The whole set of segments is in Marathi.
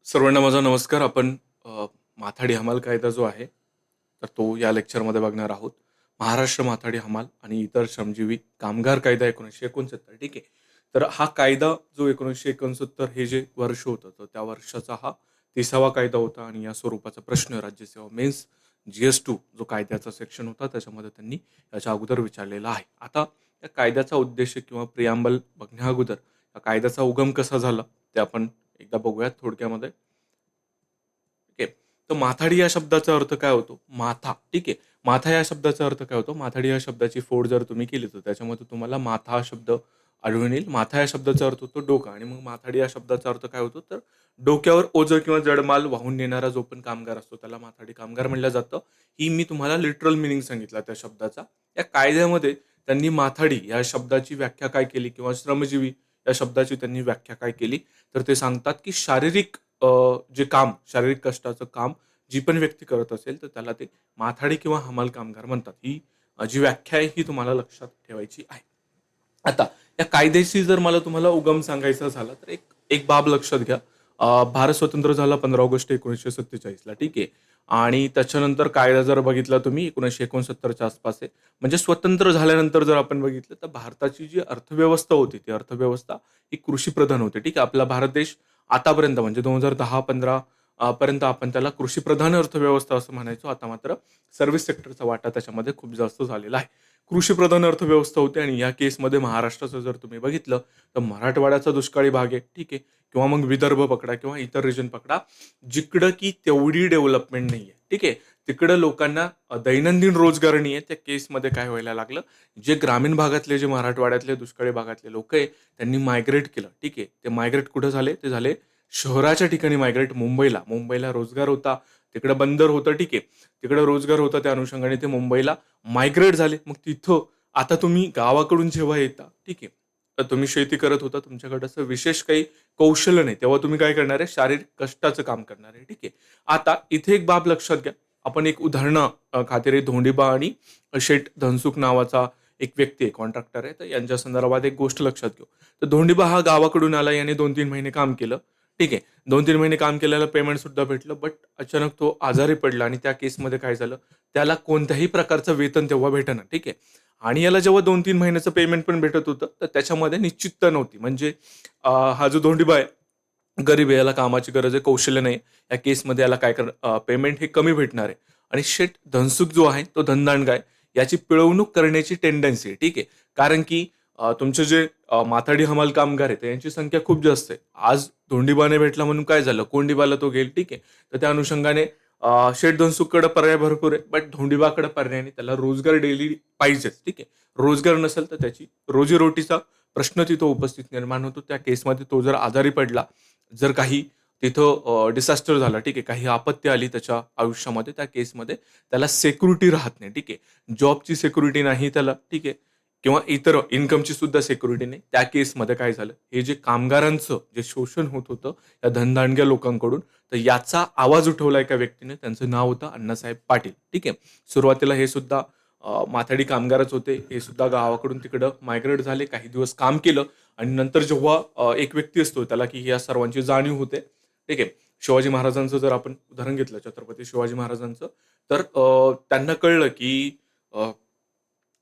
सर्वांना माझा नमस्कार. आपण माथाडी हमाल कायदा जो आहे, तर तो या लेक्चरमध्ये बघणार आहोत. महाराष्ट्र माथाडी हमाल आणि इतर श्रमजीवी कामगार कायदा 1969. ठीक आहे. तर हा कायदा जो 1969 हे जे वर्ष होतं, तर त्या वर्षाचा हा 30वा कायदा होता आणि या स्वरूपाचा प्रश्न राज्यसेवा मेन्स GS2 जो कायद्याचा सेक्शन होता, त्याच्यामध्ये त्यांनी याच्या अगोदर विचारलेला आहे. आता या कायद्याचा उद्देश किंवा प्रिॲम्बल बघण्या अगोदर या कायद्याचा उगम कसा झाला, ते आपण एकदा बघूयात थोडक्यामध्ये. ठीक आहे. तर माथाडी या शब्दाचा अर्थ काय होतो? माथा. ठीक आहे. माथा या शब्दाचा अर्थ काय होतो? माथाडी या शब्दाची फोड जर तुम्ही केली, तर त्याच्यामध्ये तुम्हाला माथा हा शब्द आढळून येईल. माथा या शब्दाचा अर्थ होतो डोकं आणि मग माथाडी या शब्दाचा अर्थ काय होतो? तर डोक्यावर ओझं किंवा जडमाल वाहून नेणारा जो पण कामगार असतो, त्याला माथाडी कामगार म्हटलं जातं. ही मी तुम्हाला लिटरल मीनिंग सांगितला त्या शब्दाचा. या कायद्यामध्ये त्यांनी माथाडी या शब्दाची व्याख्या काय केली किंवा श्रमजीवी या शब्दाची त्यांनी व्याख्या काय केली, तर ते सांगतात की शारीरिक जे काम, शारीरिक कष्टाचं काम जी पण व्यक्ती करत असेल, तर त्याला ते माथाडी किंवा हमाल कामगार म्हणतात. ही जी व्याख्या आहे, ही तुम्हाला लक्षात ठेवायची आहे. आता या कायद्याची जर मला तुम्हाला उगम सांगायचा झाला, तर एक एक बाब लक्षात घ्या. भारत स्वतंत्र झाला 15 ऑगस्ट 1947ला. ठीक आहे. आणि त्याच्यानंतर कायदा जर बघितला तुम्ही 1969च्या आसपास आहे. म्हणजे स्वतंत्र झाल्यानंतर जर आपण बघितलं, तर भारताची जी अर्थव्यवस्था होती, ती अर्थव्यवस्था ही कृषीप्रधान होती. ठीक आहे. आपला भारत देश आतापर्यंत म्हणजे 2010-15 पर्यंत आपण त्याला कृषीप्रधान अर्थव्यवस्था असं म्हणायचो. आता मात्र सर्व्हिस सेक्टरचा वाटा त्याच्यामध्ये खूप जास्त झालेला आहे. कृषीप्रधान अर्थव्यवस्था होते आणि या केसमध्ये महाराष्ट्राचं जर तुम्ही बघितलं, तर मराठवाड्याचा दुष्काळी भाग आहे. ठीक आहे. किंवा मग विदर्भ पकडा किंवा इतर रिजन पकडा, जिकडं की तेवढी डेव्हलपमेंट नाहीये. ठीक आहे. तिकडं लोकांना दैनंदिन रोजगार नाहीये. त्या केसमध्ये काय व्हायला लागलं, जे ग्रामीण भागातले, जे मराठवाड्यातले दुष्काळी भागातले लोकं आहे, त्यांनी मायग्रेट केलं. ठीक आहे. ते मायग्रेट कुठं झाले? ते झाले शहराच्या ठिकाणी मायग्रेट मुंबईला. मुंबईला रोजगार होता. तिकडं बंदर होतं. ठीक आहे. तिकडं रोजगार होता. त्या अनुषंगाने ते मुंबईला मायग्रेट झाले. मग तिथं आता तुम्ही गावाकडून जेव्हा येता, ठीक आहे. तर तुम्ही शेती करत होता. तुमच्याकडे असं विशेष काही कौशल्य नाही. तेव्हा तुम्ही काय करणार आहे? शारीरिक कष्टाचं काम करणार आहे. ठीक आहे. आता इथे एक बाब लक्षात घ्या. आपण एक उदाहरण खातिर धोंडीबा आणि शेठ धनसुख नावाचा एक व्यक्ती आहे, कॉन्ट्रॅक्टर आहे. तर यांच्या संदर्भात एक गोष्ट लक्षात घेऊ. तर धोंडीबा हा गावाकडून आला. याने 2-3 महिने काम केलं. ठीक आहे. 2-3 महिने काम केल्याला पेमेंट सुद्धा भेटलं. बट अचानक तो आजारी पडला आणि त्या केसमध्ये काय झालं? त्याला कोणत्याही प्रकारचं वेतन तेव्हा भेटेना. ठीक आहे. आणि याला जेव्हा 2-3 महिन्याचं पेमेंट पण भेटत होतं, तर त्याच्यामध्ये निश्चितता नव्हती. म्हणजे हा जो धोंडीबा आहे, गरीब आहे, याला कामाची गरज आहे, कौशल्य नाही. या केसमध्ये याला काय पेमेंट हे कमी भेटणार आहे. आणि शेठ धनसुख जो आहे, तो धनदांडगा आहे. याची पिळवणूक करण्याची टेंडन्सी आहे. ठीक आहे. कारण की तुमचे जे माथाडी हमाल कामगार आहेत, यांची संख्या खूप जास्त आहे. आज धोंडीबाने भेटला म्हणून काय झालं? कोंडीबाला तो घेईल. ठीक आहे. तर त्या अनुषंगाने शेठ धनसुखकडे पर्याय भरपूर आहे. बट धोंडीबाकडे पर्याय नाही. त्याला रोजगार डेली पाहिजेच. ठीक आहे. रोजगार नसेल तर त्याची रोजीरोटीचा प्रश्न तिथं उपस्थित निर्माण होतो. त्या केसमध्ये तो जर आजारी पडला, जर काही तिथं डिसास्टर झाला, ठीक आहे, काही आपत्ती आली त्याच्या आयुष्यामध्ये, त्या केसमध्ये त्याला सिक्युरिटी राहत नाही. ठीक आहे. जॉबची सिक्युरिटी नाही त्याला. ठीक आहे. किंवा इतर इन्कमची सुद्धा सिक्युरिटी नाही. त्या केसमध्ये काय झालं, हे जे कामगारांचं जे शोषण होत होतं या धनदांडग्या लोकांकडून, तर याचा आवाज उठवला एका व्यक्तीने. त्यांचं नाव होतं अण्णासाहेब पाटील. ठीक आहे. सुरुवातीला हे सुद्धा माथाडी कामगारच होते. हे सुद्धा गावाकडून तिकडं मायग्रेट झाले. काही दिवस काम केलं आणि नंतर जेव्हा एक व्यक्ती असतो त्याला की या सर्वांची जाणीव होते. ठीक आहे. शिवाजी महाराजांचं जर आपण उदाहरण घेतलं, छत्रपती शिवाजी महाराजांचं, तर त्यांना कळलं की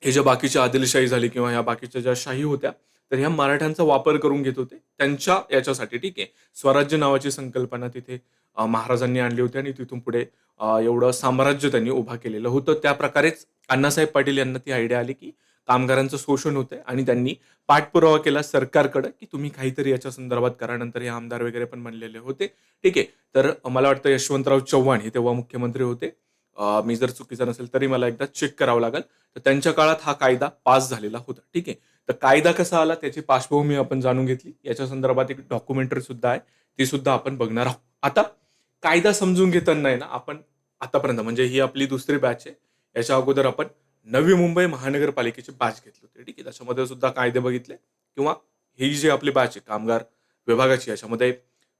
हे ज्या बाकीच्या आदिलशाही झाली किंवा ह्या बाकीच्या ज्या शाही होत्या, तर ह्या मराठ्यांचा वापर करून घेत होते त्यांच्या याच्यासाठी. ठीक आहे. स्वराज्य नावाची संकल्पना तिथे महाराजांनी आणली होती आणि तिथून पुढे एवढं साम्राज्य त्यांनी उभा केलेलं होतं. त्या प्रकारेच अण्णासाहेब पाटील यांना ती आयडिया आली की कामगारांचं शोषण होतंय आणि त्यांनी पाठपुरावा केला सरकारकडे की तुम्ही काहीतरी याच्या संदर्भात करा. नंतर हे आमदार वगैरे पण बनलेले होते. ठीक आहे. तर मला वाटतं यशवंतराव चव्हाण हे तेव्हा मुख्यमंत्री होते. मी जर चुकीचा नसेल तरी मला एकदा चेक करावं लागेल. तर त्यांच्या काळात हा कायदा पास झालेला होता. ठीक आहे. तर कायदा कसा आला त्याची पार्श्वभूमी आपण जाणून घेतली. याच्या संदर्भात एक डॉक्युमेंटरी सुद्धा आहे. ती सुद्धा आपण बघणार आहोत. आता कायदा समजून घेताना आहे ना, आपण आतापर्यंत म्हणजे ही आपली दुसरी बॅच आहे. याच्या अगोदर आपण नवी मुंबई महानगरपालिकेची बॅच घेतली होती. ठीक आहे. त्याच्यामध्ये सुद्धा कायदे बघितले किंवा ही जी आपली बॅच आहे कामगार विभागाची, याच्यामध्ये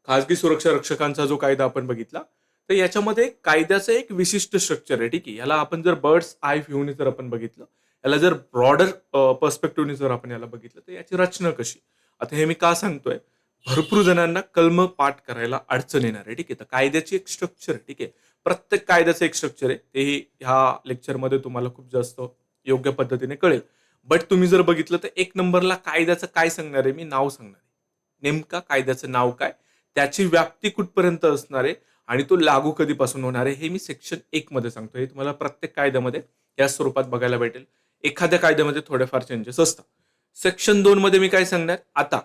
खाजगी सुरक्षा रक्षकांचा जो कायदा आपण बघितला, तर याच्यामध्ये कायद्याचं एक विशिष्ट स्ट्रक्चर आहे. ठीक आहे. याला आपण जर बर्ड्स आय व्ह्यूने जर आपण बघितलं, याला जर ब्रॉडर पर्स्पेक्टिव्हने जर आपण याला बघितलं, तर याची रचना कशी? आता हे मी का सांगतोय? भरपूर जणांना कलम पाठ करायला अडचण येणार आहे. ठीक आहे. तर कायद्याची एक स्ट्रक्चर आहे. ठीक आहे. प्रत्येक कायद्याचं एक स्ट्रक्चर आहे. तेही ह्या लेक्चरमध्ये तुम्हाला खूप जास्त योग्य पद्धतीने कळेल. बट तुम्ही जर बघितलं तर 1 नंबरला कायद्याचं काय सांगणार आहे मी? नाव सांगणार आहे. नेमका कायद्याचं नाव काय? त्याची व्याप्ती कुठपर्यंत असणार आहे? आणि तो लागू कधीपासून होणार आहे? हे मी सेक्शन 1 मध्ये सांगतो. हे तुम्हाला प्रत्येक कायद्यामध्ये या स्वरूपात बघायला भेटेल. एखाद्या कायद्यामध्ये थोडेफार चेंजेस असतात. सेक्शन 2 मध्ये मी काय सांगणार? आता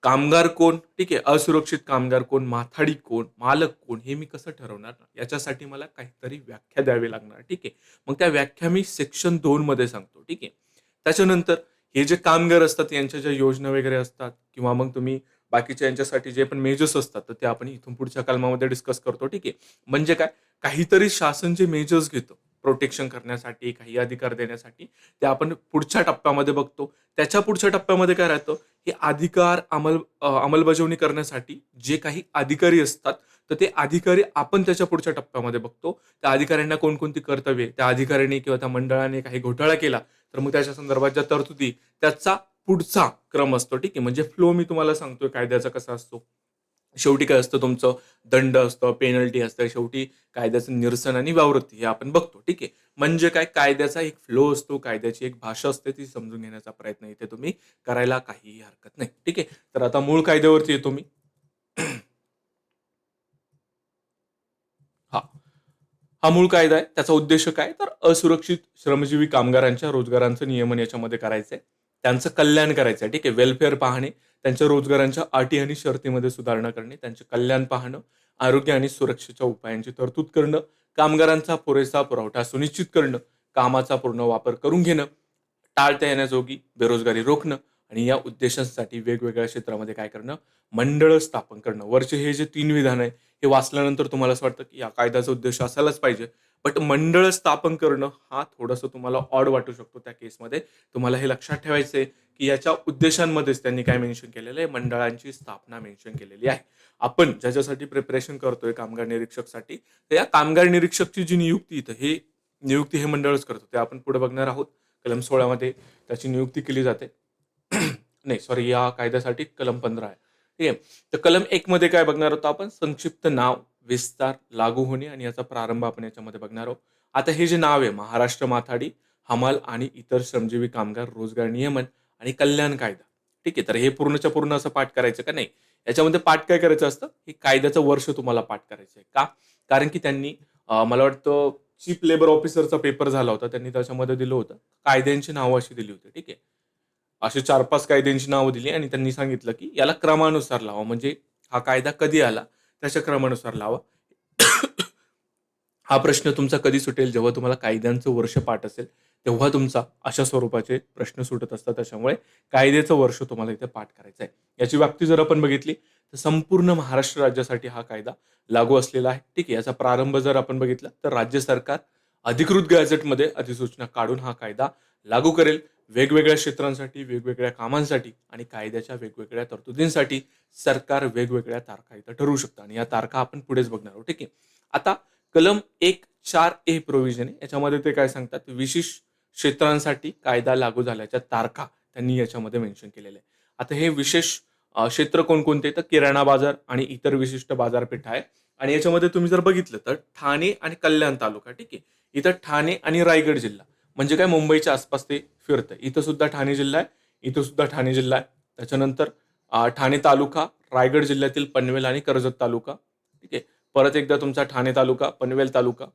कामगार कोण? ठीक आहे. असुरक्षित कामगार कोण? माथाडी कोण? मालक कोण? हे मी कसं ठरवणार ना? याच्यासाठी मला काहीतरी व्याख्या द्यावी लागणार. ठीक आहे. मग त्या व्याख्या मी सेक्शन 2 मध्ये सांगतो. ठीक आहे. त्याच्यानंतर हे जे कामगार असतात यांच्या ज्या योजना वगैरे असतात किंवा मग तुम्ही बाकीच्या यांच्यासाठी जे पण मेजर्स असतात, तर ते आपण इथून पुढच्या कलमामध्ये डिस्कस करतो. ठीक आहे. म्हणजे काय? काहीतरी शासन जे मेजर्स घेतं प्रोटेक्शन करण्यासाठी, काही अधिकार देण्यासाठी, ते आपण पुढच्या टप्प्यामध्ये बघतो. त्याच्या पुढच्या टप्प्यामध्ये काय राहतं? हे अधिकार अंमलबजावणी करण्यासाठी जे काही अधिकारी असतात, तर ते अधिकारी आपण त्याच्या पुढच्या टप्प्यामध्ये बघतो. त्या अधिकाऱ्यांना कोणकोणती कर्तव्ये, त्या अधिकाऱ्यांनी किंवा त्या मंडळाने काही घोटाळा केला, तर मग त्याच्या संदर्भात ज्या तरतुदी, त्याचा पुढचा क्रम असतो. ठीक आहे. म्हणजे फ्लो मी तुम्हाला सांगतोय कायद्याचा कसा असतो. शेवटी काय असतं तुमचं दंड असतं, पेनल्टी असतं. शेवटी कायद्याचं निरसन आणि व्यावृत्ती हे आपण बघतो. ठीक आहे. म्हणजे काय कायद्याचा एक फ्लो असतो, कायद्याची एक भाषा असते, ती समजून घेण्याचा प्रयत्न इथे तुम्ही करायला काहीही हरकत नाही. ठीक आहे. तर आता मूळ कायद्यावरती येतो मी. हां. हा मूळ कायदा आहे. त्याचा उद्देश काय? तर असुरक्षित श्रमजीवी कामगारांच्या रोजगारांचं नियमन याच्यामध्ये करायचंय. त्यांचं कल्याण करायचं आहे. ठीक आहे. वेल्फेअर पाहणे, त्यांच्या रोजगारांच्या अटी आणि शर्तीमध्ये सुधारणा करणे, त्यांचे कल्याण पाहणं, आरोग्य आणि सुरक्षेच्या उपायांची तरतूद करणं, कामगारांचा पुरेसा पुरवठा सुनिश्चित करणं, कामाचा पूर्ण वापर करून घेणं, टाळता येण्याजोगी बेरोजगारी रोखणं आणि या उद्देशांसाठी वेगवेगळ्या क्षेत्रामध्ये काय करणं? मंडळ स्थापन करणं. वरचे हे जे 3 विधान आहे, हे वाचल्यानंतर तुम्हाला असं वाटतं, की या कायद्याचा उद्देश असायलाच पाहिजे. बट मंडळ स्थापन करणं हा थोडंसं तुम्हाला ऑड वाटू शकतो त्या केसमध्ये. तुम्हाला हे लक्षात ठेवायचं आहे, की याच्या उद्देशांमध्येच त्यांनी काय मेन्शन केलेलं आहे? मंडळांची स्थापना मेन्शन केलेली आहे. आपण ज्याच्यासाठी प्रिपरेशन करतोय कामगार निरीक्षकसाठी, तर या कामगार निरीक्षकची जी नियुक्ती तर हे नियुक्ती हे मंडळच करतो. ते आपण पुढे बघणार आहोत. कलम 16 मध्ये त्याची नियुक्ती केली जाते. नाही सॉरी या कायद्यासाठी कलम 15 आहे. ठीक आहे. तर कलम 1 मध्ये काय बघणार आहोत आपण? संक्षिप्त नाव, विस्तार, लागू होणे आणि याचा प्रारंभ आपण याच्यामध्ये बघणार आहोत. आता हे जे नाव आहे महाराष्ट्र माथाडी, हमाल आणि इतर श्रमजीवी कामगार रोजगार नियमन आणि कल्याण कायदा. ठीक आहे. तर हे पूर्णच्या पूर्ण असं पाठ करायचं का? नाही. याच्यामध्ये पाठ काय करायचं असतं? हे कायद्याचं वर्ष तुम्हाला पाठ करायचं आहे. का? कारण की त्यांनी मला वाटतं चीफ लेबर ऑफिसरचा पेपर झाला होता. त्यांनी त्याच्यामध्ये दिलं होतं. कायद्यांची नावं अशी दिली होती. ठीक आहे. असे 4-5 कायद्यांची नावं दिली आणि त्यांनी सांगितलं, की याला क्रमानुसार लावा. म्हणजे हा कायदा कधी आला, त्याच्या क्रमानुसार लावा. हा प्रश्न तुमचा कधी सुटेल? जेव्हा तुम्हाला कायद्यांचं वर्ष पाठ असेल, तेव्हा तुमचा अशा स्वरूपाचे प्रश्न सुटत असतात. त्याच्यामुळे कायद्याचं वर्ष तुम्हाला इथे पाठ करायचं आहे. याची व्याप्ती जर आपण बघितली, तर संपूर्ण महाराष्ट्र राज्यासाठी हा कायदा लागू असलेला आहे. ठीक आहे. याचा प्रारंभ जर आपण बघितला, तर राज्य सरकार अधिकृत गॅझेटमध्ये अधिसूचना काढून हा कायदा लागू करेल. वेगवेगळ्या क्षेत्रांसाठी, वेगवेगळ्या कामांसाठी आणि कायद्याच्या वेगवेगळ्या तरतुदींसाठी सरकार वेगवेगळ्या तारखा इथं ठरवू शकतं आणि या तारखा आपण पुढेच बघणार आहोत. ठीक आहे. आता कलम 1(4)(a) प्रोव्हिजन आहे. याच्यामध्ये ते काय सांगतात? विशिष्ट क्षेत्रांसाठी कायदा लागू झाल्याच्या तारखा त्यांनी याच्यामध्ये मेन्शन केलेल्या आहे. आता हे विशेष क्षेत्र कोणकोणते? तर किराणा बाजार आणि इतर विशिष्ट बाजारपेठा आहे आणि याच्यामध्ये तुम्ही जर बघितलं तर ठाणे आणि कल्याण तालुका. ठीक आहे. इथं ठाणे आणि रायगड जिल्हा म्हणजे काय मुंबईच्या आसपास ते फिरतं. इथं सुद्धा ठाणे जिल्हा आहे. इथं सुद्धा ठाणे जिल्हा आहे. त्याच्यानंतर ठाणे तालुका, रायगड जिल्ह्यातील पनवेल आणि कर्जत तालुका. ठीक आहे. परत एकदा तुमचा ठाणे तालुका, पनवेल तालुका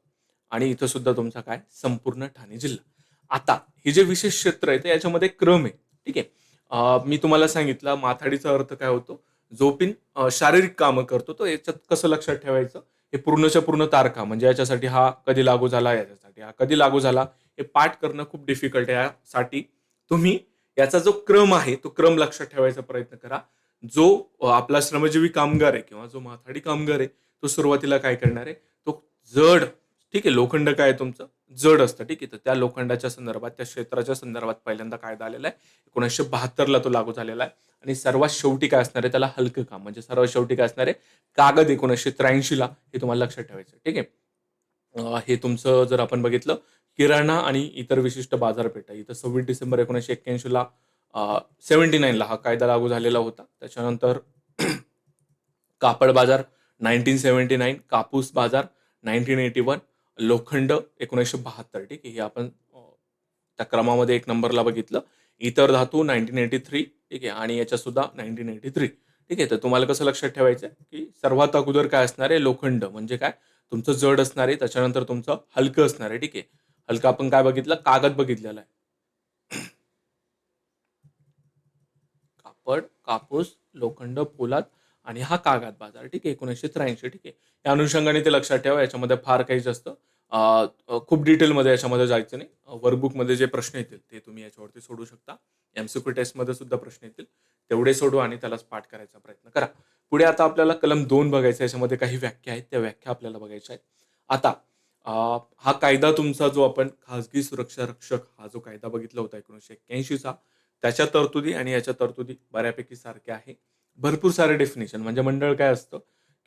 आणि इथं सुद्धा तुमचा काय संपूर्ण ठाणे जिल्हा. आता हे जे विशेष क्षेत्र आहे, तर याच्यामध्ये क्रम आहे. ठीक आहे. मी तुम्हाला सांगितलं माथाडीचा अर्थ काय होतो? जो पण शारीरिक कामं करतो, तो याच्यात कसं लक्षात ठेवायचं? हे पूर्णच्या पूर्ण तारखा म्हणजे याच्यासाठी हा कधी लागू झाला, याच्यासाठी हा कधी लागू झाला, हे पाठ करणं खूप डिफिकल्ट आहे. यासाठी तुम्ही याचा जो क्रम आहे, तो क्रम लक्षात ठेवायचा प्रयत्न करा. जो आपला श्रमजीवी कामगार आहे किंवा जो माथाडी कामगार आहे, तो सुरुवातीला काय करणार आहे? तो जड ठीक आहे, लोखंड काय आहे तुमचं? जड असतं. ठीक आहे. तर त्या लोखंडाच्या संदर्भात, त्या क्षेत्राच्या संदर्भात पहिल्यांदा कायदा आलेला आहे. 1972 ला तो लागू झालेला आहे आणि सर्वात शेवटी काय असणार आहे? त्याला हलकं काम म्हणजे सर्वात शेवटी काय असणार आहे? कागद 1983 ला हे तुम्हाला लक्षात ठेवायचं आहे. ठीक आहे. हे तुमचं जर आपण बघितलं किराणा आणि इतर विशिष्ट बाजारपेठा इथं 26 डिसेंबर 1981 ला 79 ला हा कायदा लागू झालेला होता. त्याच्यानंतर कापड बाजार 1979, कापूस बाजार 1981, लोखंड 1972. ठीक आहे. हे आपण त्या क्रमामध्ये 1 नंबरला बघितलं. इतर धातू 1983. ठीक आहे. आणि याच्यात सुद्धा 1983. ठीक आहे. तर तुम्हाला कसं लक्षात ठेवायचं आहे, की सर्वात अगोदर काय असणार आहे? लोखंड म्हणजे काय? तुमचं जड असणार आहे. त्याच्यानंतर तुमचं हलकं असणार आहे. ठीक आहे. हलकं आपण काय बघितलं? कागद बघितलेला आहे. कापड, कापूस, लोखंड, पोलाद आणि हा कागद बाजार. ठीक आहे. 1983. ठीक आहे. या अनुषंगाने ते लक्षात ठेवा. याच्यामध्ये फार काही जास्त अ, खूप डिटेलमध्ये याच्यामध्ये जायचं नाही. वर्कबुकमध्ये जे प्रश्न येतील ते तुम्ही याच्यावरती सोडवू शकता. एमसीक्यू टेस्टमध्ये सुद्धा प्रश्न येतील. तेवढे सोडवा आणि त्यालाच पाठ करायचा प्रयत्न करा. पुढे आता आपल्याला कलम 2 बघायचं आहे. याच्यामध्ये काही व्याख्या आहेत. त्या व्याख्या आपल्याला बघायच्या आहेत. आता अ, हा कायदा तुमचा जो आपण खाजगी सुरक्षा रक्षक हा जो कायदा बघितला होता 1981 चा, त्याच्या तरतुदी आणि याच्या तरतुदी बऱ्यापैकी सारख्या आहे. भरपूर सारे डेफिनिशन म्हणजे मंडळ काय असतं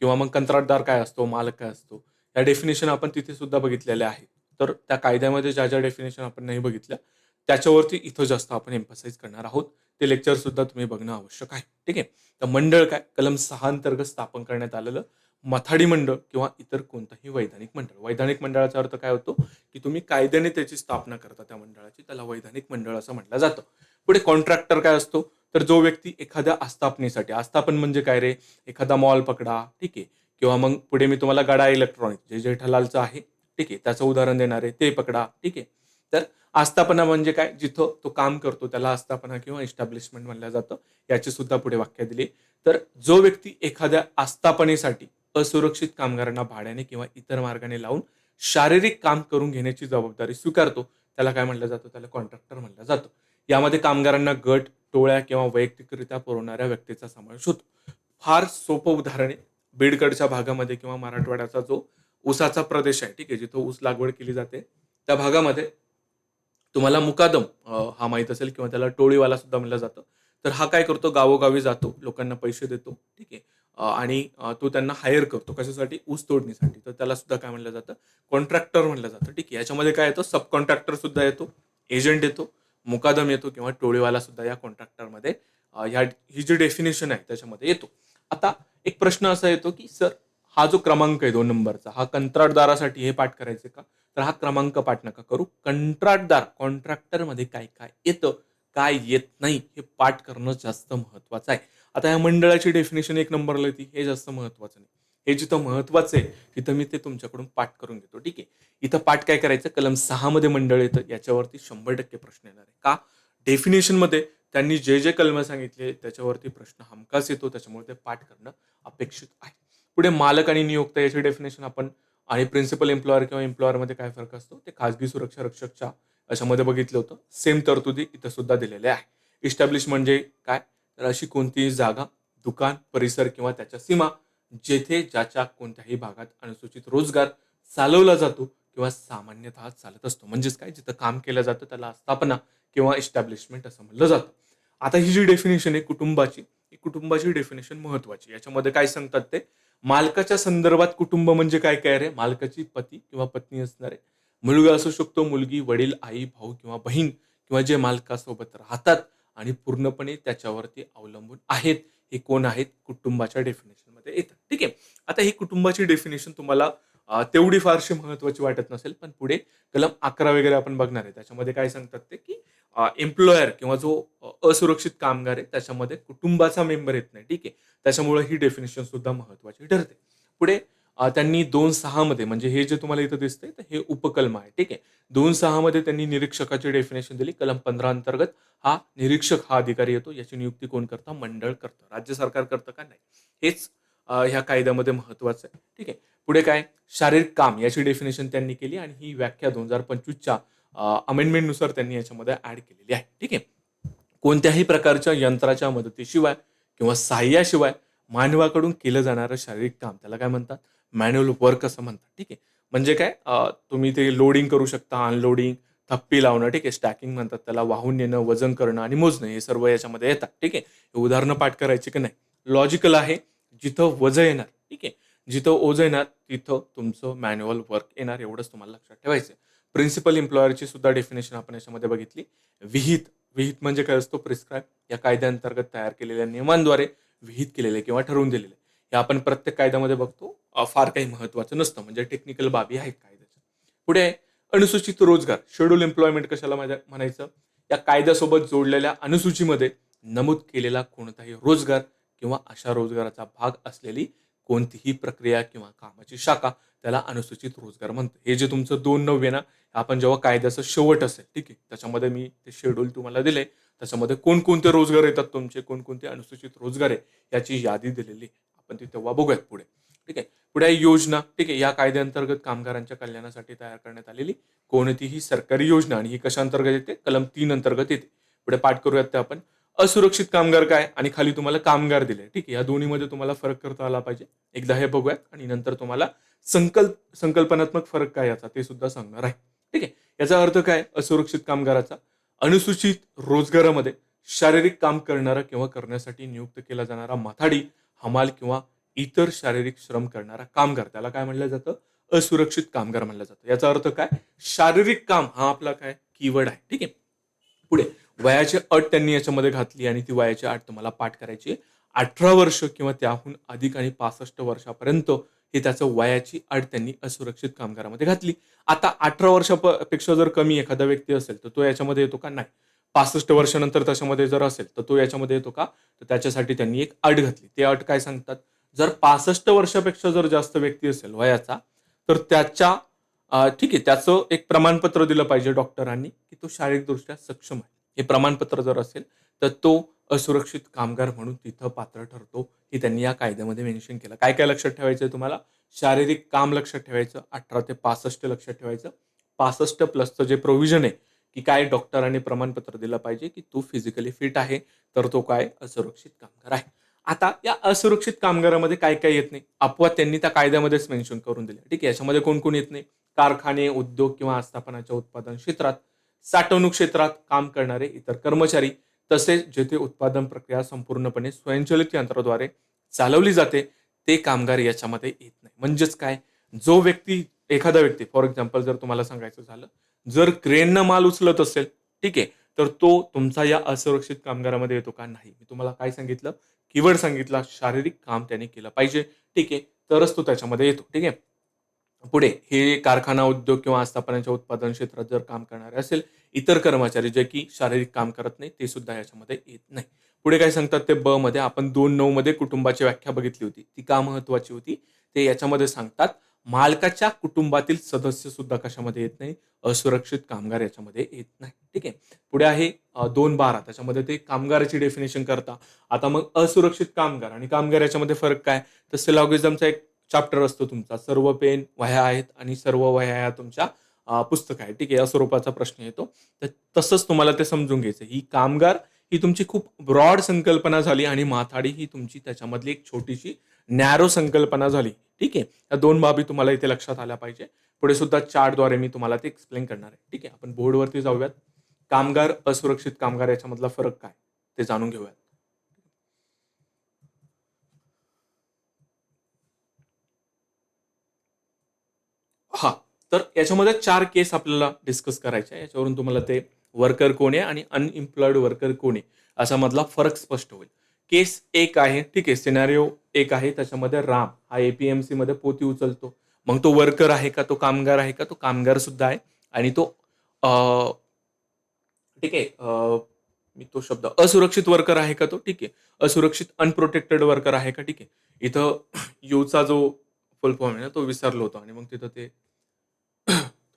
किंवा मग कंत्राटदार काय असतो, मालक काय असतो, या डेफिनिशन आपण तिथे सुद्धा बघितलेल्या आहेत. तर त्या कायद्यामध्ये ज्या डेफिनिशन आपण नाही बघितल्या, त्याच्यावरती इथं जास्त आपण एम्फसाइज करणार आहोत. ते लेक्चर सुद्धा तुम्ही बघणं आवश्यक आहे. ठीक आहे. तर मंडळ काय? कलम 6 अंतर्गत स्थापन करण्यात आलेलं मथाडी मंडळ किंवा इतर कोणतंही वैधानिक मंडळ. वैधानिक मंडळाचा अर्थ काय होतो, की तुम्ही कायद्याने त्याची स्थापना करता त्या मंडळाची, त्याला वैधानिक मंडळ असं म्हटलं जातं. पुढे कॉन्ट्रॅक्टर काय असतो? तर जो व्यक्ती एखाद्या आस्थापनेसाठी, आस्थापन म्हणजे काय रे? एखादा मॉल पकडा, ठीक आहे. किंवा मग पुढे मी तुम्हाला गडा इलेक्ट्रॉनिक जे जेठालालचं आहे, ठीक आहे. त्याचं उदाहरण देणार आहे, ते पकडा, ठीक आहे. तर आस्थापना म्हणजे काय? जिथं तो काम करतो त्याला आस्थापना किंवा इस्टॅब्लिशमेंट म्हणलं जातं. याची सुद्धा पुढे व्याख्या दिली. तर जो व्यक्ती एखाद्या आस्थापनेसाठी असुरक्षित कामगारांना भाड्याने किंवा इतर मार्गाने लावून शारीरिक काम करून घेण्याची जबाबदारी स्वीकारतो, त्याला काय म्हटलं जातं? त्याला कॉन्ट्रॅक्टर म्हटलं जातं. यामध्ये कामगारांना गट, टोळ्या किंवा वैयक्तिकरित्या पुरवणाऱ्या व्यक्तीचा समावेश होतो. फार सोपं उदाहरण आहे. बीडकडच्या भागामध्ये किंवा मराठवाड्याचा जो ऊसाचा प्रदेश आहे, ठीक आहे, जिथं ऊस लागवड केली जाते, त्या भागामध्ये तुम्हाला मुकादम हा माहीत असेल किंवा त्याला टोळीवाला सुद्धा म्हणलं जातं. तर हा काय करतो? गावोगावी जातो, लोकांना पैसे देतो, ठीक आहे. आणि तो त्यांना हायर करतो. कशासाठी? ऊस तोडणीसाठी. तर त्याला सुद्धा काय म्हणलं जातं? कॉन्ट्रॅक्टर म्हणलं जातं. ठीक आहे. याच्यामध्ये काय येतं? सब कॉन्ट्रॅक्टर सुद्धा येतो, एजंट येतो, मुकादम येतो किंवा टोळीवाला सुद्धा या कॉन्ट्रॅक्टरमध्ये ही जी डेफिनेशन आहे त्याच्यामध्ये येतो. आता एक प्रश्न असा येतो, की सर हा जो क्रमांक आहे 2 नंबरचा, हा कंत्राटदारासाठी हे पाठ करायचे का? तर हा क्रमांक पाठ नका करू. कंत्राटदार, कॉन्ट्रॅक्टरमध्ये काय-काय येतं, काय येत नाही, हे पाठ करणं जास्त महत्त्वाचं आहे. आता या मंडळाची डेफिनिशन 1 नंबरला येते, हे जास्त महत्त्वाचं नाही. हे जिथं महत्त्वाचं आहे, तिथं मी ते तुमच्याकडून पाठ करून घेतो. ठीक आहे. इथं पाठ काय करायचं? कलम 6 मध्ये मंडळ येतं. याच्यावरती 100% प्रश्न येणार आहे. का? डेफिनिशनमध्ये त्यांनी जे कलम सांगितले त्याच्यावरती प्रश्न हमखास येतो. त्याच्यामुळे ते पाठ करणं अपेक्षित आहे. पुढे मालक आणि नियोक्ता याची डेफिनेशन आपण आणि प्रिन्सिपल एम्प्लॉयर किंवा एम्प्लॉयरमध्ये काय फरक असतो? ते खाजगी सुरक्षा रक्षकच्या याच्यामध्ये बघितलं होतं. सेम तरतुदी इथं सुद्धा दिलेल्या आहे. इस्टॅब्लिश म्हणजे काय? तर अशी कोणतीही जागा, दुकान, परिसर किंवा त्याच्या सीमा जेथे ज्याच्या कोणत्याही भागात अनुसूचित रोजगार चालवला जातो किंवा सामान्यतः चालत असतो. म्हणजेच काय? जिथं काम केलं जातं त्याला आस्थापना किंवा इस्टॅब्लिशमेंट असं म्हणलं जातं. आता ही जी डेफिनेशन आहे कुटुंबाची, ही कुटुंबाची डेफिनेशन महत्त्वाची. याच्यामध्ये काय सांगतात ते? मालकाच्या संदर्भात कुटुंब म्हणजे काय रे? मालकाची पती किंवा पत्नी असणार आहे. मुलगा असू शकतो, मुलगी, वडील, आई, भाऊ किंवा बहीण किंवा जे मालकासोबत राहतात आणि पूर्णपणे त्याच्यावरती अवलंबून आहेत. हे कोण आहेत? कुटुंबाच्या डेफिनेशनमध्ये येतात. ठीक आहे. आता ही कुटुंबाची डेफिनेशन तुम्हाला तेवढी फारशी महत्त्वाची वाटत नसेल, पण पुढे कलम 11 वगैरे आपण बघणार आहे. त्याच्यामध्ये काय सांगतात ते, की एम्प्लॉयर किंवा जो असुरक्षित कामगार आहे, त्याच्यामध्ये कुटुंबाचा मेंबर येत नाही. ठीक आहे. त्याच्यामुळे ही डेफिनेशन सुद्धा महत्त्वाची ठरते. पुढे त्यांनी 2.6 मध्ये म्हणजे हे जे तुम्हाला इथं दिसतंय, तर हे उपकलम आहे. ठीक आहे. 2.6 मध्ये त्यांनी निरीक्षकाची डेफिनेशन दिली. कलम 15 अंतर्गत हा निरीक्षक हा अधिकारी येतो. याची नियुक्ती कोण करतं? मंडळ करतं. राज्य सरकार करतं का? नाही. हेच ह्या कायद्यामध्ये महत्त्वाचं आहे. ठीक आहे. पुढे काय? शारीरिक काम याची डेफिनेशन त्यांनी केली आणि ही व्याख्या 2025 च्या अमेंडमेंटनुसार त्यांनी याच्यामध्ये ॲड केलेली आहे. ठीक आहे. कोणत्याही प्रकारच्या यंत्राच्या मदतीशिवाय किंवा सहाय्याशिवाय मानवाकडून केलं जाणारं शारीरिक काम त्याला काय म्हणतात? मॅन्युअल वर्क असं म्हणतात. ठीक आहे. म्हणजे काय? तुम्ही ते लोडिंग करू शकता, अनलोडिंग, थप्पी लावणं, ठीक आहे. स्टॅकिंग म्हणतात त्याला, वाहून नेणं, वजन करणं आणि मोजणं हे सर्व याच्यामध्ये येतात. ठीक आहे. हे उदाहरणं पाठ करायची की नाही? लॉजिकल आहे. जिथं वजन येणार, ठीक आहे. जिथं ओझं येणार तिथं तुमचं मॅन्युअल वर्क येणार एवढंच तुम्हाला लक्षात ठेवायचं आहे. प्रिन्सिपल एम्प्लॉयरची सुद्धा डेफिनेशन आपण याच्यामध्ये बघितली. विहित, विहित म्हणजे काय असतो? प्रिस्क्राईब या कायद्याअंतर्गत तयार केलेल्या नियमांद्वारे विहित केलेले किंवा ठरवून दिलेले. हे आपण प्रत्येक कायद्यामध्ये बघतो. फार काही महत्वाचं नसतं, म्हणजे टेक्निकल बाबी आहेत कायद्याच्या. पुढे आहे अनुसूचित रोजगार, शेड्यूल एम्प्लॉयमेंट कशाला म्हणायचं? या कायद्यासोबत जोडलेल्या अनुसूचीमध्ये नमूद केलेला कोणताही रोजगार किंवा अशा रोजगाराचा भाग असलेली कोणतीही प्रक्रिया किंवा कामाची शाखा त्याला अनुसूचित रोजगार म्हणतो. हे जे तुमचं 2/9 ना, आपण जेव्हा कायद्याचं शेवट असेल, ठीक आहे, त्याच्यामध्ये मी ते शेड्यूल तुम्हाला दिले. त्याच्यामध्ये कोणकोणते रोजगार येतात तुमचे, कोणकोणते अनुसूचित रोजगार आहे याची यादी दिलेली आहे. आपण ती तेव्हा बघूयात पुढे. ठीक आहे. पुढे आहे योजना. ठीक आहे. या कायद्याअंतर्गत कामगारांच्या कल्याणासाठी तयार करण्यात आलेली कोणतीही सरकारी योजना, आणि ही कशाअंतर्गत येते? कलम 3 अंतर्गत येते. पुढे पाठ करूयात ते आपण. असुरक्षित कामगार काय, आणि खाली तुम्हाला कामगार दिले. ठीक आहे. या दोन्हीमध्ये तुम्हाला फरक करता आला पाहिजे. एकदा हे बघूयात आणि नंतर तुम्हाला संकल्पनात्मक फरक काय याचा ते सुद्धा सांगणार आहे. ठीक आहे. याचा अर्थ काय? असुरक्षित कामगाराचा अनुसूचित रोजगारामध्ये शारीरिक काम करणारा किंवा करण्यासाठी नियुक्त केला जाणारा माथाडी, हमाल किंवा इतर शारीरिक श्रम करणारा कामगार, त्याला काय म्हणलं जातं? असुरक्षित कामगार म्हणलं जातं. याचा अर्थ काय? शारीरिक काम हा आपला काय कीवर्ड आहे. ठीक आहे. पुढे वयाची अट त्यांनी याच्यामध्ये घातली, आणि ती वयाची अट तुम्हाला पाठ करायची आहे. 18 वर्ष किंवा त्याहून अधिक आणि 65 वर्षापर्यंत हे त्याचं वयाची अट त्यांनी असुरक्षित कामगारामध्ये घातली. आता 18 वर्षापेक्षा जर कमी एखादा व्यक्ती असेल तर तो याच्यामध्ये येतो का? नाही. 65 वर्षानंतर त्याच्यामध्ये जर असेल तर तो याच्यामध्ये येतो का? तर त्याच्यासाठी त्यांनी एक अट घातली. ते अट काय सांगतात? जर 65 वर्षापेक्षा जर जास्त व्यक्ती असेल वयाचा, तर त्याच्या ठीक आहे, त्याचं एक प्रमाणपत्र दिलं पाहिजे डॉक्टरांनी की तो शारीरिकदृष्ट्या सक्षम आहे. हे प्रमाणपत्र जर असेल तर तो असुरक्षित कामगार म्हणून तिथं पात्र ठरतो. हे त्यांनी या कायद्यामध्ये मेन्शन केलं. काय काय लक्षात ठेवायचं आहे तुम्हाला? शारीरिक काम लक्षात ठेवायचं, 18 ते 65 लक्षात ठेवायचं. 65 प्लसचं जे प्रोव्हिजन आहे की काय डॉक्टरांनी प्रमाणपत्र दिलं पाहिजे की तो फिजिकली फिट आहे, तर तो काय असुरक्षित कामगार आहे. आता या असुरक्षित कामगारामध्ये काय काय येत नाही, अपवाद त्यांनी त्या कायद्यामध्येच मेन्शन करून दिले. ठीक आहे. याच्यामध्ये कोण कोण येत नाही? कारखाने, उद्योग किंवा आस्थापनाच्या उत्पादन क्षेत्रात, साठवणूक क्षेत्रात काम करणारे इतर कर्मचारी, तसेच जेथे उत्पादन प्रक्रिया संपूर्णपणे स्वयंचलित यंत्राद्वारे चालवली जाते ते कामगार याच्यामध्ये येत नाही. म्हणजेच काय? जो व्यक्ती, एखादा व्यक्ती, फॉर एक्झाम्पल जर तुम्हाला सांगायचं झालं, जर क्रेननं माल उचलत असेल, ठीक आहे, तर तो तुमचा या असुरक्षित कामगारामध्ये येतो का? नाही. मी तुम्हाला काय सांगितलं? कीवर्ड सांगितला, शारीरिक काम त्याने केलं पाहिजे. ठीक आहे. तरच तो त्याच्यामध्ये येतो. ठीक आहे. पुढे हे कारखाना, उद्योग किंवा आस्थापनाच्या उत्पादन क्षेत्रात जर काम करणारे असेल इतर कर्मचारी जे की शारीरिक काम करत नाही, ते सुद्धा याच्यामध्ये येत नाही. पुढे काय सांगतात ते ब मध्ये, आपण 2/9 मध्ये कुटुंबाची व्याख्या बघितली होती. ती का महत्वाची होती? ते याच्यामध्ये सांगतात, मालकाच्या कुटुंबातील सदस्य सुद्धा कशामध्ये येत नाही? असुरक्षित कामगार याच्यामध्ये येत नाही. ठीक आहे. पुढे आहे 2/12, त्याच्यामध्ये ते कामगाराची डेफिनेशन करता. आता मग असुरक्षित कामगार आणि कामगार याच्यामध्ये फरक काय? तर सिलॉगिझमचा एक चॅप्टर असतो तुमचा. सर्व पेन वह्या आहेत आणि सर्व वह्या ह्या तुमच्या पुस्तक आहे. ठीक आहे. या स्वरूपाचा प्रश्न येतो. तर तसंच तुम्हाला ते समजून घ्यायचं. ही कामगार ही तुमची खूप ब्रॉड संकल्पना झाली, आणि माथाडी ही तुमची त्याच्यामधली एक छोटीशी नॅरो संकल्पना झाली. ठीक आहे. या 2 बाबी तुम्हाला इथे लक्षात आल्या पाहिजे. पुढे सुद्धा चार्टद्वारे मी तुम्हाला ते एक्सप्लेन करणार आहे. ठीक आहे. आपण बोर्डवरती जाऊयात. कामगार, असुरक्षित कामगार याच्यामधला फरक काय? ते जाणून घेऊयात. हां. तर याच्यामध्ये 4 केस आपल्याला डिस्कस करायचे आहे. याच्यावरून तुम्हाला ते वर्कर कोण आहे आणि अनएम्प्लॉईड वर्कर कोण आहे, असा मधला फरक स्पष्ट होईल. केस 1 आहे, ठीक आहे. सिनारिओ 1 आहे. त्याच्यामध्ये राम हा एपीएमसीमध्ये पोती उचलतो. मग तो वर्कर आहे का? तो कामगार आहे का? तो कामगार सुद्धा आहे. आणि तो अ, ठीक आहे. मी तो शब्द असुरक्षित वर्कर आहे का तो? ठीक आहे. असुरक्षित अनप्रोटेक्टेड वर्कर आहे का? ठीक आहे. इथं यूचा जो फुल फॉर्म आहे ना, तो विसरलो होतो, आणि मग तिथं ते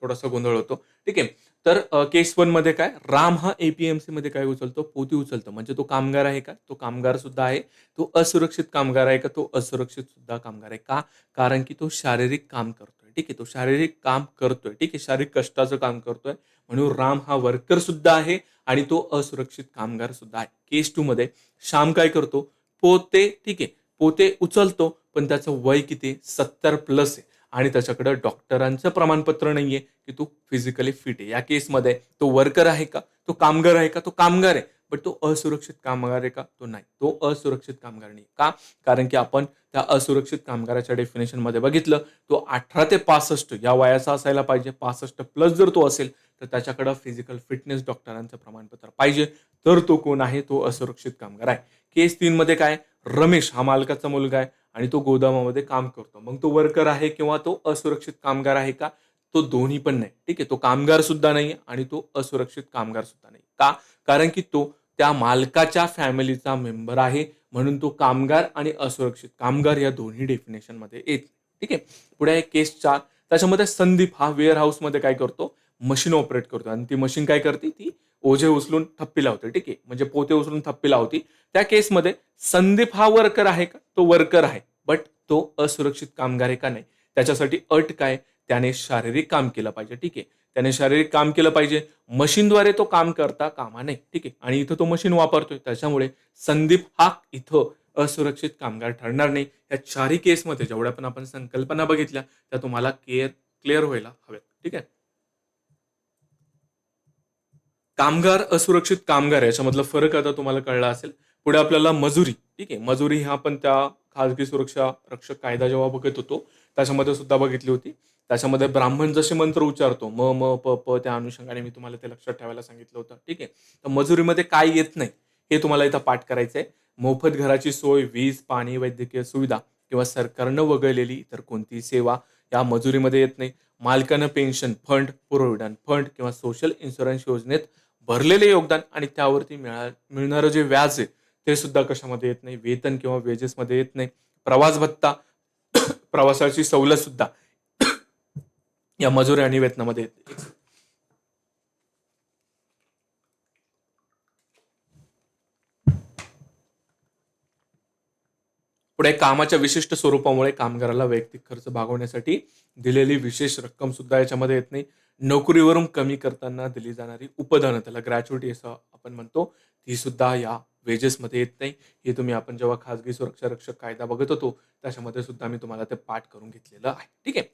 थोडासा गोंधळ होतो. ठीक आहे. तर केस 1 मध्ये काय? राम हा एपीएमसी मध्ये काय उचलतो? पोती उचलतो. म्हणजे तो कामगार आहे का? तो कामगार सुद्धा आहे. तो असुरक्षित कामगार आहे का? तो असुरक्षित सुद्धा कामगार आहे. का? कारण की तो शारीरिक काम करतोय. ठीक आहे. तो शारीरिक काम करतोय. ठीक आहे. शारीरिक कष्टाचं काम करतोय. म्हणून राम हा वर्कर सुद्धा आहे आणि तो असुरक्षित कामगार सुद्धा आहे. केस 2 मध्ये श्याम काय करतो? पोते, ठीक आहे. पोते उचलतो, पण त्याचं वय किती? 70 प्लस आहे. आणि त्याच्याकडे डॉक्टरांचं प्रमाणपत्र नाहीये की तो फिजिकली फिट आहे. या केसमध्ये तो वर्कर आहे का? तो कामगार आहे का? तो कामगार आहे. बट तो असुरक्षित कामगार आहे का? तो नाही. तो असुरक्षित कामगार नाही. का? कारण की आपण त्या असुरक्षित कामगाराच्या डेफिनेशनमध्ये बघितलं, तो 18 ते 65 या वयाचा असायला पाहिजे. 65 प्लस जर तो असेल, तर त्याच्याकडे फिजिकल फिटनेस डॉक्टरांचं प्रमाणपत्र पाहिजे. तर तो कोण आहे? तो असुरक्षित कामगार आहे. केस 3 मध्ये काय? रमेश हा मालकाचा मुलगा आहे आणि तो गोदामामध्ये काम करतो. मग तो वर्कर आहे किंवा तो असुरक्षित कामगार आहे का? तो दोन्ही पण नाही. ठीक आहे. तो कामगार सुद्धा नाहीये आणि तो असुरक्षित कामगार सुद्धा नाही. का? कारण की तो त्या मालकाच्या फॅमिलीचा मेंबर आहे. म्हणून तो कामगार आणि असुरक्षित कामगार या दोन्ही डेफिनेशनमध्ये येत. ठीक आहे. पुढे आहे केस 4. त्याच्यामध्ये संदीप हा वेअर हाऊसमध्ये काय करतो? मशीन ऑपरेट करतो आणि ती मशीन काय करते? ती ओझे उचलून थप्पी लावते. ठीक आहे. म्हणजे पोते उचलून थप्पी लावते. त्या केसमध्ये संदीप हा वर्कर आहे का? तो वर्कर आहे. बट तो असुरक्षित कामगार आहे का? नाही. त्याच्यासाठी अट काय? त्याने शारीरिक काम केलं पाहिजे. ठीक आहे. त्याने शारीरिक काम केलं पाहिजे. मशीनद्वारे तो काम करता कामा नये. ठीक आहे. आणि इथं तो मशीन वापरतोय. त्याच्यामुळे संदीप हा इथं असुरक्षित कामगार ठरणार नाही. या चारही केसमध्ये जेवढ्या पण आपण संकल्पना बघितल्या त्या तुम्हाला क्लिअर व्हायला हव्यात. ठीक आहे. कामगार, असुरक्षित कामगार याच्यामधला फरक आता तुम्हाला कळला असेल. पुढे आपल्याला मजुरी, ठीक आहे. मजुरी ही आपण त्या खाजगी सुरक्षा रक्षक कायदा जेव्हा बघत होतो, त्याच्यामध्ये सुद्धा बघितली होती. त्याच्यामध्ये ब्राह्मण जसे मंत्र उच्चारतो, म, म, प, प त्या अनुषंगाने मी तुम्हाला ते लक्षात ठेवायला सांगितलं होतं. ठीक आहे. तर मजुरीमध्ये काय येत नाही, हे तुम्हाला इथं पाठ करायचंय. मोफत घराची सोय, वीज, पाणी, वैद्यकीय सुविधा किंवा सरकारनं वगळलेली इतर कोणतीही सेवा या मजुरीमध्ये येत नाही. मालकानं पेन्शन फंड, प्रोव्हिडंट फंड किंवा सोशल इन्शुरन्स योजनेत भरलेले योगदान आणि त्यावरती मिळणारं जे व्याज आहे ते सुद्धा कशामध्ये येत नाही. वेतन किंवा वेजेसमध्ये येत नाही. प्रवास भत्ता, प्रवासाची सवलत सुद्धा या मजुरी आणि वेतनामध्ये येते. पुढे कामाच्या विशिष्ट स्वरूपामुळे कामगाराला वैयक्तिक खर्च भागवण्यासाठी दिलेली विशेष रक्कम सुद्धा याच्यामध्ये येत नाही. नोकरीवरून कमी करताना दिली जाणारी उपदानं, त्याला ग्रॅच्युटी असं आपण म्हणतो, ती सुद्धा या वेजेसमध्ये येत नाही. हे तुम्ही आपण जेव्हा खाजगी सुरक्षा रक्षक कायदा बघत होतो, त्याच्यामध्ये सुद्धा मी तुम्हाला ते पाठ करून घेतलेलं आहे. ठीक आहे.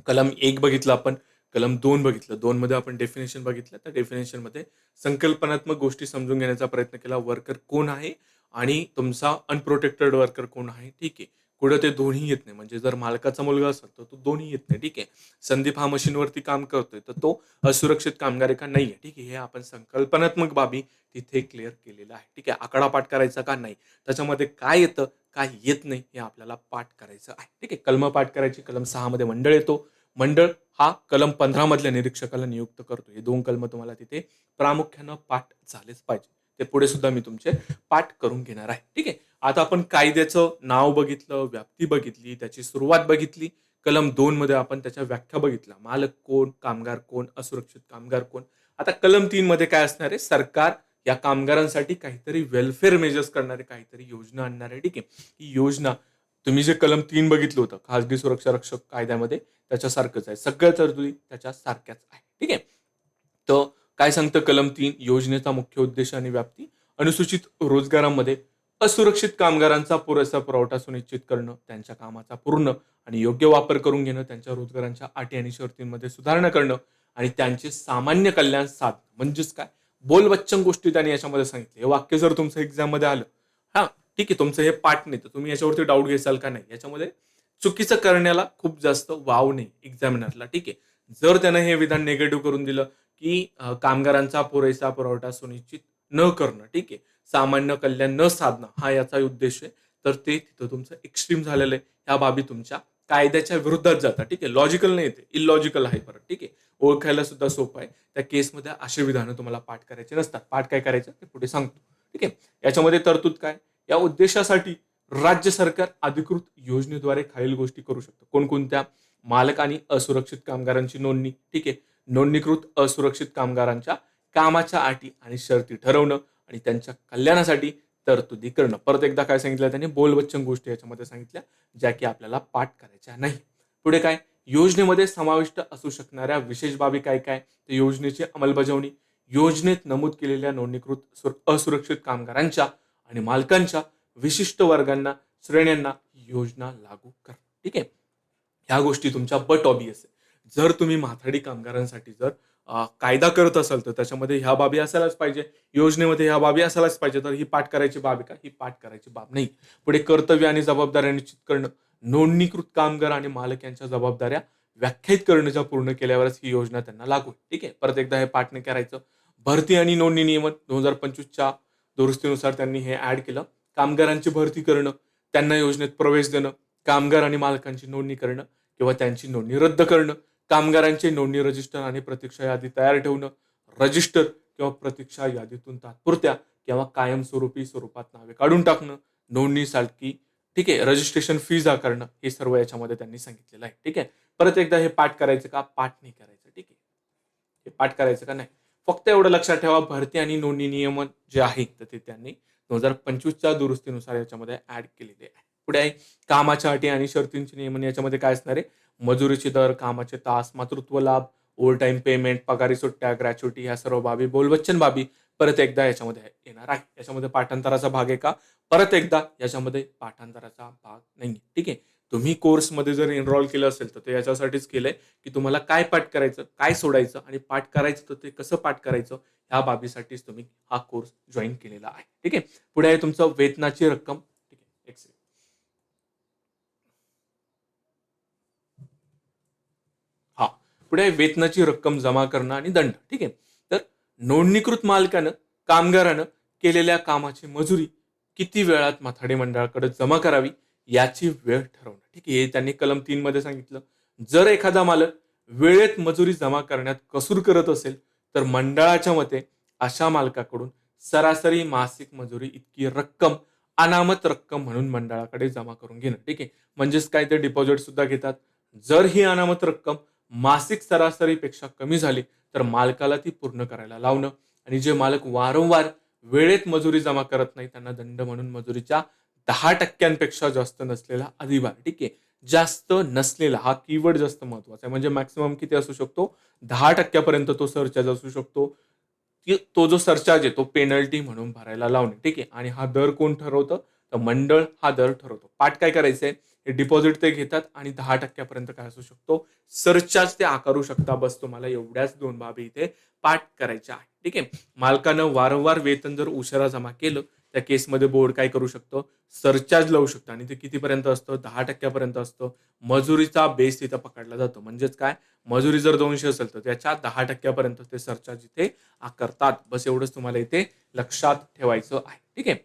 कलम 1 बघितलं आपण, कलम 2 बघितलं. 2 मध्ये आपण डेफिनेशन बघितलं. त्या डेफिनेशनमध्ये संकल्पनात्मक गोष्टी समजून घेण्याचा प्रयत्न केला. वर्कर कोण आहे आणि तुमचा अनप्रोटेक्टेड वर्कर कोण आहे. ठीक आहे. पुढे ते दोन्ही येत नाही. म्हणजे जर मालकाचा मुलगा असेल तर तो दोन्ही येत नाही. ठीक आहे. संदीप हा मशीनवरती काम करतोय तर तो असुरक्षित कामगार आहे का? नाहीये. ठीक आहे. हे आपण संकल्पनात्मक बाबी तिथे क्लिअर केलेलं आहे. ठीक आहे. आकडा पाठ करायचा का? नाही. त्याच्यामध्ये काय येतं, काय येत नाही हे आपल्याला पाठ करायचं आहे. ठीक आहे. कलम पाठ करायची. कलम 6 मध्ये मंडळ येतो. मंडळ हा कलम 15 मधल्या निरीक्षकाला नियुक्त करतो. हे 2 कलम तुम्हाला तिथे प्रामुख्यानं पाठ झालेच पाहिजे. ते पुढे सुद्धा मी तुमचे पाठ करून घेणार आहे. ठीक आहे. आता आपण कायद्याचं नाव बघितलं, व्याप्ती बघितली, त्याची सुरुवात बघितली. कलम 2 मध्ये आपण त्याच्या व्याख्या बघितल्या. मालक कोण, कामगार कोण, असुरक्षित कामगार कोण. आता कलम 3 मध्ये काय असणार आहे? सरकार या कामगारांसाठी काहीतरी वेलफेअर मेजर्स करणारे, काहीतरी योजना आणणार आहे. ठीक आहे. ही योजना तुम्ही जे कलम 3 बघितलं होतं खाजगी सुरक्षा रक्षक कायद्यामध्ये त्याच्यासारखंच आहे. सगळ्या तरतुदी त्याच्या सारख्याच आहे. ठीक आहे. तर काय सांगतं कलम 3? योजनेचा मुख्य उद्देश आणि व्याप्ती. अनुसूचित रोजगारामध्ये असुरक्षित कामगारांचा पुरेसा पुरवठा सुनिश्चित करणं, त्यांच्या कामाचा पूर्ण आणि योग्य वापर करून घेणं, त्यांच्या रोजगारांच्या अटी आणि शर्तींमध्ये सुधारणा करणं आणि त्यांचे सामान्य कल्याण साधणं. म्हणजेच काय? बोलबच्चन गोष्टी त्यांनी याच्यामध्ये सांगितले. हे वाक्य जर तुमचं एक्झाममध्ये आलं, हां, ठीक आहे, तुमचं हे पाठ नाही, तर तुम्ही याच्यावरती डाऊट घेसाल का? नाही. याच्यामध्ये चुकीचं करण्याला खूप जास्त वाव नाही एक्झामिनरला. ठीक आहे. जर त्यानं हे विधान निगेटिव्ह करून दिलं, की कामगारांचा पुरेसा पुरवठा सुनिश्चित न करणं, ठीक आहे, सामान्य कल्याण न साधणं हा याचा उद्देश आहे, तर ते तिथं तुमचं एक्स्ट्रीम झालेलं आहे. ह्या बाबी तुमच्या कायद्याच्या विरुद्धात जातात. ठीक आहे. लॉजिकल नाही ते, इलॉजिकल आहे परत. ठीक आहे. ओळखायला सुद्धा सोपं आहे. त्या केसमध्ये असे विधानं तुम्हाला पाठ करायचे नसतात. पाठ काय करायचं ते पुढे सांगतो. ठीक आहे. याच्यामध्ये तरतूद काय? या उद्देशासाठी राज्य सरकार अधिकृत योजनेद्वारे खालील गोष्टी करू शकतं. कोणकोणत्या? मालक आणि असुरक्षित कामगारांची नोंदणी. ठीक आहे. नोंदणीकृत असुरक्षित कामगारांच्या कामाच्या अटी आणि शर्ती ठरवणं आणि त्यांच्या कल्याणासाठी तरतुदी करणं. परत एकदा काय सांगितलं त्यांनी? बोलबच्चन गोष्टी याच्यामध्ये सांगितल्या, ज्या की आपल्याला पाठ करायच्या नाही. पुढे काय? योजनेमध्ये समाविष्ट असू शकणाऱ्या विशेष बाबी काय काय? तर योजनेची अंमलबजावणी, योजनेत नमूद केलेल्या नोंदणीकृत असुरक्षित कामगारांच्या आणि मालकांच्या विशिष्ट वर्गांना, श्रेण्यांना योजना लागू करणं. ठीक आहे. ह्या गोष्टी तुमच्या बट ऑबियस आहे. जर तुम्ही माथाडी कामगारांसाठी जर कायदा करत असाल तर त्याच्यामध्ये ह्या बाबी असायलाच पाहिजे. योजनेमध्ये ह्या बाबी असायलाच पाहिजे. तर ही पाठ करायची बाब आहे का? ही पाठ करायची बाब नाही. पुढे कर्तव्य आणि जबाबदाऱ्या निश्चित करणं, नोंदणीकृत कामगार आणि मालक यांच्या जबाबदाऱ्या व्याख्यायित करणं पूर्ण केल्यावरच ही योजना त्यांना लागू आहे. ठीक आहे. परत एकदा हे पाठ नाही करायचं. भरती आणि नोंदणी नियमन 2025च्या दुरुस्तीनुसार त्यांनी हे ऍड केलं. कामगारांची भरती करणं, त्यांना योजनेत प्रवेश देणं, कामगार आणि मालकांची नोंदणी करणं किंवा त्यांची नोंदणी रद्द करणं, कामगारांचे नोंदणी रजिस्टर आणि प्रतीक्षा यादी तयार ठेवणं, रजिस्टर किंवा प्रतीक्षा यादीतून तात्पुरत्या किंवा कायमस्वरूपी स्वरूपात नावे काढून टाकणं, नोंदणीसाठी ठीक आहे रजिस्ट्रेशन फीज आकारणं, हे सर्व याच्यामध्ये त्यांनी सांगितलेलं आहे. ठीक आहे. परत एकदा हे पाठ करायचं का? पाठ नाही करायचं. ठीक आहे. हे पाठ करायचं का? नाही. फक्त एवढं लक्षात ठेवा, भरती आणि नोंदणी नियमन जे आहे तर ते त्यांनी 2025च्या दुरुस्तीनुसार याच्यामध्ये ऍड केलेले आहे. पुढे आहे कामाच्या अटी आणि शर्तींचे नियमन. याच्यामध्ये काय असणार आहे? मजुरीचे दर, कामाचे तास, मातृत्व लाभ, ओव्हर टाइम पेमेंट, पगारी सुट्ट्या, ग्रॅच्युटी, ह्या सर्व बाबी, बोलवच्चन बाबी परत एकदा याच्यामध्ये येणार आहे. याच्यामध्ये पाठांतराचा भाग आहे का? परत एकदा याच्यामध्ये पाठांतराचा भाग नाही. ठीक आहे. तुम्ही कोर्समध्ये जर एनरोल केलं असेल तर ते याच्यासाठीच केलंय की तुम्हाला काय पाठ करायचं, काय सोडायचं आणि पाठ करायचं तर ते कसं पाठ करायचं, ह्या बाबीसाठीच तुम्ही हा कोर्स जॉईन केलेला आहे. ठीक आहे. पुढे आहे तुमचं वेतनाची रक्कम. ठीक आहे. एक सेकंड. हा. पुढे आहे वेतनाची रक्कम जमा करणं आणि दंड. ठीक आहे. तर नोंदणीकृत मालकानं कामगारानं केलेल्या कामाची मजुरी किती वेळात माथाडी मंडळाकडे जमा करावी याची वेळ ठरवणं. ठीक आहे. हे त्यांनी कलम 3 मध्ये सांगितलं. जर एखादा मालक वेळेत मजुरी जमा करण्यात कसूर करत असेल तर मंडळाच्या मते अशा मालकाकडून सरासरी मासिक मजुरी इतकी रक्कम अनामत रक्कम म्हणून मंडळाकडे जमा करून घेणं. ठीक आहे. म्हणजेच काय, ते डिपॉझिट सुद्धा घेतात. जर ही अनामत रक्कम मासिक सरासरीपेक्षा कमी झाली तर मालकाला ती पूर्ण करायला लावणं, आणि जे मालक वारंवार वेळेत मजुरी जमा करत नाही त्यांना दंड म्हणून मजुरीच्या 10% जास्त नसलेला अधिभार. ठीक आहे. जास्त नसलेला हा कीवर्ड जास्त महत्वाचा आहे. म्हणजे मॅक्सिमम किती असू शकतो? 10% तो सरचार्ज असू शकतो. तो जो सरचार्ज आहे तो पेनल्टी म्हणून भरायला लावणे. ठीक आहे. आणि हा दर कोण ठरवतं? तर मंडळ हा दर ठरवतो. पाठ काय करायचंय? हे डिपॉझिट ते घेतात आणि 10% काय असू शकतो? सरचार्ज ते आकारू शकता. बस तुम्हाला एवढ्याच 2 बाबी इथे पाठ करायच्या आहे. ठीक आहे. मालकानं वारंवार वेतन जर उशिरा जमा केलं त्या केसमध्ये बोर्ड काय करू शकतो? सरचार्ज लावू शकतो आणि ते कितीपर्यंत असतं? 10% असतं. मजुरीचा बेस तिथं पकडला जातो. म्हणजेच काय, मजुरी जर 200 असेल तर त्याच्या 10% ते सरचार्ज इथे आकारतात. बस एवढंच तुम्हाला इथे लक्षात ठेवायचं आहे. ठीक आहे.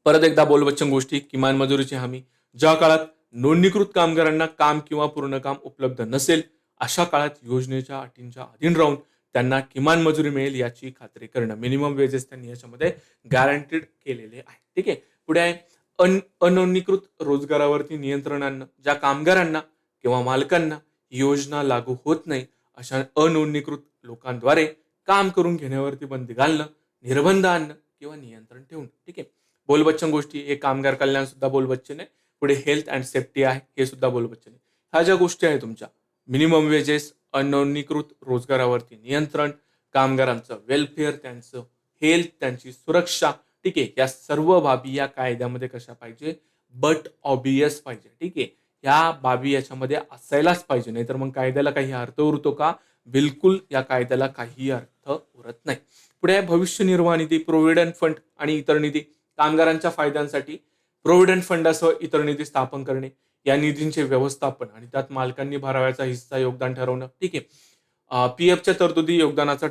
परत एकदा बोलवच्चन गोष्टी. किमान मजुरीची हमी. ज्या काळात नोंदणीकृत कामगारांना काम किंवा पूर्ण काम उपलब्ध नसेल अशा काळात योजनेच्या अटींच्या अधीन राहून त्यांना किमान मजुरी मिळेल याची खात्री करणं. मिनिमम वेजेस त्यांनी याच्यामध्ये गॅरंटीड केलेले आहे. ठीक आहे. पुढे आहे अनोंदणीकृत रोजगारावरती नियंत्रण आणणं. ज्या कामगारांना किंवा मालकांना योजना लागू होत नाही अशा अनोंदणीकृत लोकांद्वारे काम करून घेण्यावरती बंदी घालणं, निर्बंध आणणं किंवा नियंत्रण ठेवणं. ठीक आहे. बोलबच्चन गोष्टी, हे कामगार कल्याण सुद्धा बोलबच्चन आहे. पुढे हेल्थ अँड सेफ्टी आहे, हे सुद्धा बोलबच्चन आहे. ह्या ज्या गोष्टी आहेत तुमच्या, मिनिमम वेजेस, अनोंदणीकृत रोजगारावरती नियंत्रण, कामगारांचं वेलफेअर, त्यांचं हेल्थ, त्यांची सुरक्षा. ठीक आहे. या सर्व बाबी या कायद्यामध्ये कशा पाहिजे? बट ऑबियस पाहिजे. ठीक आहे. या बाबी याच्यामध्ये असायलाच पाहिजे. नाहीतर मग कायद्याला काही अर्थ उरतो का? बिलकुल या कायद्याला काही अर्थ उरत नाही. पुढे आहे भविष्य निर्वाह निधी, प्रोव्हिडंट फंड आणि इतर निधी. कामगारांच्या फायद्यांसाठी प्रोव्हिडंट फंडासह इतर निधी स्थापन करणे, या निधींचे व्यवस्थापन आणि त्यात मालकांनी भरावयाचा हिस्सा योगदान ठरवणं. ठीक आहे. पीएफच्या तरतुदी योगदानाचा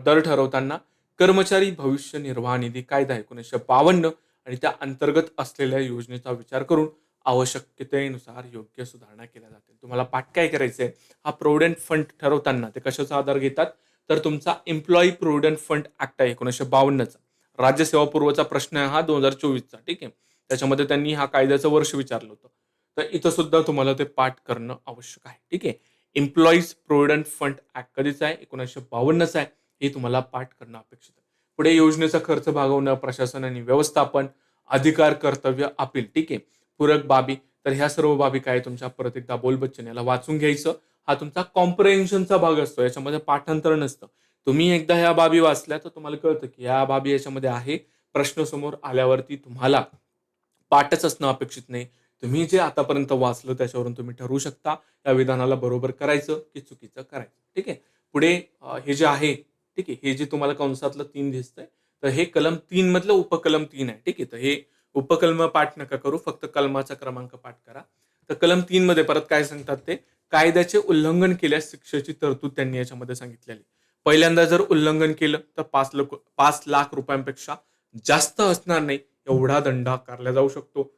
दर ठरवताना कर्मचारी भविष्य निर्वाह निधी कायदा 1952 आणि त्या अंतर्गत असलेल्या योजनेचा विचार करून आवश्यकतेनुसार योग्य सुधारणा केल्या जातील. तुम्हाला पाठ काय करायचंय? हा प्रोव्हिडंट फंड ठरवताना ते कशाचा आधार घेतात? तर तुमचा एम्प्लॉई प्रोव्हिडंट फंड ऍक्ट आहे 1952चा. राज्यसेवा पूर्वचा प्रश्न आहे हा 2024चा. ठीक आहे. त्याच्यामध्ये त्यांनी हा कायद्याचं वर्ष विचारलं होतं. तर इथं सुद्धा तुम्हाला ते पाठ करणं आवश्यक आहे. ठीक आहे. एम्प्लॉईज प्रोव्हिडंट फंड ऍक्ट कधीचा आहे? 1952चा आहे. हे तुम्हाला पाठ करणं अपेक्षित आहे. पुढे योजनेचा खर्च भागवणं, प्रशासन आणि व्यवस्थापन, अधिकार, कर्तव्य, अपील. ठीक आहे. पूरक बाबी. तर ह्या सर्व बाबी काय तुमच्या परत एकदा बोलबच्चन याला वाचून घ्यायचं. हा तुमचा कॉम्प्रेन्शनचा भाग असतो. याच्यामध्ये पाठांतर नसतं. तुम्ही एकदा ह्या बाबी वाचल्या तर तुम्हाला कळतं की ह्या बाबी याच्यामध्ये आहे. प्रश्न समोर आल्यावरती तुम्हाला पाठच असणं अपेक्षित नाही. तुम्ही जे आतापर्यंत वाचलं त्याच्यावरून तुम्ही ठरवू शकता या विधानाला बरोबर करायचं की चुकीचं करायचं. ठीक आहे. पुढे हे जे आहे, ठीक आहे, हे जे तुम्हाला कंसातलं 3 दिसतंय तर हे कलम 3 मधलं उपकलम 3 आहे. ठीक आहे. तर हे उपकलम पाठ नका करू, फक्त कलमाचा क्रमांक पाठ करा. तर कलम 3 मध्ये परत काय सांगतात ते? कायद्याचे उल्लंघन केल्यास शिक्षेची तरतूद त्यांनी याच्यामध्ये सांगितलेली. पहिल्यांदा जर उल्लंघन केलं तर 5 लाख रुपयांपेक्षा जास्त असणार नाही एवढा दंड आकारला जाऊ शकतो.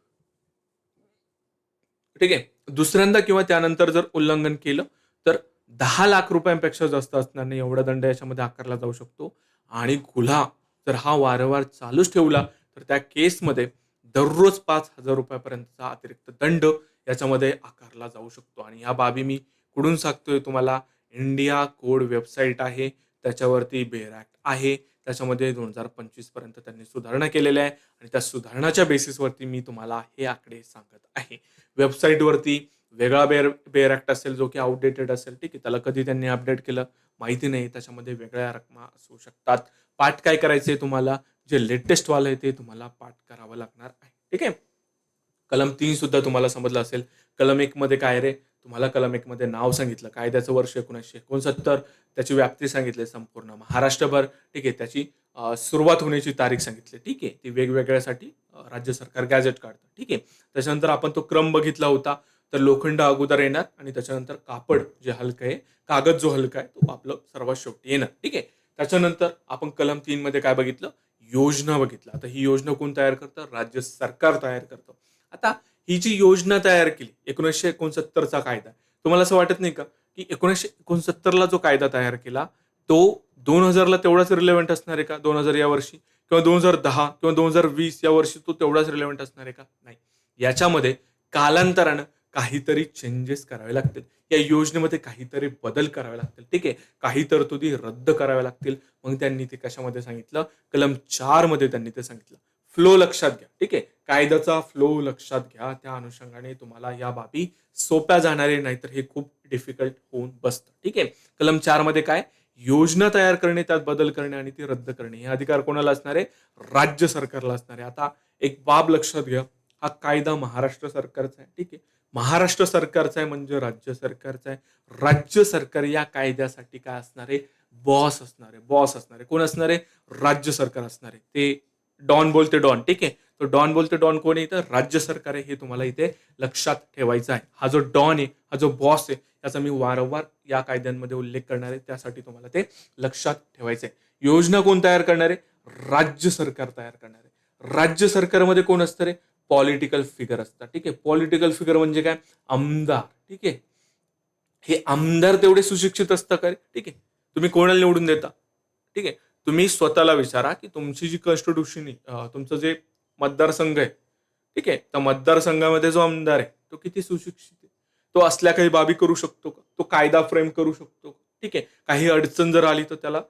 ठीक आहे. दुसऱ्यांदा किंवा त्यानंतर जर उल्लंघन केलं तर 10 लाख रुपयांपेक्षा जास्त असणार नाही एवढा दंड याच्यामध्ये आकारला जाऊ शकतो. आणि गुन्हा जर हा वारंवार चालूच ठेवला तर त्या केसमध्ये दररोज ₹5,000 पर्यंतचा अतिरिक्त दंड याच्यामध्ये आकारला जाऊ शकतो. आणि ह्या बाबी मी कुठून सांगतोय तुम्हाला? इंडिया कोड वेबसाईट आहे, त्याच्यावरती बेअर ॲक्ट आहे. त्याच्यामध्ये 2025 पर्यंत त्यांनी सुधारणा केलेल्या आहे आणि त्या सुधारणाच्या बेसिसवरती मी तुम्हाला हे आकडे सांगत आहे. वेबसाईटवरती वेगळा बेअर ॲक्ट असेल जो की आउटडेटेड असेल, ठीक आहे. त्याला कधी त्यांनी अपडेट केलं माहिती नाही. त्याच्यामध्ये वेगळ्या रकमा असू शकतात. पाठ काय करायचंय तुम्हाला? जे लेटेस्ट वालं आहे ते तुम्हाला पाठ करावं लागणार आहे. ठीक आहे. कलम 3 सुद्धा तुम्हाला समजलं असेल. कलम 1 मध्ये काय रे? तुम्हाला कलम 1 मध्ये नाव सांगितलं. कायद्याचं वर्ष 1969, त्याची व्याप्ती सांगितली संपूर्ण महाराष्ट्रभर. ठीक आहे. त्याची सुरुवात होण्याची तारीख सांगितली. ठीक आहे. ती वेगवेगळ्यासाठी राज्य सरकार गॅझेट काढतं. ठीक आहे. त्याच्यानंतर आपण तो क्रम बघितला होता. तर लोखंड अगोदर येणार आणि त्याच्यानंतर कापड जे हलकं आहे, कागद जो हलका आहे तो आपलं सर्वात शेवटी येणार. ठीक आहे. त्याच्यानंतर आपण कलम 3 मध्ये काय बघितलं? योजना बघितलं. आता ही योजना कोण तयार करतं? राज्य सरकार तयार करतं. आता ही जी योजना तयार केली 1969चा कायदा, तुम्हाला असं वाटत नाही का की 1969ला जो कायदा तयार केला तो 2000ला तेवढाच रिलेव्हंट असणार आहे का? 2000 या वर्षी किंवा 2010 किंवा 2020 या वर्षी तो तेवढाच रिलेव्हंट असणार आहे का? नाही. याच्यामध्ये कालांतरानं काहीतरी चेंजेस करावे लागतील. या योजनेमध्ये काहीतरी बदल करावे लागतील. ठीक आहे. काही तरतुदी रद्द कराव्या लागतील. मग त्यांनी ते कशामध्ये सांगितलं? कलम 4 मध्ये त्यांनी ते सांगितलं. फ्लो लक्षात घ्या. ठीक आहे. कायद्याचा फ्लो लक्षात घ्या. त्या अनुषंगाने तुम्हाला या बाबी सोप्या जाणारे, नाहीतर हे खूप डिफिकल्ट होऊन बसतं. ठीक आहे. कलम 4 मध्ये काय? योजना तयार करणे, त्यात बदल करणे आणि ती रद्द करणे हे अधिकार कोणाला असणार आहे? राज्य सरकारला असणार आहे. आता एक बाब लक्षात घ्या. हा कायदा महाराष्ट्र सरकारचा आहे. ठीक आहे. महाराष्ट्र सरकारचा आहे म्हणजे राज्य सरकारचा आहे. राज्य सरकार या कायद्यासाठी काय असणार आहे? बॉस असणार आहे. बॉस असणार आहे. कोण असणार आहे? राज्य सरकार असणार आहे. ते डॉन बोलते डॉन. ठीक आहे. तो डॉन बोलते डॉन कोण आहे? इथं राज्य सरकार आहे. हे तुम्हाला इथे लक्षात ठेवायचं आहे. हा जो डॉन आहे, हा जो बॉस आहे, त्याचा मी वारंवार या कायद्यांमध्ये उल्लेख करणार आहे. त्यासाठी तुम्हाला ते लक्षात ठेवायचं आहे. योजना कोण तयार करणार आहे? राज्य सरकार तयार करणार आहे. राज्य सरकारमध्ये कोण असतं रे? पॉलिटिकल फिगर असतात. ठीक आहे. पॉलिटिकल फिगर म्हणजे काय? आमदार. ठीक आहे. हे आमदार तेवढे सुशिक्षित असतं का रे? ठीक आहे. तुम्ही कोणाला निवडून देता? ठीक आहे. तुम्ही स्वतःला विचारा की तुमची जी कॉन्स्टिट्यूशन तुमचं जे मतदारसंघ आहे, ठीक आहे. त्या मतदारसंघामध्ये जो आमदार आहे तो किती सुशिक्षित आहे? तो असल्या काही बाबी करू शकतो का? तो कायदा फ्रेम करू शकतो का? ठीक आहे. काही अडचण जर आली तर त्याला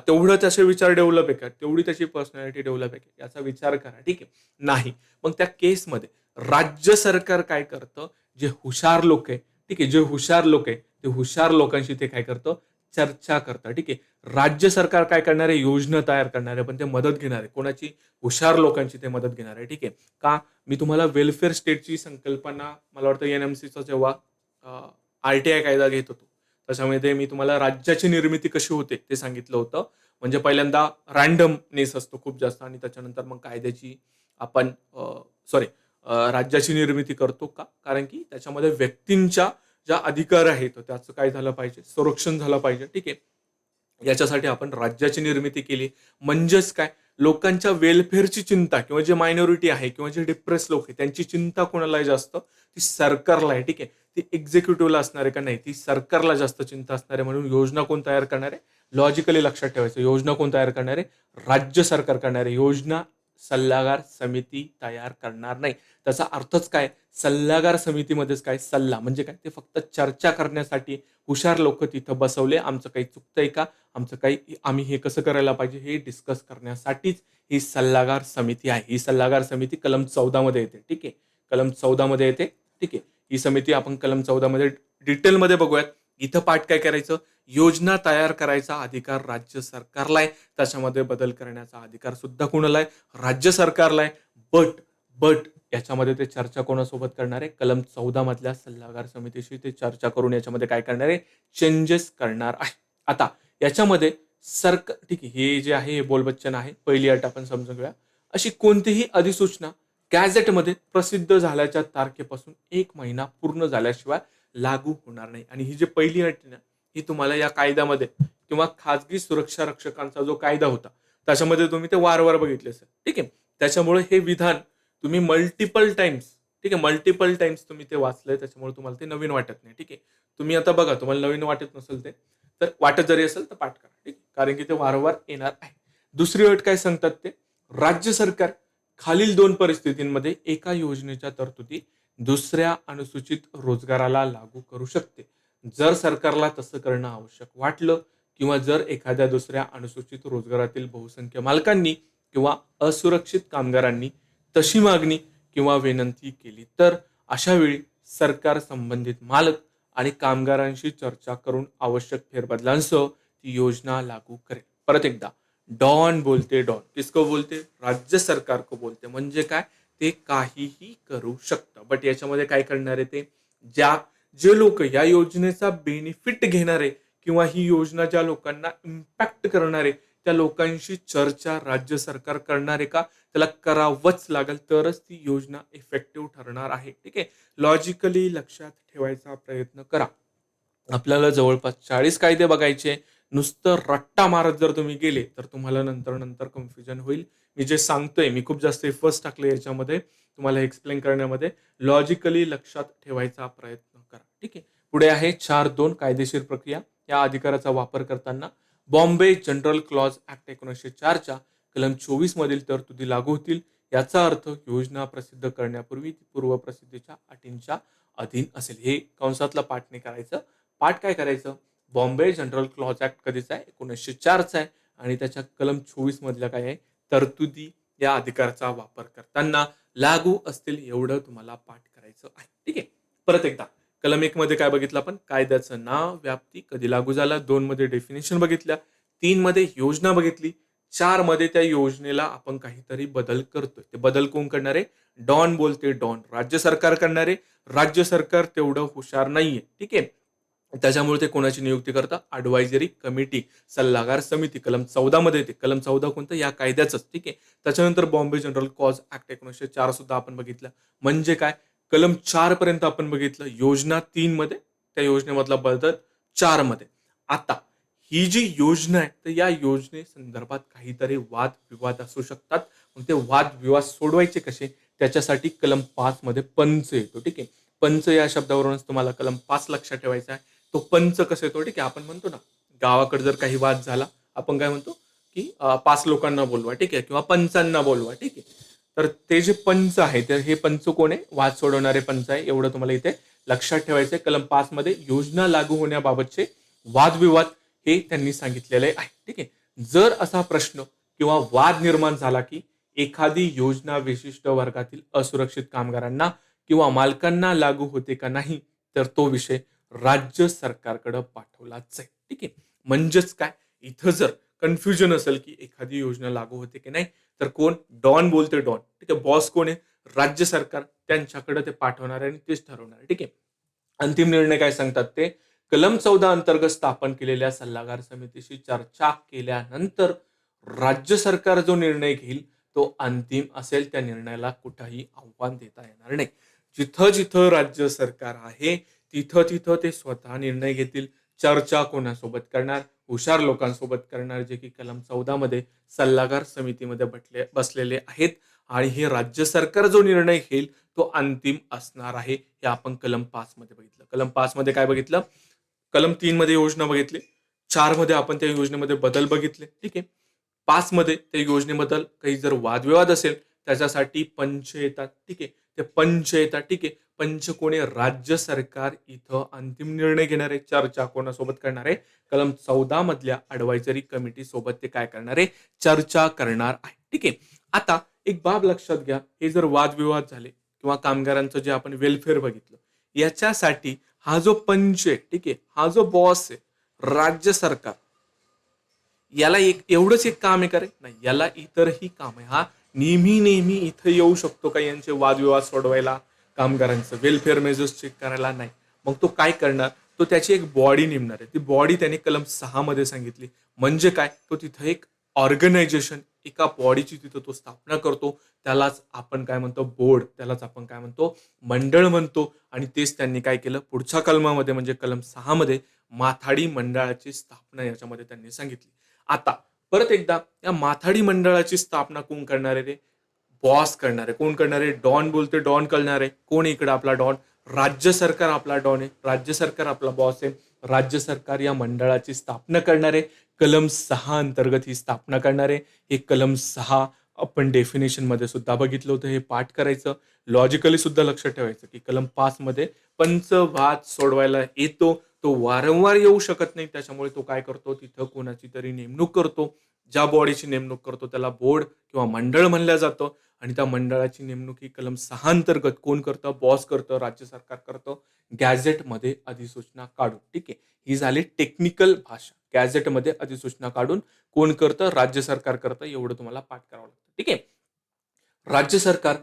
तेवढं त्याचे विचार डेव्हलप आहे का? तेवढी त्याची पर्सनॅलिटी डेव्हलप आहे का? याचा विचार करा. ठीक आहे. नाही. मग त्या केसमध्ये राज्य सरकार काय करतं? जे हुशार लोक आहे, ठीक आहे, जे हुशार लोक आहे ते हुशार लोकांशी ते काय करतं? चर्चा करतं. ठीक आहे. राज्य सरकार काय करणार आहे? योजना तयार करणार आहे, पण ते मदत घेणार आहे. कोणाची? हुशार लोकांची ते मदत घेणार आहे. ठीक आहे. का? मी तुम्हाला वेलफेअर स्टेटची संकल्पना मला वाटतं एनएमसीचा जेव्हा आरटीआय कायदा घेत होतो त्याच्यामध्ये मी तुम्हाला राज्याची निर्मिती कशी होते ते सांगितलं होतं. म्हणजे पहिल्यांदा रँडमनेस असतो खूप जास्त आणि त्याच्यानंतर मग कायद्याची आपण सॉरी राज्याची निर्मिती करतो का? कारण की त्याच्यामध्ये व्यक्तींच्या ज्या अधिकार आहेत त्याचं काय झालं पाहिजे? संरक्षण झालं पाहिजे. ठीक आहे. याच्यासाठी आपण राज्याची निर्मिती केली. म्हणजेच काय? लोकांच्या वेलफेअरची चिंता किंवा जे मायनॉरिटी आहे किंवा जे डिप्रेस लोक आहे त्यांची चिंता कोणाला आहे जास्त? ती सरकारला आहे. ठीक आहे. ती एक्झिक्युटिव्हला असणार आहे का? नाही. ती सरकारला जास्त चिंता असणार आहे. म्हणून योजना कोण तयार करणार आहे? लॉजिकली लक्षात ठेवायचं. योजना कोण तयार करणार आहे? राज्य सरकार करणार आहे. योजना सल्लागार समिती तयार करणार नाही. त्याचा अर्थच काय? सल्लागार समितीमध्येच काय? सल्ला म्हणजे काय? ते फक्त चर्चा करण्यासाठी हुशार लोक तिथं बसवले. आमचं काही चुकतंय का? आमचं काही आम्ही हे कसं करायला पाहिजे हे डिस्कस करण्यासाठीच ही सल्लागार समिती आहे. ही सल्लागार समिती कलम 14 मध्ये येते. ठीक आहे. कलम 14 मध्ये येते. ठीक आहे. ही समिती आपण कलम 14 मध्ये डिटेलमध्ये बघूयात. इथं पाठ काय करायचं? योजना तयार करायचा अधिकार राज्य सरकारला आहे. त्याच्यामध्ये बदल करण्याचा अधिकार सुद्धा कोणाला आहे? राज्य सरकारला आहे. बट याच्यामध्ये ते चर्चा कोणासोबत करणार आहे? कलम 14 मधल्या सल्लागार समितीशी ते चर्चा करून याच्यामध्ये काय करणार आहे? चेंजेस करणार आहे. आता याच्यामध्ये ठीक आहे, हे जे आहे हे बोलबच्चन आहे. पहिली अट आपण समजून घेऊया. अशी कोणतीही अधिसूचना गॅझेटमध्ये प्रसिद्ध झाल्याच्या तारखेपासून 1 महिना पूर्ण झाल्याशिवाय लागू होणार नाही. आणि ही जी पहिली अट आहे ना, ही तुम्हाला या कायद्यामध्ये किंवा खाजगी सुरक्षा रक्षकांचा जो कायदा होता त्याच्यामध्ये तुम्ही ते वारंवार बघितले असेल. ठीक आहे. त्याच्यामुळे हे विधान तुम्ही मल्टिपल टाइम्स ठीक आहे. मल्टिपल टाइम्स तुम्ही ते वाचलंय त्याच्यामुळे तुम्हाला ते नवीन वाटत नाही. ठीक आहे. तुम्ही आता बघा तुम्हाला नवीन वाटत नसेल ते, तर वाटत जरी असेल तर पाठ करा. ठीक आहे. कारण की ते वारंवार येणार आहे. दुसरी अट काय सांगतात ते, राज्य सरकार खालील 2 परिस्थितींमध्ये एका योजनेच्या तरतुदी दुसऱ्या अनुसूचित रोजगाराला लागू करू शकते. जर सरकारला तसं करणं आवश्यक वाटलं किंवा जर एखाद्या दुसऱ्या अनुसूचित रोजगारातील बहुसंख्य मालकांनी किंवा असुरक्षित कामगारांनी तशी मागणी किंवा विनंती केली, तर अशा वेळी सरकार संबंधित मालक आणि कामगारांशी चर्चा करून आवश्यक फेरबदलांसह ती योजना लागू करेल. परत एकदा, डॉन बोलते डॉन. किसको बोलते? राज्य सरकार को बोलते. म्हणजे काय? ते काहीही करू शकतं. बट याच्यामध्ये काय करणार आहे ते? ज्या जे लोक या योजनेचा बेनिफिट घेणार आहे किंवा ही योजना ज्या लोकांना इम्पॅक्ट करणार आहे, त्या लोकांशी चर्चा राज्य सरकार करणार आहे का? त्याला करावंच लागेल तरच ती योजना इफेक्टिव्ह ठरणार आहे. ठीक आहे. लॉजिकली लक्षात ठेवायचा प्रयत्न करा. आपल्याला जवळपास 40 कायदे बघायचे. नुसतं रट्टा मारत जर तुम्ही गेले, तर तुम्हाला नंतर कन्फ्युजन होईल. मी जे सांगतोय, मी खूप जास्त एफर्ट्स टाकले याच्यामध्ये तुम्हाला एक्सप्लेन करण्यामध्ये. लॉजिकली लक्षात ठेवायचा प्रयत्न करा. ठीक आहे. पुढे आहे 4.2 कायदेशीर प्रक्रिया. या अधिकाराचा वापर करताना बॉम्बे जनरल क्लॉज ऍक्ट 1904 च्या कलम 24 मधील तरतुदी लागू होतील. याचा अर्थ योजना प्रसिद्ध करण्यापूर्वी ती पूर्वप्रसिद्धीच्या अटींच्या अधीन असेल. हे कंसातलं पाठ नाही करायचं. पाठ काय करायचं? बॉम्बे जनरल क्लॉज ऍक्ट कधीचा आहे? 1904 चा आहे आणि त्याच्या कलम 24 मधल्या काय आहे? तरतुदी या अधिकाराचा वापर करताना लागू असतील एवढं तुम्हाला पाठ करायचं आहे. ठीक आहे. परत एकदा, कलम 1 मध्ये काय बघितलं आपण? कायद्याचं नाव, व्याप्ती, कधी लागू झाला. 2 मध्ये डेफिनेशन बघितल्या. 3 मध्ये योजना बघितली. 4 मध्ये त्या योजनेला आपण काहीतरी बदल करतोय. ते बदल कोण करणार आहे? डॉन बोलते डॉन. राज्य सरकार करणार आहे. राज्य सरकार तेवढं हुशार नाहीये. ठीक आहे. त्याच्यामुळे ते कोणाची नियुक्ती करतात? ॲडवायझरी कमिटी, सल्लागार समिती. कलम 14 मध्ये येते. कलम 14 कोणतं? या कायद्याचंच. ठीक आहे. त्याच्यानंतर बॉम्बे जनरल क्लॉज ऍक्ट 1904 सुद्धा आपण बघितलं. म्हणजे काय? कलम 4 पर्यंत आपण बघितलं. योजना 3 मध्ये, त्या योजनेमधला बदल 4 मध्ये. आता ही जी योजना आहे, तर या योजनेसंदर्भात काहीतरी वाद-विवाद असू शकतात. मग ते वाद-विवाद सोडवायचे कसे? त्याच्यासाठी कलम 5 मध्ये पंच येतो. ठीक आहे. पंच या शब्दावरूनच तुम्हाला कलम 5 लक्षात ठेवायचा आहे. तो पंच कसा येतो? ठीक आहे. आपण म्हणतो ना, गावाकडे जर काही वाद झाला, आपण काय म्हणतो? की 5 लोकांना बोलवा. ठीक आहे. किंवा पंचांना बोलवा. ठीक आहे. तर ते जे पंच आहे, तर हे पंच कोण आहे? वाद सोडवणारे पंच आहे. एवढं तुम्हाला इथे लक्षात ठेवायचं आहे. कलम 5 मध्ये योजना लागू होण्याबाबतचे वादविवाद हे त्यांनी सांगितलेले आहे. ठीक आहे. जर असा प्रश्न किंवा वाद निर्माण झाला, की एखादी योजना विशिष्ट वर्गातील असुरक्षित कामगारांना किंवा मालकांना लागू होते का नाही, तर तो विषय राज्य सरकारकडे पाठवलाच आहे. ठीक आहे. म्हणजेच काय? इथं जर कन्फ्युजन असेल, की एखादी योजना लागू होते की नाही, तर कोण? डॉन बोलते डॉन. ठीक आहे. बॉस कोण आहे? राज्य सरकार. त्यांच्याकडे ते पाठवणार आहे आणि तेच ठरवणार आहे. ठीक आहे. अंतिम निर्णय काय सांगतात ते? कलम 14 अंतर्गत स्थापन केलेल्या सल्लागार समितीशी चर्चा केल्यानंतर राज्य सरकार जो निर्णय घेईल तो अंतिम असेल. त्या निर्णयाला कुठंही आव्हान देता येणार नाही. जिथं-जिथं राज्य सरकार आहे, तिथं-तिथं ते स्वतः निर्णय घेतील. चर्चा कोणासोबत करणार? हुशार लोकांसोबत करणार, जे की कलम 14 मध्ये सल्लागार समितीमध्ये बसलेले आहेत आणि हे राज्य सरकार जो निर्णय घेईल तो अंतिम असणार आहे. हे आपण कलम 5 मध्ये बघितलं. कलम 5 मध्ये काय बघितलं? कलम 3 मध्ये योजना बघितली. 4 मध्ये आपण त्या योजनेमध्ये बदल बघितले. ठीक आहे. 5 मध्ये त्या योजनेबद्दल काही जर वादविवाद असेल, त्याच्यासाठी पंच येतात. ठीक आहे. ते पंच येतात. ठीक आहे. पंच कोणी? राज्य सरकार इथं अंतिम निर्णय घेणार आहे. चर्चा कोणासोबत करणार आहे? कलम 14 मधल्या ॲडवायझरी कमिटी सोबत ते काय करणार आहे? चर्चा करणार आहे. ठीक आहे. आता एक बाब लक्षात घ्या. हे जर वादविवाद झाले किंवा कामगारांचं जे आपण वेलफेअर बघितलं, याच्यासाठी हा जो पंच आहे, ठीक आहे, हा जो बॉस आहे, राज्य सरकार, याला एवढंच एक काम आहे का रे? नाही, याला इतरही काम आहे. हा नेहमी इथं येऊ शकतो का यांचे वादविवाद सोडवायला, कामगारांचं वेलफेअर मेजर्स चेक करायला? नाही. मग तो काय करणार? तो त्याची एक बॉडी नेमणार आहे. ती बॉडी त्याने कलम 6 मध्ये सांगितली. म्हणजे काय? तो तिथं एक ऑर्गनायझेशन, एका बॉडीची तिथं तो स्थापना करतो. त्यालाच आपण काय म्हणतो? बोर्ड. त्यालाच आपण काय म्हणतो? मंडळ म्हणतो. आणि तेच त्यांनी काय केलं? पुढच्या कलमामध्ये म्हणजे कलम 6 मध्ये माथाडी मंडळाची स्थापना याच्यामध्ये त्यांनी सांगितली. आता परत एकदा, या माथाडी मंडळाची स्थापना कोण करणार आहे रे? बॉस करणार आहे. कोण करणार आहे? डॉन बोलते डॉन करणार आहे. कोण आहे इकडे आपला डॉन? राज्य सरकार आपला डॉन आहे. राज्य सरकार आपला बॉस आहे. राज्य सरकार या मंडळाची स्थापना करणार आहे. कलम 6 अंतर्गत ही स्थापना करणार आहे. हे कलम 6 आपण डेफिनेशनमध्ये सुद्धा बघितलं होतं. हे पाठ करायचं. लॉजिकली सुद्धा लक्षात ठेवायचं, की कलम 5 मध्ये पंचवाद सोडवायला येतो. तो वारंवार येऊ शकत नाही. त्याच्यामुळे तो काय करतो? तिथं कोणाची तरी नेमणूक करतो. ज्या बॉडीची नेमणूक करतो त्याला बोर्ड किंवा मंडळ म्हणलं जातं आणि त्या मंडळाची नेमणूक ही कलम 6 अंतर्गत कोण करतं? बॉस करतं, राज्य सरकार करतं, गॅझेटमध्ये अधिसूचना काढून. ठीक आहे. ही झाली टेक्निकल भाषा. गॅझेटमध्ये अधिसूचना काढून कोण करतं? राज्य सरकार करतं. एवढं तुम्हाला पाठ करावं लागतं. ठीक आहे. राज्य सरकार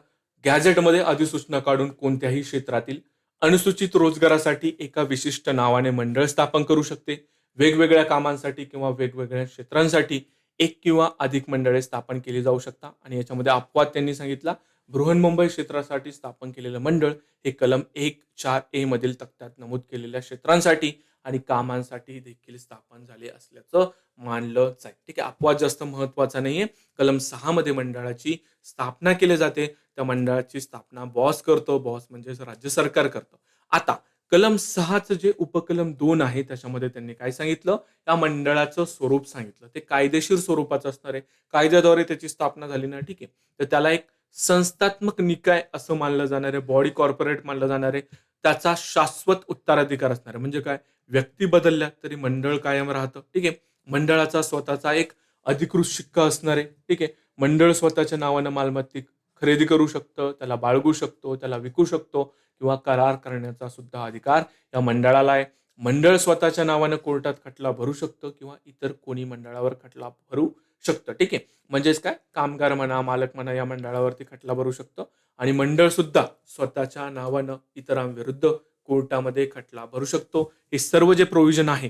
गॅझेटमध्ये अधिसूचना काढून कोणत्याही क्षेत्रातील अनुसूचित रोजगारासाठी एका विशिष्ट नावाने मंडळ स्थापन करू शकते. वेगवेगळ्या कामांसाठी किंवा वेगवेगळ्या क्षेत्रांसाठी एक किंवा अधिक मंडळे स्थापन केली जाऊ शकतात आणि याच्यामध्ये अपवाद त्यांनी सांगितला. बृहन्मुंबई क्षेत्रासाठी स्थापन केलेलं मंडळ हे कलम 1(4)A मधील तक्त्यात नमूद केलेल्या क्षेत्रांसाठी आणि कामांसाठी देखील स्थापन झाले असल्याचं मानलं जाईल. ठीक आहे. अपवाद जास्त महत्वाचा नाहीये. कलम 6 मध्ये मंडळाची स्थापना केली जाते. त्या मंडळाची स्थापना बॉस करतो. बॉस म्हणजे राज्य सरकार करतं. आता कलम 6चं जे उपकलम 2 आहे त्याच्यामध्ये त्यांनी काय सांगितलं? या मंडळाचं स्वरूप सांगितलं. ते कायदेशीर स्वरूपाचं असणार आहे. कायद्याद्वारे त्याची स्थापना झाली ना, ठीक आहे. तर त्याला एक संस्थात्मक निकाय असं मानलं जाणार आहे. बॉडी कॉर्पोरेट मानलं जाणार आहे. त्याचा शाश्वत उत्तराधिकार असणार आहे. म्हणजे काय? व्यक्ती बदलल्या तरी मंडळ कायम राहतं. ठीक आहे. मंडळाचा स्वतःचा एक अधिकृत शिक्का असणार आहे. ठीक आहे. मंडळ स्वतःच्या नावानं मालमत्ता खरेदी करू शकतं, त्याला बाळगू शकतो, त्याला विकू शकतो किंवा करार करण्याचा सुद्धा अधिकार या मंडळाला आहे. मंडळ स्वतःच्या नावानं कोर्टात खटला भरू शकतं किंवा इतर कोणी मंडळावर खटला भरू शकतं. ठीक आहे. म्हणजेच काय? कामगार म्हणा, मालक म्हणा या मंडळावरती खटला भरू शकतं आणि मंडळ सुद्धा स्वतःच्या नावानं इतरांविरुद्ध कोर्टामध्ये खटला भरू शकतो. हे सर्व जे प्रोव्हिजन आहे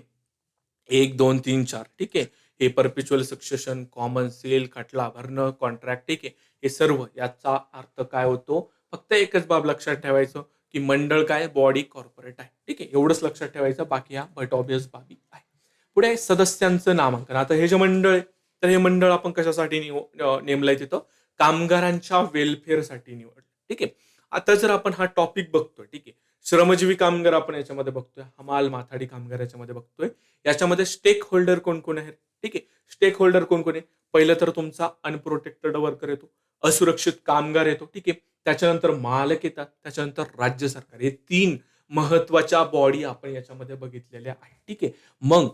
1, 2, 3, 4 ठीक आहे. हे परपेच्युअल सक्सेशन, कॉमन सेल, खटला भरणं, कॉन्ट्रॅक्ट ठीक आहे. हे सर्व याचा अर्थ काय होतो? फक्त एकच बाब लक्षात ठेवायचं, की मंडळ काय? बॉडी कॉर्पोरेट आहे. ठीक आहे. एवढंच लक्षात ठेवायचं. बाकी ह्या बट ऑब्वियस बाबी आहे. पुढे सदस्यांचं नामांकन. आता हे जे मंडळ आहे, तर हे मंडळ आपण कशासाठी नेमलंय तिथं? कामगारांच्या वेलफेअरसाठी निवडलं. ठीक आहे. आता जर आपण हा टॉपिक बघतोय, ठीक आहे. श्रमजीवी कामगार आपण याच्यामध्ये बघतोय, हमाल माथाडी कामगार याच्यामध्ये बघतोय. याच्यामध्ये स्टेक होल्डर कोण कोण आहेत? ठीक आहे. स्टेक होल्डर कोण कोण आहे? पहिलं तर तुमचा अनप्रोटेक्टेड वर्कर येतो, असुरक्षित कामगार येतो. ठीक आहे. त्याच्यानंतर मालक येतात, त्याच्यानंतर राज्य सरकार. हे 3 महत्वाच्या बॉडी आपण याच्यामध्ये बघितलेल्या आहेत. ठीक आहे. मग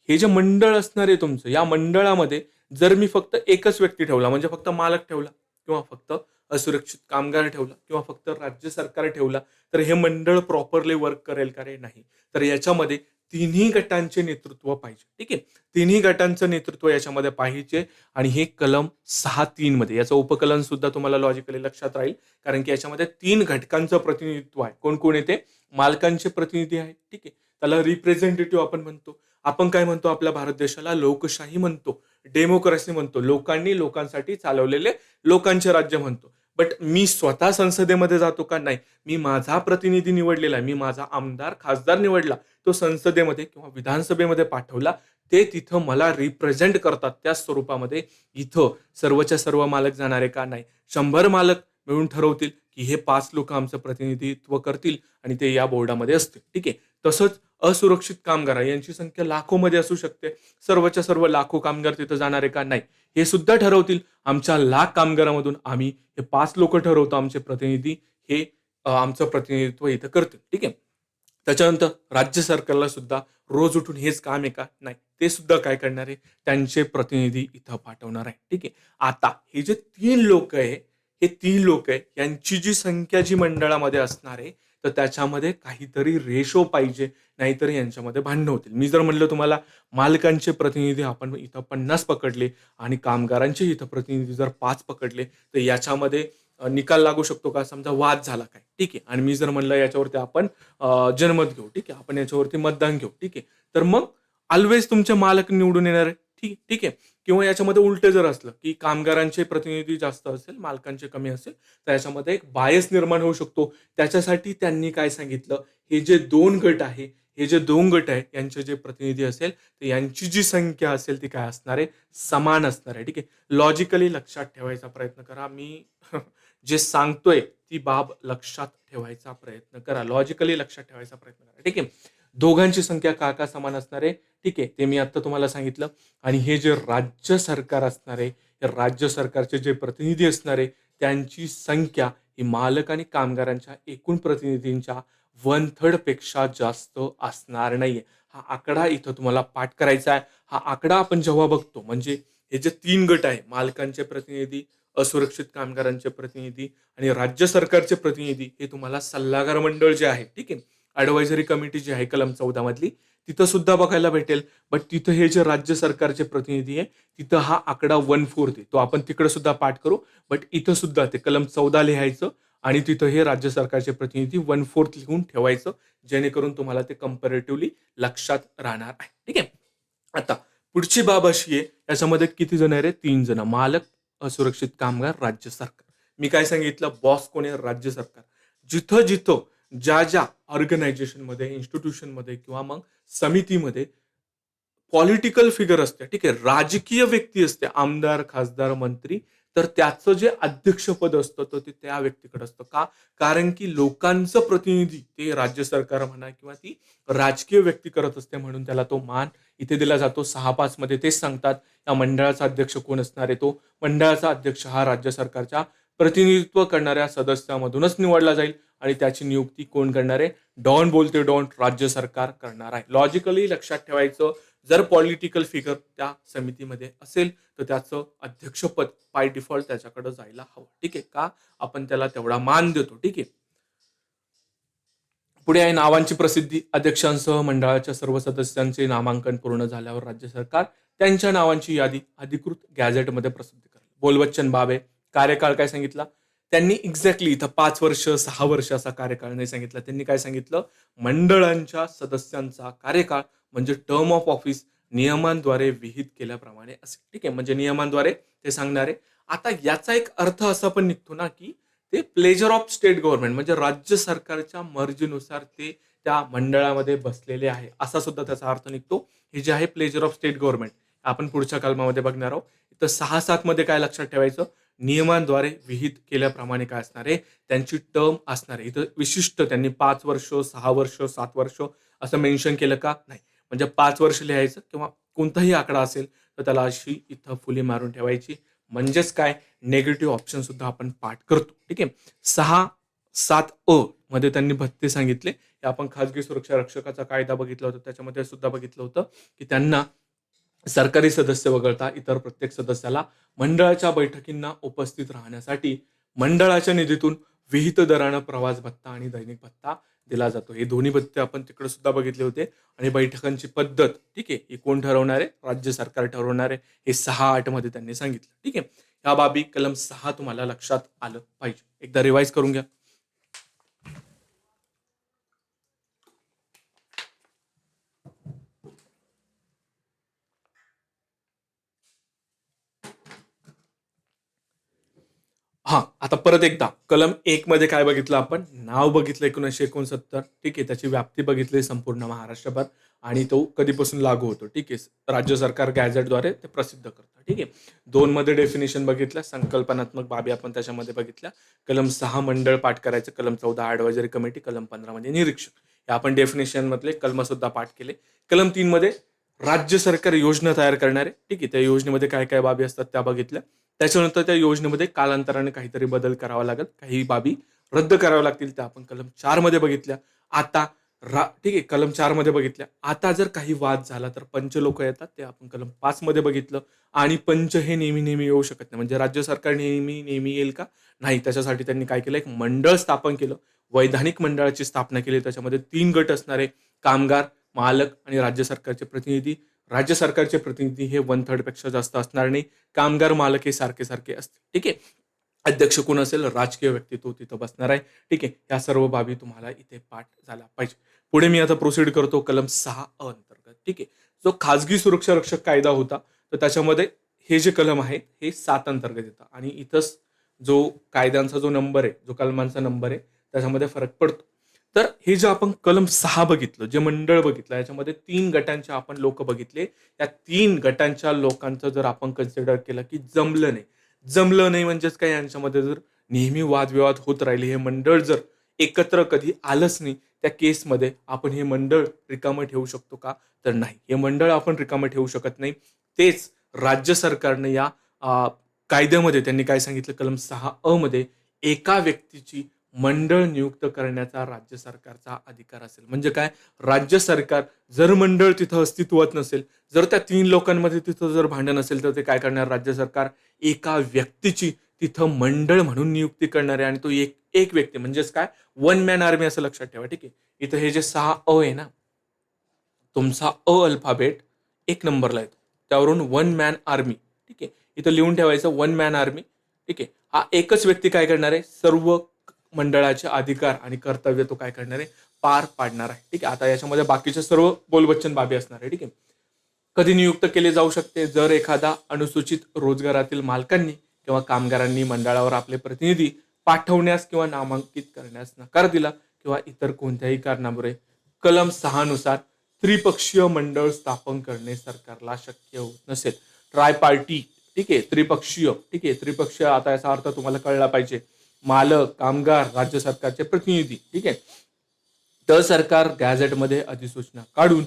हे जे मंडळ असणार आहे तुमचं, या मंडळामध्ये जर मी फक्त एकच व्यक्ती ठेवला, म्हणजे फक्त मालक ठेवला किंवा फक्त असुरक्षित कामगार ठेवला किंवा फक्त राज्य सरकार ठेवला, तर हे मंडळ प्रॉपरली वर्क करेल का रे? नाही. तर याच्यामध्ये तिन्ही गटांचे नेतृत्व पाहिजे. ठीक आहे. तिन्ही गटांचं नेतृत्व याच्यामध्ये पाहिजे आणि हे कलम 6(3) मध्ये याचं उपकलन सुद्धा तुम्हाला लॉजिकली लक्षात राहील. कारण की याच्यामध्ये 3 घटकांचं प्रतिनिधित्व आहे. कोण कोण येते? मालकांचे प्रतिनिधी आहेत. ठीक आहे. त्याला रिप्रेझेंटेटिव्ह आपण म्हणतो. आपण काय म्हणतो? आपल्या भारत देशाला लोकशाही म्हणतो, डेमोक्रेसी म्हणतो. लोकांनी लोकांसाठी चालवलेले लोकांचे राज्य म्हणतो. बट मी स्वतः संसदेमध्ये जातो का? नाही. मी माझा प्रतिनिधी निवडलेला आहे. मी माझा आमदार, खासदार निवडला. तो संसदेमध्ये किंवा विधानसभेमध्ये पाठवला. ते तिथं मला रिप्रेझेंट करतात. त्या स्वरूपामध्ये इथं सर्वच्या सर्व मालक जाणार आहे का? नाही. 100 मालक मिळून ठरवतील, की हे 5 लोक आमचं प्रतिनिधित्व करतील आणि ते या बोर्डामध्ये असतील. ठीक आहे. तसंच असुरक्षित कामगार यांची संख्या लाखोमध्ये असू शकते. सर्वच्या सर्व लाखो कामगार तिथं जाणार आहे का? नाही. हे सुद्धा ठरवतील. आमच्या लाख कामगारामधून आम्ही हे 5 लोक ठरवतो आमचे प्रतिनिधी. हे आमचं प्रतिनिधित्व इथं करतील. ठीक आहे. त्याच्यानंतर राज्य सरकारला सुद्धा रोज उठून हेच काम आहे का? नाही. ते सुद्धा काय करणार आहे? त्यांचे प्रतिनिधी इथं पाठवणार आहे. ठीक आहे. आता हे जे 3 लोक आहे, हे 3 लोक आहे, यांची जी संख्या जी मंडळामध्ये असणार आहे, तर त्याच्यामध्ये काहीतरी रेशो पाहिजे. नाहीतर यांच्यामध्ये भांडणं होतील. मी जर म्हणलं तुम्हाला मालकांचे प्रतिनिधी आपण इथं 50 पकडले आणि कामगारांचे इथं प्रतिनिधी जर 5 पकडले, तर याच्यामध्ये निकाल लागू शकतो का? समजा वाद झाला काय? ठीक आहे. आणि मी जर म्हणलं याच्यावरती आपण जनमत घेऊ. ठीक आहे. आपण याच्यावरती मतदान घेऊ. ठीक आहे. तर मग ऑल्वेज तुमचे मालक निवडून येणार आहे. ठीक आहे. किंवा याच्यामध्ये उलटं जर असलं, की कामगारांचे प्रतिनिधी जास्त असेल, मालकांचे कमी असेल, तर याच्यामध्ये एक बायस निर्माण होऊ शकतो. त्याच्यासाठी त्यांनी काय सांगितलं? हे जे 2 गट आहे, हे जे 2 गट आहे यांचे जे प्रतिनिधी असेल, तर यांची जी संख्या असेल ती काय असणार आहे? समान असणार आहे. ठीक आहे. लॉजिकली लक्षात ठेवायचा प्रयत्न करा. मी जे सांगतोय ती बाब लक्षात ठेवायचा प्रयत्न करा. लॉजिकली लक्षात ठेवायचा प्रयत्न करा. ठीक आहे. दोघांची संख्या का समान असणार आहे? ठीक आहे. ते मी आता तुम्हाला सांगितलं. आणि हे जे राज्य सरकार असणार आहे, हे राज्य सरकारचे जे प्रतिनिधी असणार आहे, त्यांची संख्या ही मालक आणि कामगारांच्या एकूण प्रतिनिधींच्या 1/3 पेक्षा जास्त असणार नाहीये. हा आकडा इथं तुम्हाला पाठ करायचा आहे. हा आकडा आपण जेव्हा बघतो म्हणजे हे जे 3 गट आहे, मालकांचे प्रतिनिधी, असुरक्षित कामगारांचे प्रतिनिधी आणि राज्य सरकारचे प्रतिनिधी, हे तुम्हाला सल्लागार मंडळ जे आहे, ठीक आहे, ॲडवायझरी कमिटी जी आहे कलम 14 मधली, तिथं सुद्धा बघायला भेटेल. बट तिथं हे जे राज्य सरकारचे प्रतिनिधी आहे, तिथं हा आकडा 1/4 आहे. तो आपण तिकडे सुद्धा पाठ करू. बट इथं सुद्धा ते कलम 14 लिहायचं आणि तिथं हे राज्य सरकारचे प्रतिनिधी 1/4 लिहून ठेवायचं, जेणेकरून तुम्हाला ते कंपॅरेटिव्हली लक्षात राहणार आहे. ठीक आहे. आता पुढची बाब अशी आहे, याच्यामध्ये किती जण आहे? 3 जण. मालक, असुरक्षित कामगार, राज्य सरकार. मी काय सांगितलं? बॉस कोण आहे? राज्य सरकार. जिथं-जिथं, ज्या ऑर्गनायझेशनमध्ये, इन्स्टिट्यूशनमध्ये किंवा मग समितीमध्ये पॉलिटिकल फिगर असते, ठीक आहे, राजकीय व्यक्ती असते, आमदार, खासदार, मंत्री, तर त्याचं जे अध्यक्षपद असतं तर ते त्या व्यक्तीकडे असतं. का? कारण की लोकांचं प्रतिनिधी ते राज्य सरकार म्हणा किंवा ती राजकीय व्यक्ती करत असते, म्हणून त्याला तो मान इथे दिला जातो. 6-5 मध्ये तेच सांगतात, या मंडळाचा अध्यक्ष कोण असणार आहे? तो मंडळाचा अध्यक्ष हा राज्य सरकारच्या प्रतिनिधित्व करणाऱ्या सदस्यामधूनच निवडला जाईल आणि त्याची नियुक्ती कोण करणार आहे? डॉन बोलते डॉन, राज्य सरकार करणार आहे. लॉजिकली लक्षात ठेवायचं, जर पॉलिटिकल फिगर त्या समितीमध्ये असेल तर त्याचं अध्यक्षपद बाय डिफॉल्ट त्याच्याकडे जायला हवं. ठीक आहे. का? आपण त्याला तेवढा मान देतो. ठीक आहे. पुढे आहे नावांची प्रसिद्धी. अध्यक्षांसह मंडळाच्या सर्व सदस्यांचे नामांकन पूर्ण झाल्यावर राज्य सरकार त्यांच्या नावांची यादी अधिकृत गॅझेटमध्ये प्रसिद्ध करेल. बोलबच्चन बाबे. कार्यकाळ काय सांगितला? त्यांनी एक्झॅक्टली इथं 5 वर्ष, 6 वर्ष असा कार्यकाळ नाही सांगितला. त्यांनी काय सांगितलं? मंडळांच्या सदस्यांचा कार्यकाळ म्हणजे टर्म ऑफ ऑफिस नियमांद्वारे विहित केल्याप्रमाणे असेल. ठीक आहे. म्हणजे नियमांद्वारे ते सांगणारे. आता याचा एक अर्थ असा पण निघतो ना, की ते प्लेजर ऑफ स्टेट गव्हर्नमेंट म्हणजे राज्य सरकारच्या मर्जीनुसार ते त्या मंडळामध्ये बसलेले आहे, असा सुद्धा त्याचा अर्थ निघतो. हे जे आहे प्लेजर ऑफ स्टेट गव्हर्नमेंट, आपण पुढच्या कलमामध्ये बघणार आहोत. इथं 6-7 मध्ये काय लक्षात ठेवायचं? नियमांद्वारे विहित केल्याप्रमाणे काय असणार आहे? त्यांची टर्म असणार आहे. इथं विशिष्ट त्यांनी 5 वर्ष, 6 वर्ष, 7 वर्ष असं मेन्शन केलं का? नाही. म्हणजे 5 वर्ष लिहायचं किंवा कोणताही आकडा असेल तर त्याला अशी इथं फुली मारून ठेवायची. म्हणजेच काय? निगेटिव्ह ऑप्शन सुद्धा आपण पाठ करतो. ठीक आहे. 6-7 मध्ये त्यांनी भत्ते सांगितले. हे आपण खाजगी सुरक्षा रक्षकाचा कायदा बघितला होता. त्याच्यामध्ये सुद्धा बघितलं होतं, की त्यांना सरकारी सदस्य वगळता इतर प्रत्येक सदस्याला मंडळाच्या बैठकींना उपस्थित राहण्यासाठी मंडळाच्या निधीतून विहित दरानं प्रवास भत्ता आणि दैनिक भत्ता दिला जातो. हे दोन्ही भत्ते आपण तिकडे सुद्धा बघितले होते. आणि बैठकांची पद्धत, ठीक आहे, ही कोण ठरवणार आहे? राज्य सरकार ठरवणार आहे. हे 6-8 मध्ये त्यांनी सांगितलं. ठीक आहे. ह्या बाबी कलम 6 तुम्हाला लक्षात आलं पाहिजे. एकदा रिवाइज करून घ्या. हां, आता परत एकदा कलम 1 मध्ये काय बघितलं आपण? नाव बघितलं 1969. ठीक आहे. त्याची व्याप्ती बघितली संपूर्ण महाराष्ट्रभर आणि तो कधीपासून लागू होतो. ठीक आहे. राज्य सरकार गॅझेटद्वारे ते प्रसिद्ध करतं. ठीक आहे. 2 मध्ये डेफिनेशन बघितलं. संकल्पनात्मक बाबी आपण त्याच्यामध्ये बघितल्या. कलम 6 मंडळ पाठ करायचं. कलम 14 ॲडवायझरी कमिटी. कलम 15 मध्ये निरीक्षक. हे आपण डेफिनेशन मधले कलम सुद्धा पाठ केले. कलम 3 मध्ये राज्य सरकार योजना तयार करणारे. ठीक आहे. त्या योजनेमध्ये काय-काय बाबी असतात त्या बघितल्या. त्याच्यानंतर त्या योजनेमध्ये कालांतराने काहीतरी बदल करावा लागेल. काही बाबी रद्द कराव्या लागतील त्या आपण कलम 4 मध्ये बघितल्या. आता ठीक आहे, कलम 4 मध्ये बघितल्या. आता जर काही वाद झाला तर पंच लोक येतात, ते आपण कलम 5 मध्ये बघितलं. आणि पंच हे नेहमी येऊ शकत नाही. म्हणजे राज्य सरकार नेहमी येईल का? नाही. त्याच्यासाठी त्यांनी काय केलं? एक मंडळ स्थापन केलं. वैधानिक मंडळाची स्थापना केली. त्याच्यामध्ये 3 गट असणारे कामगार, मालक आणि राज्य सरकारचे प्रतिनिधी. राज्य सरकारचे प्रतिनिधी हे 1/3 पेक्षा जास्त असणार नाही. कामगार, मालक हे सारखे असतील. ठीक आहे. अध्यक्ष कोण असेल? राजकीय व्यक्ती तो तिथं बसणार आहे. ठीक आहे. या सर्व बाबी तुम्हाला इथे पाठ झाला पाहिजे. पुढे मी आता प्रोसीड करतो कलम 6 अंतर्गत. ठीक आहे. जो खाजगी सुरक्षा रक्षक कायदा होता, तर त्याच्यामध्ये हे जे कलम आहे हे 7 अंतर्गत येतं आणि इथंच जो कायद्यांचा जो नंबर आहे, जो कलमांचा नंबर आहे, त्याच्यामध्ये फरक पडतो. तर हे जे आपण कलम 6 बघितलं, जे मंडळ बघितलं, याच्यामध्ये 3 गटांचे आपण लोक बघितले. या 3 गटांच्या लोकांचं जर आपण कन्सिडर केलं, की जमलं नाही. जमलं नाही म्हणजेच काय, यांच्यामध्ये जर नेहमी वादविवाद होत राहिले, हे मंडळ जर एकत्र कधी आलंच नाही, त्या केसमध्ये आपण हे मंडळ रिकामं ठेवू शकतो का? तर नाही. हे मंडळ आपण रिकामं ठेवू शकत नाही. तेच राज्य सरकारने या कायद्यामध्ये त्यांनी काय सांगितलं, कलम 6 मध्ये एका व्यक्तीची मंडळ नियुक्त करण्याचा राज्य सरकारचा अधिकार असेल. म्हणजे काय? राज्य सरकार जर मंडळ तिथं अस्तित्वात नसेल, जर त्या 3 लोकांमध्ये तिथं जर भांडण असेल, तर ते काय करणार राज्य सरकार? एका व्यक्तीची तिथं मंडळ म्हणून नियुक्ती करणार आहे आणि तो एक एक व्यक्ती म्हणजेच काय? वन मॅन आर्मी असं लक्षात ठेवा. ठीक आहे. इथं हे जे 6 आहे ना, तुमचा अल्फाबेट 1 नंबरला येतो. त्यावरून वन मॅन आर्मी. ठीक आहे. इथं लिहून ठेवायचं वन मॅन आर्मी. ठीक आहे. हा एकच व्यक्ती काय करणार आहे? सर्व मंडळाचे अधिकार आणि कर्तव्य तो काय करणार आहे? पार पाडणार आहे. ठीक आहे. आता याच्यामध्ये बाकीचे सर्व बोलबच्चन बाबी असणार आहे. ठीक आहे. कधी नियुक्त केले जाऊ शकते? जर एखादा अनुसूचित रोजगारातील मालकांनी किंवा कामगारांनी मंडळावर आपले प्रतिनिधी पाठवण्यास किंवा नामांकित करण्यास नकार दिला किंवा इतर कोणत्याही कारणामुळे कलम 6 नुसार त्रिपक्षीय मंडळ स्थापन करणे सरकारला शक्य होत नसेल. ट्रायपार्टी. ठीक आहे. त्रिपक्षीय. ठीक आहे. त्रिपक्षीय, आता याचा अर्थ तुम्हाला कळला पाहिजे. मालक, कामगार, राज्य सरकारचे प्रतिनिधी. ठीक आहे. तर सरकार गॅझेटमध्ये अधिसूचना काढून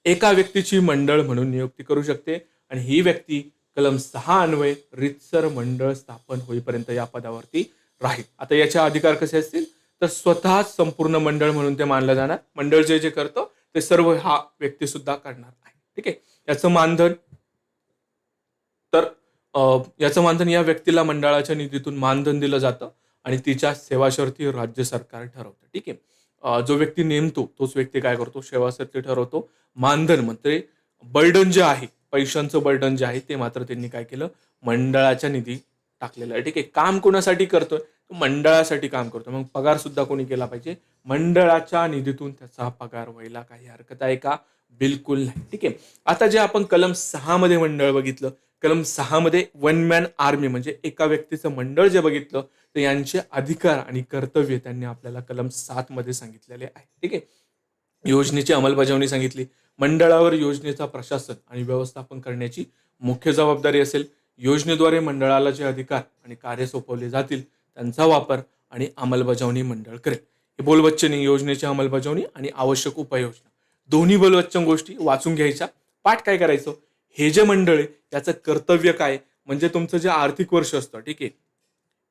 एका व्यक्तीची मंडळ म्हणून नियुक्ती करू शकते आणि ही व्यक्ती कलम 6 अन्वये रीतसर मंडळ स्थापन होईपर्यंत या पदावरती राहील. आता याचे अधिकार कसे असतील? तर स्वतःच संपूर्ण मंडळ म्हणून ते मानलं जाणार. मंडळ जे जे करतं ते सर्व हा व्यक्ती सुद्धा करणार आहे. ठीक आहे. याचं मानधन, तर याचं मानधन या व्यक्तीला मंडळाच्या निधीतून मानधन दिलं जातं आणि तिच्या सेवाशर्ती राज्य सरकार ठरवतं. ठीक आहे. जो व्यक्ती नेमतो तोच व्यक्ती काय करतो? सेवाशर्ती ठरवतो. मानधन म्हणजे बर्डन जे आहे, पैशांचं बर्डन जे आहे, ते मात्र त्यांनी काय केलं? मंडळाच्या निधी टाकलेलं आहे. ठीक आहे. काम कोणासाठी करतोय? तो मंडळासाठी काम करतोय. मग पगार सुद्धा कोणी केला पाहिजे? मंडळाच्या निधीतून त्याचा पगार व्हायला काही हरकत आहे का? बिलकुल नाही. ठीक आहे. आता जे आपण कलम 6 मध्ये मंडळ बघितलं, कलम 6 मध्ये वन मॅन आर्मी म्हणजे एका व्यक्तीचं मंडळ जे बघितलं, तर यांचे अधिकार आणि कर्तव्य त्यांनी आपल्याला कलम 7 मध्ये सांगितलेले आहे. ठीक आहे. योजनेची अंमलबजावणी सांगितली. मंडळावर योजनेचा प्रशासन आणि व्यवस्थापन करण्याची मुख्य जबाबदारी असेल. योजनेद्वारे मंडळाला जे अधिकार आणि कार्य सोपवले जातील त्यांचा वापर आणि अंमलबजावणी मंडळ करेल. हे बोलबच्चन योजनेची अंमलबजावणी आणि आवश्यक उपाययोजना, दोन्ही बोलबच्चन गोष्टी वाचून घ्यायच्या. पाठ काय करायचं? हे जे मंडळ आहे याचं कर्तव्य काय? म्हणजे तुमचं जे आर्थिक वर्ष असतं, ठीक आहे,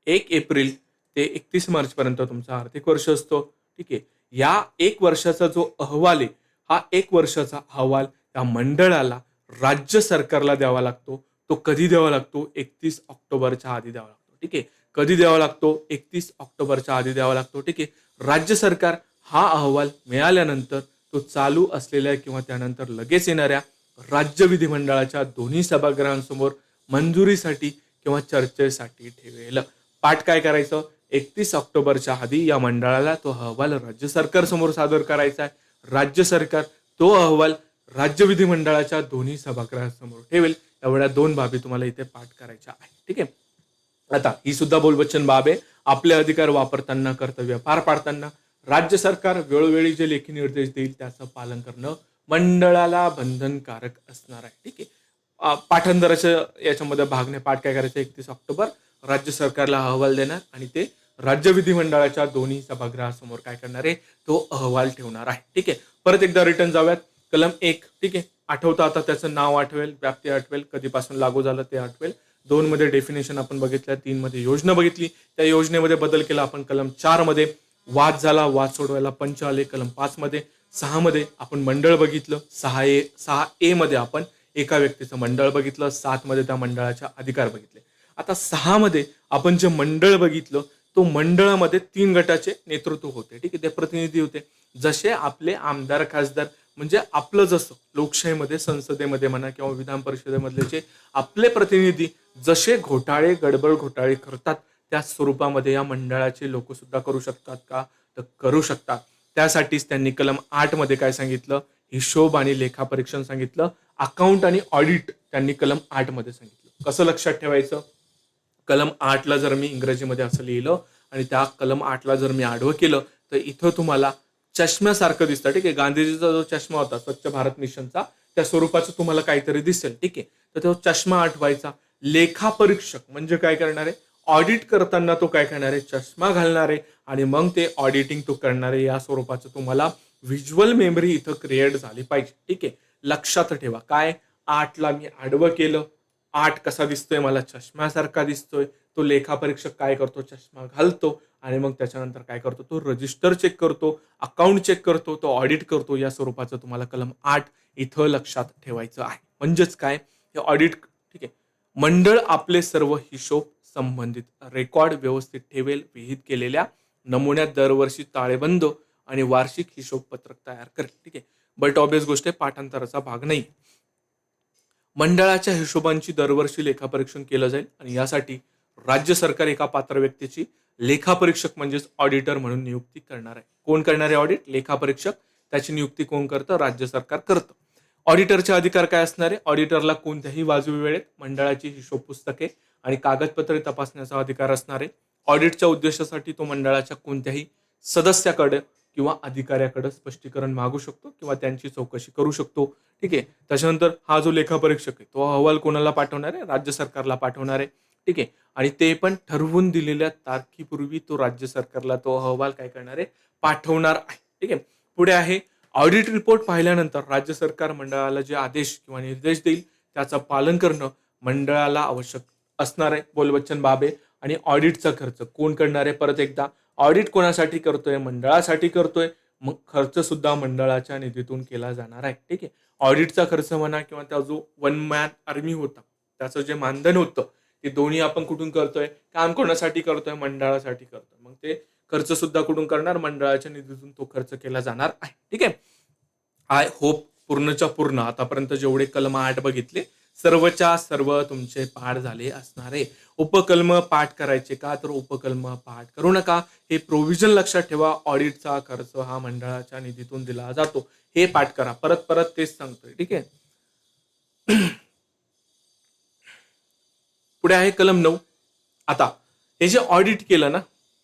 1 एप्रिल ते 31 मार्च पर्यंत तुमचं आर्थिक वर्ष असतो. ठीक आहे. या 1 वर्षाचा जो अहवाल आहे, हा 1 वर्षाचा अहवाल त्या मंडळाला राज्य सरकारला द्यावा लागतो. तो कधी द्यावा लागतो? 31 ऑक्टोबरच्या आधी द्यावा लागतो. ठीक आहे. कधी द्यावा लागतो? 31 ऑक्टोबरच्या आधी द्यावा लागतो. ठीक आहे. राज्य सरकार हा अहवाल मिळाल्यानंतर तो चालू असलेल्या किंवा त्यानंतर लगेच येणाऱ्या राज्य विधिमंडळाच्या दोन्ही सभागृहांसमोर मंजुरीसाठी किंवा चर्चेसाठी ठेवेल. पाठ काय करायचं? 31 ऑक्टोबरच्या आधी या मंडळाला तो अहवाल राज्य सरकारसमोर सादर करायचा आहे. राज्य सरकार तो अहवाल राज्य विधिमंडळाच्या दोन्ही सभागृहांसमोर ठेवेल. एवढ्या 2 बाबी तुम्हाला इथे पाठ करायच्या आहे. ठीक आहे. आता ही सुद्धा बोलबच्चन बाब आहे. आपले अधिकार वापरताना, कर्तव्य पार पाडताना राज्य सरकार वेळोवेळी जे लेखी निर्देश देईल त्याचं पालन करणं मंडळाला बंधनकारक असणार आहे. ठीक आहे. पाठांतराच्या याच्यामध्ये भागने पाठ काय करायचं? 31 ऑक्टोबर राज्य सरकारला अहवाल देणार आणि ते राज्य विधिमंडळाच्या दोन्ही सभागृहासमोर काय करणार आहे? तो अहवाल ठेवणार आहे. ठीक आहे. परत एकदा रिटर्न जाऊयात. कलम 1. ठीक आहे. आठवतं आता, त्याचं नाव आठवेल, व्याप्ती आठवेल, कधीपासून लागू झालं ते आठवेल. 2 मध्ये डेफिनेशन आपण बघितलं, 3 मध्ये योजना बघितली, त्या योजनेमध्ये बदल केला आपण. कलम 4 मध्ये वाद झाला, वाद सोडवायला पंच आले. कलम 5 मध्ये, 6 मध्ये आपण मंडळ बघितलं. 6A मध्ये आपण एका व्यक्तीचं मंडळ बघितलं. 7 मध्ये त्या मंडळाच्या अधिकार बघितले. आता 6 मध्ये आपण जे मंडळ बघितलं, तो मंडळामध्ये 3 गटाचे नेतृत्व होते. ठीक आहे. ते प्रतिनिधी होते. जसे आपले आमदार, खासदार, म्हणजे आपलं जसं लोकशाहीमध्ये, संसदेमध्ये म्हणा किंवा विधान परिषदेमधले जे आपले प्रतिनिधी जसे घोटाळे, गडबड घोटाळे करतात, त्या स्वरूपामध्ये या मंडळाचे लोक सुद्धा करू शकतात का? तर करू शकतात. त्यासाठीच त्यांनी कलम 8 मध्ये काय सांगितलं? हिशोब आणि लेखापरीक्षण सांगितलं. अकाउंट आणि ऑडिट त्यांनी कलम 8 मध्ये सांगितलं. कसं लक्षात ठेवायचं? कलम 8 ला जर मी इंग्रजीमध्ये असं लिहिलं आणि त्या कलम 8 ला जर मी आडवं केलं, तर इथं तुम्हाला चष्म्यासारखं दिसतं, ठीक आहे. गांधीजीचा जो चष्मा होता स्वच्छ भारत मिशनचा, त्या स्वरूपाचं तुम्हाला काहीतरी दिसेल, ठीक आहे. तर तो चष्मा आठवायचा. लेखापरीक्षक म्हणजे काय करणार आहे? ऑडिट करताना तो काय करणार आहे? चष्मा घालणार आहे आणि मग ते ऑडिटिंग तो करणार आहे. या स्वरूपाचं तुम्हाला व्हिज्युअल मेमरी इथं क्रिएट झाली पाहिजे, ठीक आहे. लक्षात ठेवा, काय 8ला मी आडवं केलं, 8 कसा दिसतोय? मला चष्म्यासारखा दिसतोय. तो लेखापरीक्षक काय करतो? चष्मा घालतो आणि मग त्याच्यानंतर काय करतो? तो रजिस्टर चेक करतो, अकाउंट चेक करतो, तो ऑडिट करतो. या स्वरूपाचं तुम्हाला कलम 8 इथं लक्षात ठेवायचं आहे. म्हणजेच काय? हे ऑडिट, ठीक आहे. मंडळ आपले सर्व हिशोब संबंधित रेकॉर्ड व्यवस्थित ठेवेल. विहित केलेल्या नमुन्यात दरवर्षी ताळेबंद आणि वार्षिक हिशोब पत्रक तयार करेल, ठीक आहे. बट ऑब्वियस गोष्ट आहे, पाठांतराचा भाग नाही. मंडळाच्या हिशोबांची दरवर्षी लेखापरीक्षण केलं जाईल आणि यासाठी राज्य सरकार एका पात्र व्यक्तीची लेखापरीक्षक म्हणजेच ऑडिटर म्हणून नियुक्ती करणार आहे. कोण करणार आहे ऑडिट? लेखापरीक्षक. त्याची नियुक्ती कोण करतं? राज्य सरकार करतं. ऑडिटरचे अधिकार काय असणार आहे? ऑडिटरला कोणत्याही वाजवी वेळेत मंडळाची हिशोब पुस्तके आणि कागदपत्रे तपासण्याचा अधिकार असणार आहे. ऑडिटच्या उद्देशासाठी तो मंडळाच्या कोणत्याही सदस्याकडे किंवा अधिकाऱ्याकडे स्पष्टीकरण मागू शकतो किंवा त्यांची चौकशी करू शकतो, ठीक आहे. त्याच्यानंतर हा जो लेखापरीक्षक आहे तो अहवाल कोणाला पाठवणार आहे? राज्य सरकारला पाठवणार आहे, ठीक आहे. आणि ते पण ठरवून दिलेल्या तारखेपूर्वी तो राज्य सरकारला तो अहवाल काय करणार आहे? पाठवणार आहे, ठीक आहे. पुढे आहे ऑडिट रिपोर्ट पाहिल्यानंतर राज्य सरकार मंडळाला जे आदेश किंवा निर्देश देईल त्याचं पालन करणं मंडळाला आवश्यक असणार आहे. बोलबच्चन बाबे. आणि ऑडिटचा खर्च कोण करणार आहे? परत एकदा, ऑडिट कोणासाठी करतोय? मंडळासाठी करतोय. मग खर्च सुद्धा मंडळाच्या निधीतून केला जाणार आहे, ठीक आहे. ऑडिटचा खर्च म्हणा किंवा त्या जो वन मॅन आर्मी होता त्याचं जे मानधन होतं ते दोन्ही आपण कुठून करतोय? काम कोणासाठी करतोय? मंडळासाठी करतोय. मग ते खर्च सुद्धा कुठून करणार? मंडळाच्या निधीतून तो खर्च केला जाणार आहे, ठीक आहे. आय होप पूर्णच्या पूर्ण आतापर्यंत जेवढे कलम 8 बघितले सर्वच्या सर्व तुमचे पाठ झाले असणार आहे. उपकलम पाठ करायचे का? तर उपकलम पाठ करू नका. हे प्रोव्हिजन लक्षात ठेवा. ऑडिटचा खर्च हा मंडळाच्या निधीतून दिला जातो. हे पाठ करा. परत परत तेच सांगतोय, ठीक आहे. पुढे आहे कलम 9. आता हे जे ऑडिट केलं ना,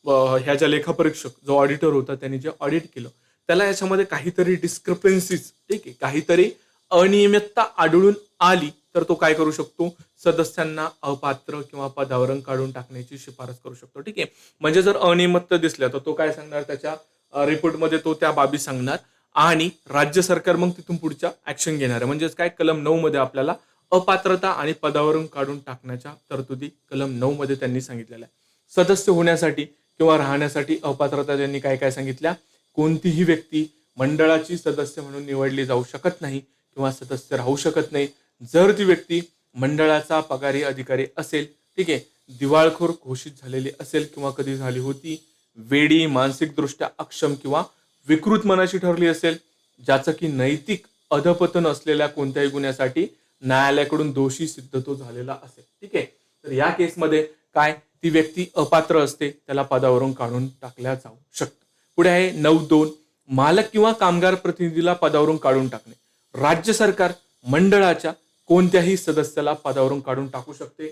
ह्या ज्या लेखापरीक्षक जो ऑडिटर होता त्यांनी जे ऑडिट केलं त्याला याच्यामध्ये काहीतरी डिस्क्रपन्सीज, ठीक आहे, काहीतरी अनियमितता आढळून आली तर तो काय करू शकतो? सदस्यांना अपात्र किंवा पदावरून काढून टाकण्याची शिफारस करू शकतो, ठीक आहे. म्हणजे जर अनियमितता दिसल्या तर तो काय सांगणार? त्याच्या रिपोर्टमध्ये तो त्या बाबी सांगणार आणि राज्य सरकार मग तिथून पुढच्या ऍक्शन घेणार आहे. म्हणजेच काय? कलम 9 मध्ये आपल्याला अपात्रता आणि पदावरून काढून टाकण्याच्या तरतुदी कलम 9 मध्ये त्यांनी सांगितलेल्या आहे. सदस्य होण्यासाठी किंवा राहण्यासाठी अपात्रता त्यांनी काय काय सांगितल्या? कोणतीही व्यक्ती मंडळाची सदस्य म्हणून निवडली जाऊ शकत नाही किंवा सदस्य राहू शकत नाही जर ती व्यक्ती मंडळाचा पगारी अधिकारी असेल, ठीक आहे, दिवाळखोर घोषित झालेली असेल किंवा कधी झाली होती, वेडी, मानसिकदृष्ट्या अक्षम किंवा विकृत मनाची ठरली असेल, ज्याचं की नैतिक अधपतन असलेल्या कोणत्याही गुन्ह्यासाठी न्यायालयाकडून दोषी सिद्ध तो झालेला असेल, ठीक आहे. तर या केसमध्ये काय? ती व्यक्ती अपात्र असते, त्याला पदावरून काढून टाकल्या जाऊ शकतं. पुढे आहे 9.2. मालक किंवा कामगार प्रतिनिधीला पदावरून काढून टाकणे. राज्य सरकार मंडळाच्या कोणत्याही सदस्याला पदावरून काढून टाकू शकते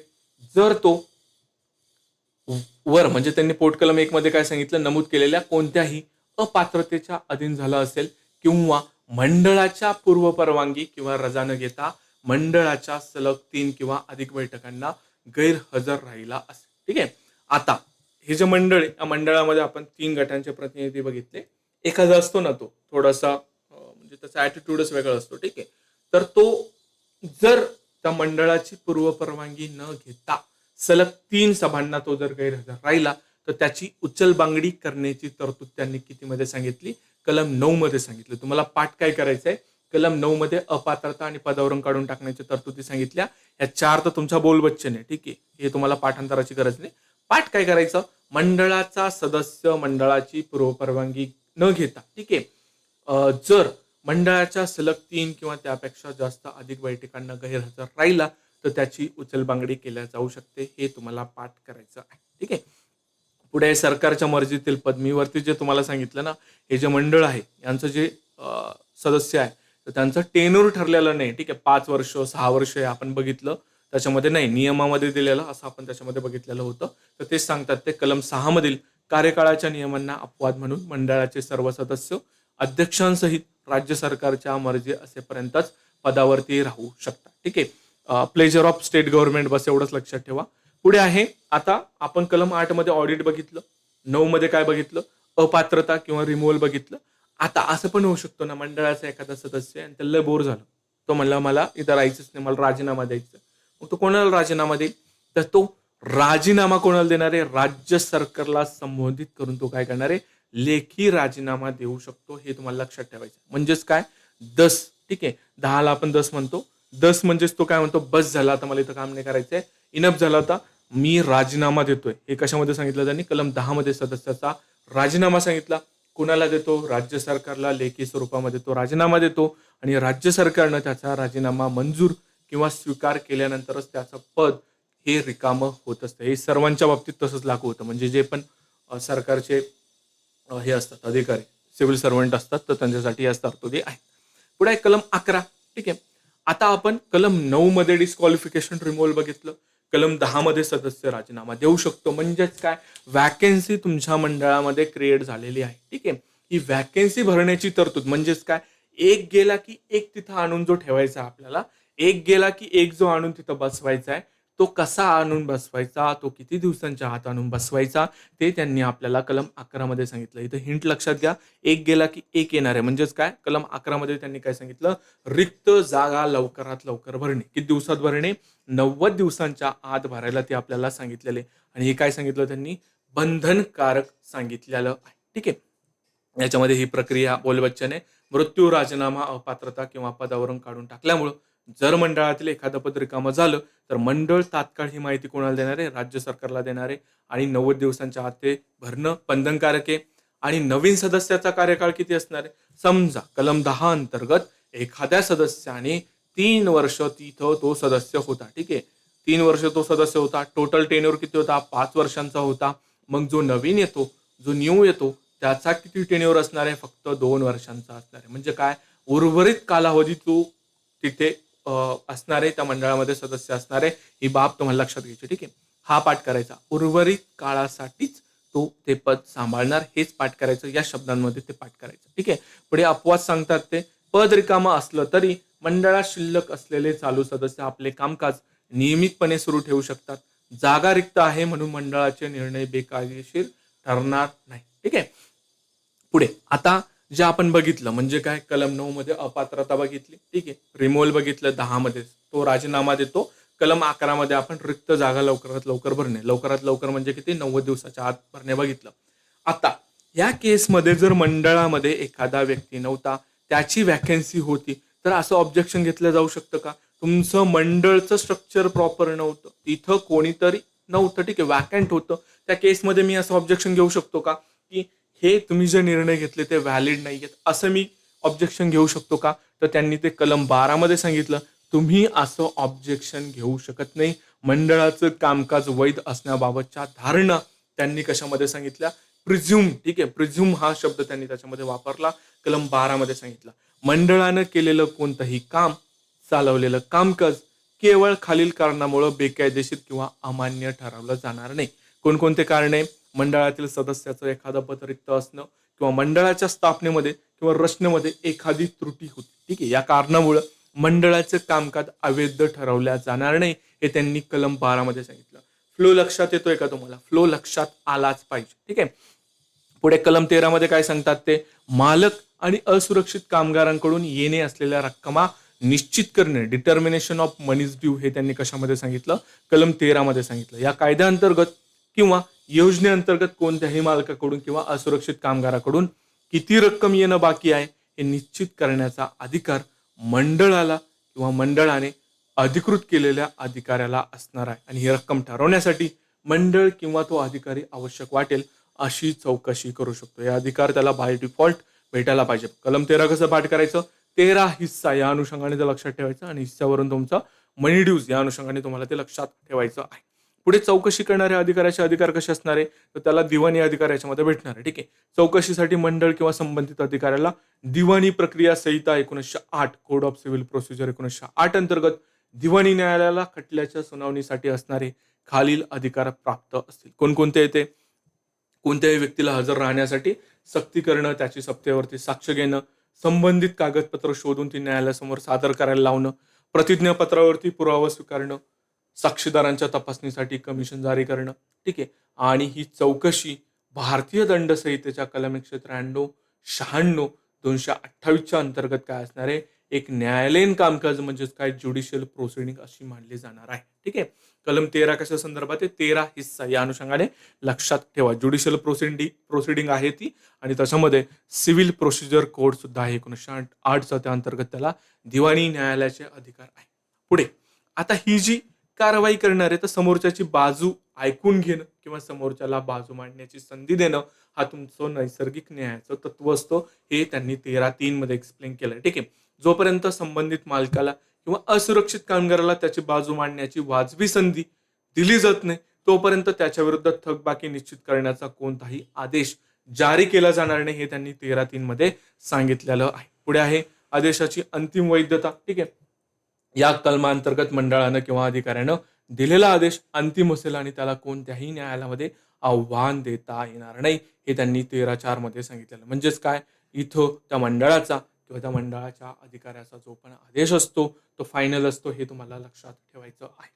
जर तो वर म्हणजे त्यांनी पोटकलम 1 मध्ये काय सांगितलं? नमूद केलेल्या कोणत्याही अपात्रतेच्या अधीन झाला असेल किंवा मंडळाच्या पूर्व परवानगी किंवा रजा न घेता मंडळाच्या सलग 3 किंवा अधिक बैठकांना गैरहजर राहिला असेल, ठीक आहे. आता हे जे मंडळ आहे या मंडळामध्ये आपण 3 गटांचे प्रतिनिधी बघितले. एखादा असतो ना तो थोडासा म्हणजे त्याचा ऍटिट्यूडच वेगळा असतो, ठीक आहे. तर तो जर त्या मंडळाची पूर्व परवानगी न घेता सलग 3 सभांना तो जर गैरहजर राहिला तर त्याची उचलबांगडी करण्याची तरतूद त्यांनी किती मध्ये सांगितली? कलम 9 मध्ये सांगितलं. तुम्हाला पाठ काय करायचंय? कलम 9 मध्ये अपात्रता आणि पदावरून काढून टाकण्याच्या तरतुदी सांगितल्या. या 4 तर तुमच्या बोलबच्चन आहे, ठीक आहे. हे तुम्हाला पाठांतराची गरज नाही. पाठ काय करायचं? मंडळाचा सदस्य मंडळाची पूर्व परवानगी न घेता, ठीक आहे, जर मंडळाच्या सलग 3 किंवा त्यापेक्षा जास्त अधिक बैठकांना गैरहजर राहिला तर त्याची उचलबांगडी केल्या जाऊ शकते. हे तुम्हाला पाठ करायचं आहे, ठीक आहे. पुढे सरकारच्या मर्जीतील पद. मी वरती जे तुम्हाला सांगितलं ना, हे जे मंडळ आहे यांचं जे सदस्य आहे तर त्यांचं टेन्यूर ठरलेलं नाही, ठीक आहे. 5 वर्ष 6 वर्ष आपण बघितलं त्याच्यामध्ये नाही, नियमामध्ये दिलेलं असं आपण त्याच्यामध्ये बघितलेलं होतं. तर तेच सांगतात ते कलम 6 मधील कार्यकाळाच्या नियमांना अपवाद म्हणून मंडळाचे सर्व सदस्य अध्यक्षांसहित राज्य सरकारच्या मर्जी असेपर्यंतच पदावरती राहू शकतात. ठीक आहे. प्लेजर ऑफ स्टेट गव्हर्नमेंट, बस एवढंच लक्षात ठेवा. पुढे आहे, आता आपण कलम 8 मध्ये ऑडिट बघितलं, 9 मध्ये काय बघितलं, अपात्रता किंवा रिमूव्हल बघितलं. आता असं पण होऊ शकतो ना, मंडळाचा एखादा सदस्य आणि त्याला बोर झालं, तो म्हणला मला इथं राहायचंच नाही, मला राजीनामा द्यायचा. मग तो कोणाला राजीनामा देईल? तर तो राजीनामा कोणाला देणार आहे? राज्य सरकारला संबोधित करून तो काय करणार आहे? लेखी राजीनामा देऊ शकतो. हे तुम्हाला लक्षात ठेवायचं. म्हणजेच काय, 10, ठीक आहे, 10ला आपण 10 म्हणतो. 10 म्हणजेच तो काय म्हणतो, बस झाला आता, मला इथं काम नाही करायचंय, इनफ झाला आता, मी राजीनामा देतोय. हे कशामध्ये सांगितलं त्यांनी? कलम 10 मध्ये सदस्याचा राजीनामा सांगितला. कुणाला देतो? राज्य सरकारला लेखी स्वरूपामध्ये तो राजीनामा देतो आणि राज्य सरकारनं त्याचा राजीनामा मंजूर किंवा स्वीकार केल्यानंतरच त्याचं पद हे रिकामं होत असतं. हे सर्वांच्या बाबतीत तसंच लागू होतं. म्हणजे जे पण सरकारचे हे असतात अधिकारी, सिव्हिल सर्वंट असतात, तर त्यांच्यासाठी या तरतुदी आहेत. पुढे आहे कलम 11. ठीक आहे. आता आपण कलम 9 मध्ये डिस्क्वालिफिकेशन रिमूव्हल बघितलं. कलम 10 मध्ये सदस्य राजीनामा देऊ शकतो. म्हणजेच काय, वॅकेन्सी तुमच्या मंडळामध्ये क्रिएट झालेली आहे. ठीक आहे. ही वॅकेन्सी भरण्याची तरतूद. म्हणजेच काय, एक गेला की एक तिथं आणून जो ठेवायचा आपल्याला, एक गेला की एक जो आणून तिथं बसवायचा आहे, तो कसा आणून बसवायचा, तो किती दिवसांच्या आत आणून बसवायचा, ते त्यांनी आपल्याला कलम 11 मध्ये सांगितलं. इथं हिंट लक्षात घ्या, एक गेला की एक येणार आहे. म्हणजेच काय, कलम 11 मध्ये त्यांनी काय सांगितलं, रिक्त जागा लवकरात लवकर भरणे. किती दिवसात भरणे? 90 दिवसांच्या आत भरायला ते आपल्याला सांगितलेले. आणि हे काय सांगितलं त्यांनी? बंधनकारक सांगितलेलं आहे. ठीक आहे. याच्यामध्ये ही प्रक्रिया बोलबच्चन आहे. मृत्यू, राजीनामा, अपात्रता किंवा पदावरून काढून टाकल्यामुळं जर मंडळातील एखादं पद रिकामं झालं तर मंडळ तात्काळ ही माहिती कोणाला देणार आहे? राज्य सरकारला देणार आहे. आणि 90 दिवसांच्या आत ते भरणं बंधनकारक आहे. आणि नवीन सदस्याचा कार्यकाळ किती असणार आहे? समजा कलम 10 अंतर्गत एखाद्या सदस्याने 3 वर्ष तिथं तो सदस्य होता. ठीक आहे. 3 वर्ष तो सदस्य होता. टोटल टेन्युअर किती होता? 5 वर्षांचा होता. मग जो नवीन येतो, जो न्यू येतो, त्याचा किती टेन्युअर असणार आहे? फक्त 2 वर्षांचा असणार आहे. म्हणजे काय, उर्वरित कालावधी तो तिथे असणार आहे, त्या मंडळामध्ये सदस्य असणार आहे. ही बाब तुम्हाला लक्षात घ्यायची. ठीक आहे. हा पाठ करायचा. उर्वरित काळासाठीच तो ते पद सांभाळणार, हेच पाठ करायचं. या शब्दांमध्ये ते पाठ करायचं. ठीक आहे. पुढे अपवाद सांगतात ते, पद रिकामं असलं तरी मंडळात शिल्लक असलेले चालू सदस्य आपले कामकाज नियमितपणे सुरू ठेवू शकतात. जागा रिक्त आहे म्हणून मंडळाचे निर्णय बेकायदेशीर ठरणार नाही. ठीक आहे. पुढे आता जे आपण बघितलं म्हणजे काय, कलम 9 मध्ये अपात्रता बघितली. ठीक आहे. रिमूव्हल बघितलं. 10 मध्ये तो राजीनामा देतो. कलम 11 मध्ये आपण रिक्त जागा लवकरात लवकर भरणे. लवकरात लवकर म्हणजे किती? 90 दिवसाच्या आत भरणे बघितलं. आता या केसमध्ये जर मंडळामध्ये एखादा व्यक्ती नव्हता, त्याची वॅकन्सी होती, तर असं ऑब्जेक्शन घेतलं जाऊ शकतं का? तुमचं मंडळचं स्ट्रक्चर प्रॉपर नव्हतं, तिथं कोणीतरी नव्हतं, ठीक आहे, वॅकंट होतं, त्या केसमध्ये मी असं ऑब्जेक्शन घेऊ शकतो का की हे तुम्ही जे निर्णय घेतले ते व्हॅलिड नाही आहेत, असं मी ऑब्जेक्शन घेऊ शकतो का? तर त्यांनी ते कलम 12 मध्ये सांगितलं, तुम्ही असं ऑब्जेक्शन घेऊ शकत नाही. मंडळाचं कामकाज वैध असण्याबाबतच्या धारणा त्यांनी कशामध्ये सांगितल्या? प्रिझ्युम. ठीक आहे. प्रिझ्युम हा शब्द त्यांनी त्याच्यामध्ये वापरला. कलम 12 मध्ये सांगितलं, मंडळानं केलेलं कोणतंही काम, चालवलेलं कामकाज केवळ खालील कारणामुळे बेकायदेशीर किंवा अमान्य ठरवलं जाणार नाही. कोणकोणते कारणे? मंडळातील सदस्याचं एखादं पद रिक्त असणं किंवा मंडळाच्या स्थापनेमध्ये किंवा रचनेमध्ये एखादी त्रुटी होती. ठीक आहे. या कारणामुळे मंडळाचं कामकाज अवैध ठरवल्या जाणार नाही, हे त्यांनी कलम 12 मध्ये सांगितलं. फ्लो लक्षात येतोय का तुम्हाला? फ्लो लक्षात आलाच पाहिजे. ठीक आहे. पुढे कलम 13 मध्ये काय सांगतात ते, मालक आणि असुरक्षित कामगारांकडून येणे असलेल्या रक्कमा निश्चित करणे, डिटर्मिनेशन ऑफ मनीज ड्यू, हे त्यांनी कशामध्ये सांगितलं? कलम 13 मध्ये सांगितलं. या कायद्याअंतर्गत किंवा योजनेअंतर्गत कोणत्याही मालकाकडून किंवा असुरक्षित कामगाराकडून किती रक्कम येणं बाकी आहे हे निश्चित करण्याचा अधिकार मंडळाला किंवा मंडळाने अधिकृत केलेल्या अधिकाऱ्याला असणार आहे. आणि ही रक्कम ठरवण्यासाठी मंडळ किंवा तो अधिकारी आवश्यक वाटेल अशी चौकशी करू शकतो. हे अधिकार त्याला बाय डिफॉल्ट भेटायला पाहिजे. कलम 13 कसं पाठ करायचं? 13 हिस्सा या अनुषंगाने ते लक्षात ठेवायचं आणि हिस्सावरून तुमचा मनी ड्यूज या अनुषंगाने तुम्हाला ते लक्षात ठेवायचं आहे. पुढे चौकशी करणाऱ्या अधिकाऱ्याचे अधिकार कसे असणार आहे? तर त्याला दिवाणी अधिकार याच्यामध्ये भेटणार आहे. ठीक आहे. चौकशीसाठी मंडळ किंवा संबंधित अधिकाऱ्याला दिवाणी प्रक्रिया संहिता 1908, कोड ऑफ सिव्हिल प्रोसिजर 1908 अंतर्गत दिवाणी न्यायालयाला खटल्याच्या सुनावणीसाठी असणारे खालील अधिकार प्राप्त असतील. कोणकोणते येते? कोणत्याही व्यक्तीला हजर राहण्यासाठी सक्ती करणं, त्याची सत्तेवरती साक्ष घेणं, संबंधित कागदपत्र शोधून ती न्यायालयासमोर सादर करायला लावणं, प्रतिज्ञापत्रावरती पुरावा स्वीकारणं, साक्षीदारांच्या तपासणीसाठी कमिशन जारी करणं. ठीक आहे. आणि ही चौकशी भारतीय दंड संहितेच्या कलम 193, 96, 228च्या अंतर्गत काय असणार आहे, एक न्यायालयीन कामकाज म्हणजेच काय ज्युडिशियल प्रोसिडिंग अशी मानली जाणार आहे. ठीक आहे. कलम 13 कशा संदर्भात आहे, 13 हिस्सा या अनुषंगाने लक्षात ठेवा. ज्युडिशियल प्रोसिडिंग आहे ती, आणि त्याच्यामध्ये सिव्हिल प्रोसिजर कोड सुद्धा आहे 1908चा, त्या अंतर्गत त्याला दिवाणी न्यायालयाचे अधिकार आहे. पुढे आता ही जी कारवाई करणार आहे, तर समोरच्याची बाजू ऐकून घेणं किंवा समोरच्याला बाजू मांडण्याची संधी देणं हा तुमचं नैसर्गिक न्यायाचं तत्व असतं. हे त्यांनी 13(3) मध्ये एक्सप्लेन केलंय. ठीक आहे. जोपर्यंत संबंधित मालकाला किंवा असुरक्षित कामगाराला त्याची बाजू मांडण्याची वाजवी संधी दिली जात नाही, तोपर्यंत त्याच्या विरुद्ध थकबाकी निश्चित करण्याचा कोणताही आदेश जारी केला जाणार नाही, हे त्यांनी 13(3) मध्ये सांगितलेलं आहे. पुढे आहे आदेशाची अंतिम वैधता. ठीक आहे. या कलमांतर्गत मंडळानं किंवा अधिकाऱ्यानं दिलेला आदेश अंतिम असेल आणि त्याला कोणत्याही न्यायालयामध्ये आव्हान देता येणार नाही, हे त्यांनी 13(4) मध्ये सांगितलेलं. म्हणजेच काय, इथं त्या मंडळाचा किंवा त्या मंडळाच्या अधिकाऱ्याचा जो पण आदेश असतो तो फायनल असतो, हे तुम्हाला लक्षात ठेवायचं आहे.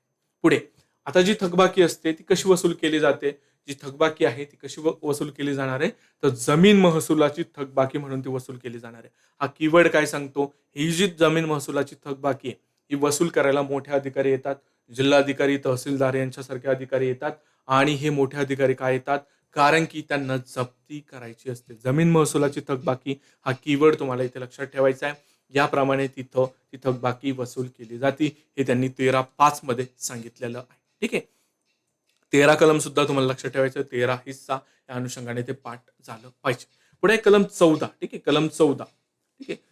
पुढे आता जी थकबाकी असते ती कशी वसूल केली जाते, जी थकबाकी आहे ती कशी वसूल केली जाणार आहे, तर जमीन महसुलाची थकबाकी म्हणून ती वसूल केली जाणार आहे. हा कीवर्ड काय सांगतो, ही जी जमीन महसुलाची थकबाकी आहे ही वसूल करायला मोठे अधिकारी येतात, जिल्हाधिकारी, तहसीलदार यांच्यासारखे अधिकारी येतात. आणि हे मोठे अधिकारी काय येतात, कारण की त्यांना जप्ती करायची असते. जमीन महसुलाची थकबाकी हा कीवर्ड तुम्हाला इथे लक्षात ठेवायचा आहे. याप्रमाणे तिथं ती थकबाकी वसूल केली जाते, हे त्यांनी 13(5) मध्ये सांगितलेलं आहे. ठीक आहे. 13 कलम सुद्धा तुम्हाला लक्षात ठेवायचं, 13 हिस्सा या अनुषंगाने ते पाठ झालं पाहिजे. पुढे कलम 14. ठीक आहे. कलम 14. ठीक आहे.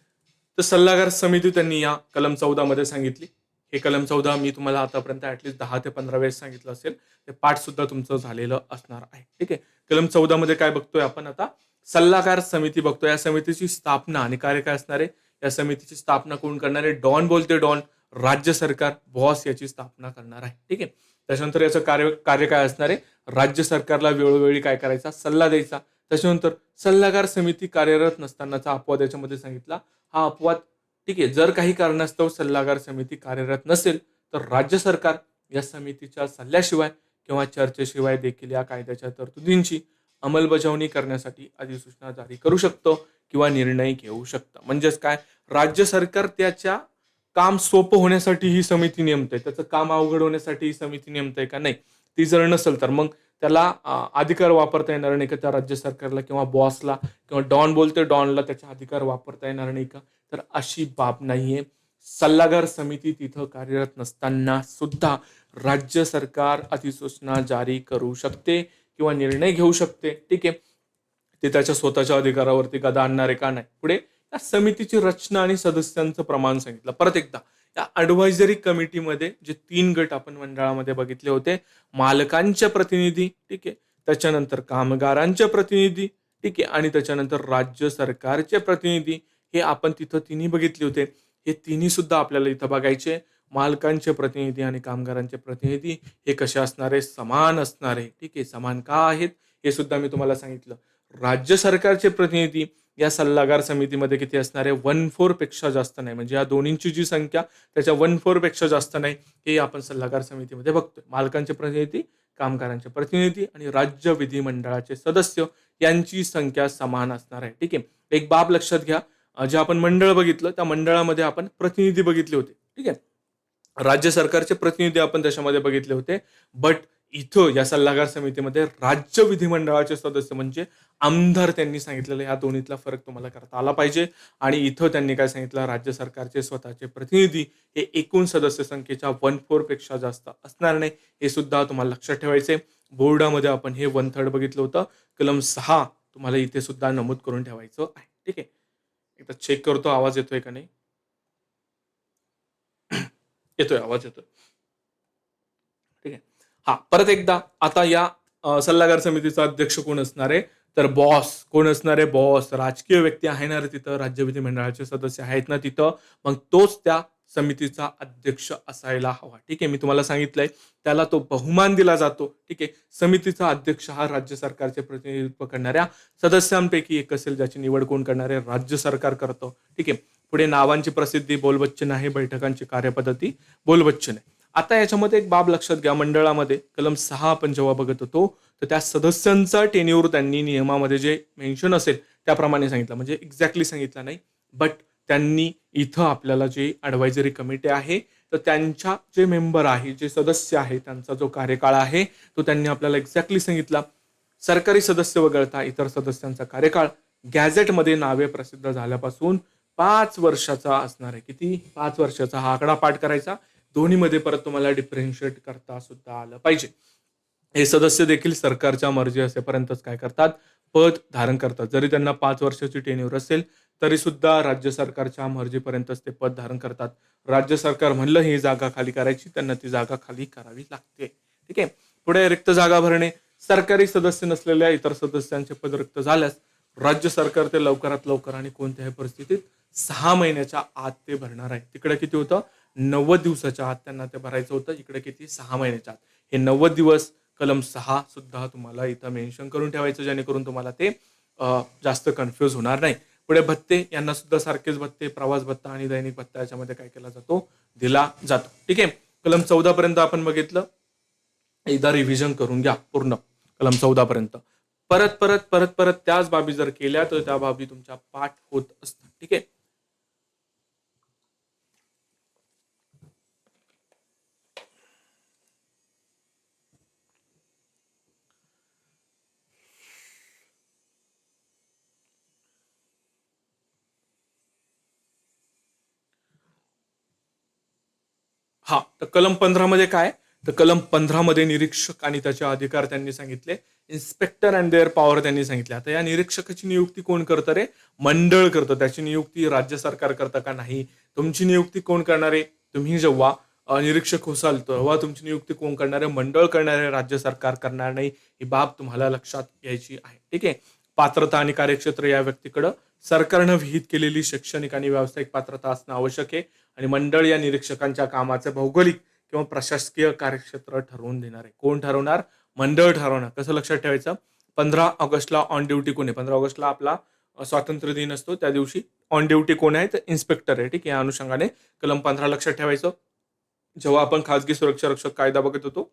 तर सल्लागार समिती त्यांनी या कलम 14 मध्ये सांगितली. हे कलम 14 मी तुम्हाला आतापर्यंत ऍटलीस्ट 10 ते 15 वेळेस सांगितलं असेल. ते पाठ सुद्धा तुमचं झालेलं असणार आहे. ठीक आहे. कलम 14 मध्ये काय बघतोय आपण आता, सल्लागार समिती बघतोय. या समितीची स्थापना आणि कार्य काय असणार आहे, या समितीची स्थापना कोण करणार आहे, डॉन बोलते डॉन, राज्य सरकार, बॉस याची स्थापना करणार आहे. ठीक आहे. त्याच्यानंतर याचं कार्य काय असणार आहे, राज्य सरकारला वेळोवेळी काय करायचा, सल्ला द्यायचा. त्याच्यानंतर सल्लागार समिती कार्यरत नसतानाचा अपवाद याच्यामध्ये सांगितला. हा अपवाद, ठीक आहे, जर काही कारणास्तव सल्लागार समिती कार्यरत नसेल तर राज्य सरकार या समितीच्या सल्ल्याशिवाय किंवा चर्चेशिवाय देखील या कायद्याच्या तरतुदींची अंमलबजावणी करण्यासाठी अधिसूचना जारी करू शकतं किंवा निर्णय घेऊ शकतं. म्हणजेच काय, राज्य सरकार त्याच्या काम सोपं होण्यासाठी ही समिती नेमते, त्याचं काम अवघड होण्यासाठी ही समिती नेमते का, नाही. ती जर नसेल तर मग त्याला अधिकार वापरता येणार नाही का त्या राज्य सरकारला किंवा बॉसला किंवा डॉन बोलते डॉनला त्याचे अधिकार वापरता येणार नाही का, तर अशी बाब नाहीये. सल्लागार समिती तिथं कार्यरत नसताना सुद्धा राज्य सरकार अधिसूचना जारी करू शकते किंवा निर्णय घेऊ शकते. ठीक आहे. ते त्याच्या स्वतःच्या अधिकारावरती गदा आणणार आहे का, नाही. पुढे या समितीची रचना आणि सदस्यांचं प्रमाण सांगितलं. परत एकदा, या ॲडवायझरी कमिटीमध्ये जे 3 गट आपण मंडळामध्ये बघितले होते, मालकांचे प्रतिनिधी, ठीक आहे, त्याच्यानंतर कामगारांचे प्रतिनिधी, ठीक आहे, आणि त्याच्यानंतर राज्य सरकारचे प्रतिनिधी, हे आपण तिथं तिन्ही बघितले होते. हे तिन्ही सुद्धा आपल्याला इथं बघायचे. मालकांचे प्रतिनिधी आणि कामगारांचे प्रतिनिधी हे कसे असणारे, समान असणारे. ठीक आहे. समान का आहेत हे सुद्धा मी तुम्हाला सांगितलं. राज्य सरकारचे प्रतिनिधी या सल्लागार समितीमध्ये किती असणार आहे, 1/4 पेक्षा जास्त नाही. म्हणजे या दोन्हींची जी संख्या त्याच्या 1/4 पेक्षा जास्त नाही, हे आपण सल्लागार समितीमध्ये बघतोय. मालकांचे प्रतिनिधी, कामगारांचे प्रतिनिधी आणि राज्य विधिमंडळाचे सदस्य यांची संख्या समान असणार आहे. ठीक आहे. एक बाब लक्षात घ्या, जे आपण मंडळ बघितलं त्या मंडळामध्ये आपण प्रतिनिधी बघितले होते. ठीक आहे. राज्य सरकारचे प्रतिनिधी आपण त्याच्यामध्ये बघितले होते. बट इथं या सल्लागार समितीमध्ये राज्य विधिमंडळाचे सदस्य म्हणजे आमदार त्यांनी सांगितलेलं, या दोन्हीतला फरक तुम्हाला करता आला पाहिजे. आणि इथं त्यांनी काय सांगितलं, राज्य सरकारचे स्वतःचे प्रतिनिधी हे एकूण सदस्य संख्येच्या 1/4 पेक्षा जास्त असणार नाही, हे सुद्धा तुम्हाला लक्षात ठेवायचे. बोर्डामध्ये आपण हे 1/3 बघितलं होतं. कलम 6 तुम्हाला इथे सुद्धा नमूद करून ठेवायचं आहे. ठीक आहे. एकदा चेक करतो आवाज येतोय का नाही. येतोय, आवाज येतोय. ठीक आहे. हा, परत एकदा, आता या सल्लागार समितीचा अध्यक्ष कोण असणार आहे, तर बॉस. कोण असणार आहे, बॉस. राजकीय व्यक्ती आहे ना रे तिथं, राज्य विधिमंडळाचे सदस्य आहेत ना तिथं, मग तोच त्या समितीचा अध्यक्ष असायला हवा. ठीक आहे, मी तुम्हाला सांगितलंय त्याला तो बहुमान दिला जातो. ठीक आहे, समितीचा अध्यक्ष हा राज्य सरकारचे प्रतिनिधित्व करणाऱ्या सदस्यांपैकी एक असेल, ज्याची निवड कोण करणार आहे? राज्य सरकार करतं. ठीक आहे, पुढे नावांची प्रसिद्धी बोलबच्चन आहे, बैठकांची कार्यपद्धती बोलबच्चन आहे. आता याच्यामध्ये एक बाब लक्षात घ्या, मंडळामध्ये कलम 6 आपण जेव्हा बघत होतो, तर त्या सदस्यांचा टेन्यूर त्यांनी नियमामध्ये जे मेन्शन असेल त्याप्रमाणे सांगितलं, म्हणजे एक्झॅक्टली सांगितलं नाही, बट त्यांनी इथं आपल्याला जे ॲडवायझरी कमिटी आहे, तर त्यांच्या जे मेंबर आहे, जे सदस्य आहे, त्यांचा जो कार्यकाळ आहे तो त्यांनी आपल्याला एक्झॅक्टली सांगितला. सरकारी सदस्य वगळता इतर सदस्यांचा कार्यकाळ गॅझेटमध्ये नावे प्रसिद्ध झाल्यापासून 5 वर्षाचा असणार आहे. किती? 5 वर्षाचा. हा आकडा पाठ करायचा. दोन्हीमध्ये परत तुम्हाला डिफरन्शिएट करता सुद्धा आलं पाहिजे. हे सदस्य देखील सरकारच्या मर्जी असेपर्यंतच काय करतात? पद धारण करतात. जरी त्यांना 5 वर्षाची टेन्यूर असेल तरी सुद्धा राज्य सरकारच्या मर्जीपर्यंतच ते पद धारण करतात. राज्य सरकार म्हणलं ही जागा खाली करायची, त्यांना ती जागा खाली करावी लागते. ठीक आहे. पुढे रिक्त जागा भरणे. सरकारी सदस्य नसलेल्या इतर सदस्यांचे पद रिक्त झाल्यास राज्य सरकार ते लवकरात लवकर आणि कोणत्याही परिस्थितीत 6 महिन्याच्या आत ते भरणार आहे. तिकडे किती होतं? 90 दिवसाच्या आत त्यांना ते भरायचं होतं. इकडे किती? 6 महिन्याच्या आत. हे 90 दिवस कलम 6 सुद्धा तुम्हाला इथं मेन्शन करून ठेवायचं, जेणेकरून तुम्हाला ते जास्त कन्फ्यूज होणार नाही. पुढे भत्ते, यांना सुद्धा सारखेच भत्ते, प्रवास भत्ता आणि दैनिक भत्ता याच्यामध्ये काय केला जातो? दिला जातो. ठीक आहे. कलम 14 पर्यंत आपण बघितलं. एकदा रिव्हिजन करून घ्या पूर्ण कलम 14 पर्यंत. परत परत परत परत त्याच बाबी जर केल्या तर त्या बाबी तुमच्या पाठ होत असतात. ठीक आहे. हा, तर कलम 15 मध्ये काय? तर कलम 15 मध्ये निरीक्षक आणि त्याचे अधिकार त्यांनी सांगितले. इन्स्पेक्टर अँड देअर पॉवर त्यांनी सांगितले. आता या निरीक्षकाची नियुक्ती कोण करतं रे? मंडळ करतं. त्याची नियुक्ती राज्य सरकार करतं का? नाही. तुमची नियुक्ती कोण करणार आहे? तुम्ही जेव्हा निरीक्षक होसाल तेव्हा तुमची नियुक्ती कोण करणार आहे? मंडळ करणार आहे, राज्य सरकार करणार नाही. ही बाब तुम्हाला लक्षात घ्यायची आहे. ठीक आहे. पात्रता आणि कार्यक्षेत्र या व्यक्तीकडं सरकारनं विहित केलेली शैक्षणिक आणि व्यावसायिक पात्रता असणं आवश्यक आहे. आणि मंडळ या निरीक्षकांच्या कामाचे भौगोलिक किंवा प्रशासकीय कार्यक्षेत्र ठरवून देणार आहे. कोण ठरवणार? मंडळ ठरवणार. कसं लक्षात ठेवायचं? 15 ऑगस्टला ऑन ड्युटी कोण आहे? 15 ऑगस्टला आपला स्वातंत्र्य दिन असतो. त्या दिवशी ऑन ड्युटी कोण आहे? तर इन्स्पेक्टर आहे. ठीक आहे. या अनुषंगाने कलम 15 लक्षात ठेवायचं. जेव्हा आपण खाजगी सुरक्षा रक्षक कायदा बघत होतो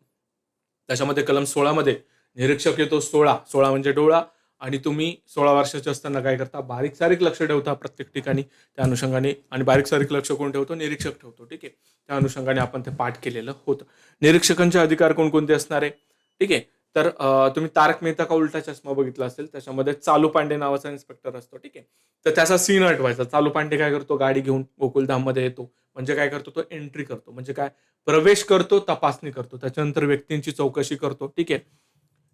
त्याच्यामध्ये कलम 16 मध्ये निरीक्षक येतो. 16 म्हणजे डोळा. आणि तुम्ही 16 वर्षाचे असताना काय करता? बारीक सारीक लक्ष ठेवता प्रत्येक ठिकाणी. त्या अनुषंगाने, आणि बारीक सारीक लक्ष कोण ठेवतो? निरीक्षक ठेवतो. ठीक आहे. त्या अनुषंगाने आपण ते पाठ केलेलं होतं. निरीक्षकांचे अधिकार कोणकोणते असणार आहे? ठीक आहे. तर तुम्ही तारक मेहता का उलटा चष्मा बघितला असेल, त्याच्यामध्ये चालू पांडे नावाचा इन्स्पेक्टर असतो. ठीक आहे. तर त्याचा सीन आठवायचा. चालू पांडे काय करतो? गाडी घेऊन गोकुलधाम मध्ये येतो. म्हणजे काय करतो? तो एंट्री करतो. म्हणजे काय? प्रवेश करतो, तपासणी करतो, त्याच्यानंतर व्यक्तींची चौकशी करतो. ठीक आहे.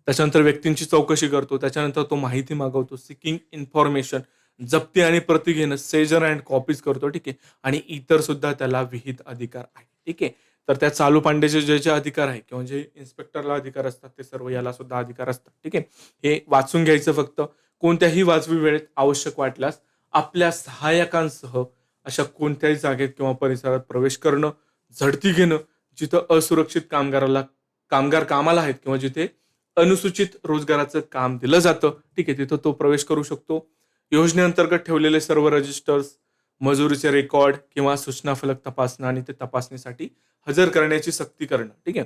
त्याच्यानंतर व्यक्तींची चौकशी करतो, त्याच्यानंतर तो माहिती मागवतो, सिकिंग इन्फॉर्मेशन, जप्ती आणि प्रती घेणं, सेजर अँड कॉपीज करतो. ठीक आहे. आणि इतर सुद्धा त्याला विहित अधिकार आहे. ठीक आहे. तर त्या चालू पांडेचे जे जे अधिकार आहे किंवा जे इन्स्पेक्टरला अधिकार असतात ते सर्व याला सुद्धा अधिकार असतात. ठीक आहे. हे वाचून घ्यायचं फक्त. कोणत्याही वाजवी वेळेत आवश्यक वाटल्यास आपल्या सहाय्यकांसह अशा कोणत्याही जागेत किंवा परिसरात प्रवेश करणं, झडती घेणं, जिथं असुरक्षित कामगार कामाला आहेत किंवा जिथे अनुसूचित रोजगाराचं काम दिलं जातं. ठीक आहे. तिथं तो प्रवेश करू शकतो. योजनेअंतर्गत ठेवलेले सर्व रजिस्टर्स, मजुरीचे रेकॉर्ड किंवा सूचना फलक तपासणं आणि ते तपासणीसाठी हजर करण्याची सक्ती करणं. ठीक आहे.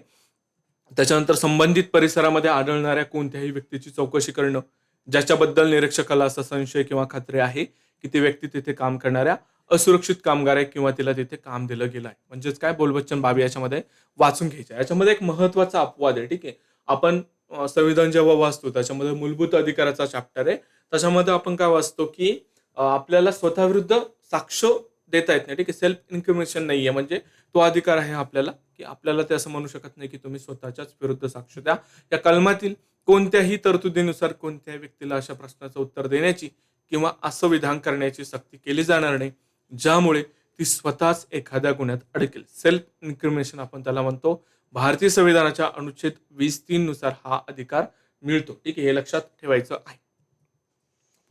त्याच्यानंतर संबंधित परिसरामध्ये आढळणाऱ्या कोणत्याही व्यक्तीची चौकशी करणं, ज्याच्याबद्दल निरीक्षकाला असा संशय किंवा खात्री आहे की ती व्यक्ती तिथे काम करणाऱ्या असुरक्षित कामगार आहे किंवा तिला तिथे काम दिलं गेलं आहे. म्हणजेच काय? बोलबच्चन बाबी याच्यामध्ये वाचून घ्यायच्या. याच्यामध्ये एक महत्वाचा अपवाद आहे. ठीक आहे. आपण संविधान जेव्हा वाचतो त्याच्यामध्ये मूलभूत अधिकाराचा चॅप्टर आहे. त्याच्यामध्ये आपण काय वाचतो की आपल्याला स्वतःविरुद्ध साक्ष देता येत नाही. ठीक आहे. सेल्फ इन्क्रिमिनेशन नाहीये, म्हणजे तो अधिकार आहे आपल्याला की आपल्याला ते असं म्हणू शकत नाही की तुम्ही स्वतःच्याच विरुद्ध साक्ष द्या. या कलमातील कोणत्याही तरतुदीनुसार कोणत्याही व्यक्तीला अशा प्रश्नाचं उत्तर देण्याची किंवा असं विधान करण्याची सक्ती केली जाणार नाही ज्यामुळे ती स्वतःच एखाद्या गुन्ह्यात अडकेल. सेल्फ इन्क्रिमिनेशन आपण त्याला म्हणतो. भारतीय संविधानाच्या अनुच्छेद 20(3) नुसार हा अधिकार मिळतो. ठीक आहे. हे लक्षात ठेवायचं आहे.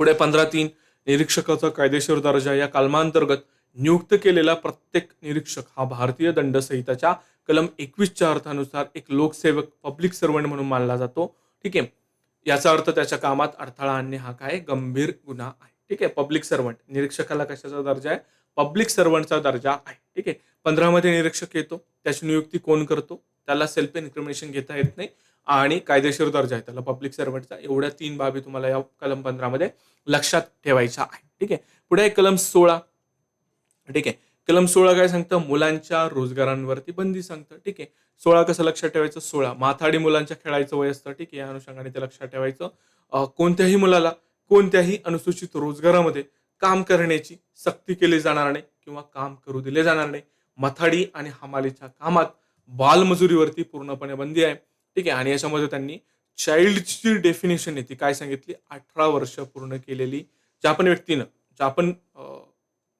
पुढे 15(3) निरीक्षकाचा कायदेशीर दर्जा. या कलमांतर्गत नियुक्त केलेला प्रत्येक निरीक्षक हा भारतीय दंड संहिताच्या कलम 21च्या अर्थानुसार एक लोकसेवक पब्लिक सर्वंट म्हणून मानला जातो. ठीक आहे. याचा अर्थ त्याच्या कामात अडथळा आणणे हा काय गंभीर गुन्हा आहे. ठीक आहे. पब्लिक सर्वंट निरीक्षकाला कशाचा दर्जा आहे? पब्लिक सर्वंटचा दर्जा आहे. ठीक आहे. 15 मध्ये निरीक्षक येतो. त्याची नियुक्ती कोण करतो? त्याला सेल्फ इन्क्रिमिनेशन घेता येत नाही आणि कायदेशीर दर्जा आहे त्याला पब्लिक सर्वंटचा. एवढ्या 3 बाबी तुम्हाला या कलम 15 मध्ये लक्षात ठेवायच्या आहे. ठीक आहे. पुढे कलम 16. ठीक आहे. कलम 16 काय सांगतं? मुलांच्या रोजगारांवरती बंदी सांगतं. ठीक आहे. 16 कसं लक्षात ठेवायचं? 16 माथाडी मुलांच्या खेळायचं वय असतं. ठीक आहे. या अनुषंगाने ते लक्षात ठेवायचं. कोणत्याही मुलाला कोणत्याही अनुसूचित रोजगारामध्ये काम करण्याची सक्ती केली जाणार नाही किंवा काम करू दिले जाणार नाही. मथाडी आणि हमालीच्या कामात बालमजुरीवरती पूर्णपणे बंदी आहे. ठीक आहे. आणि याच्यामध्ये त्यांनी चाइल्डची डेफिनेशन आहे ती काय सांगितली? 18 वर्ष पूर्ण केलेली ज्या पण व्यक्तीनं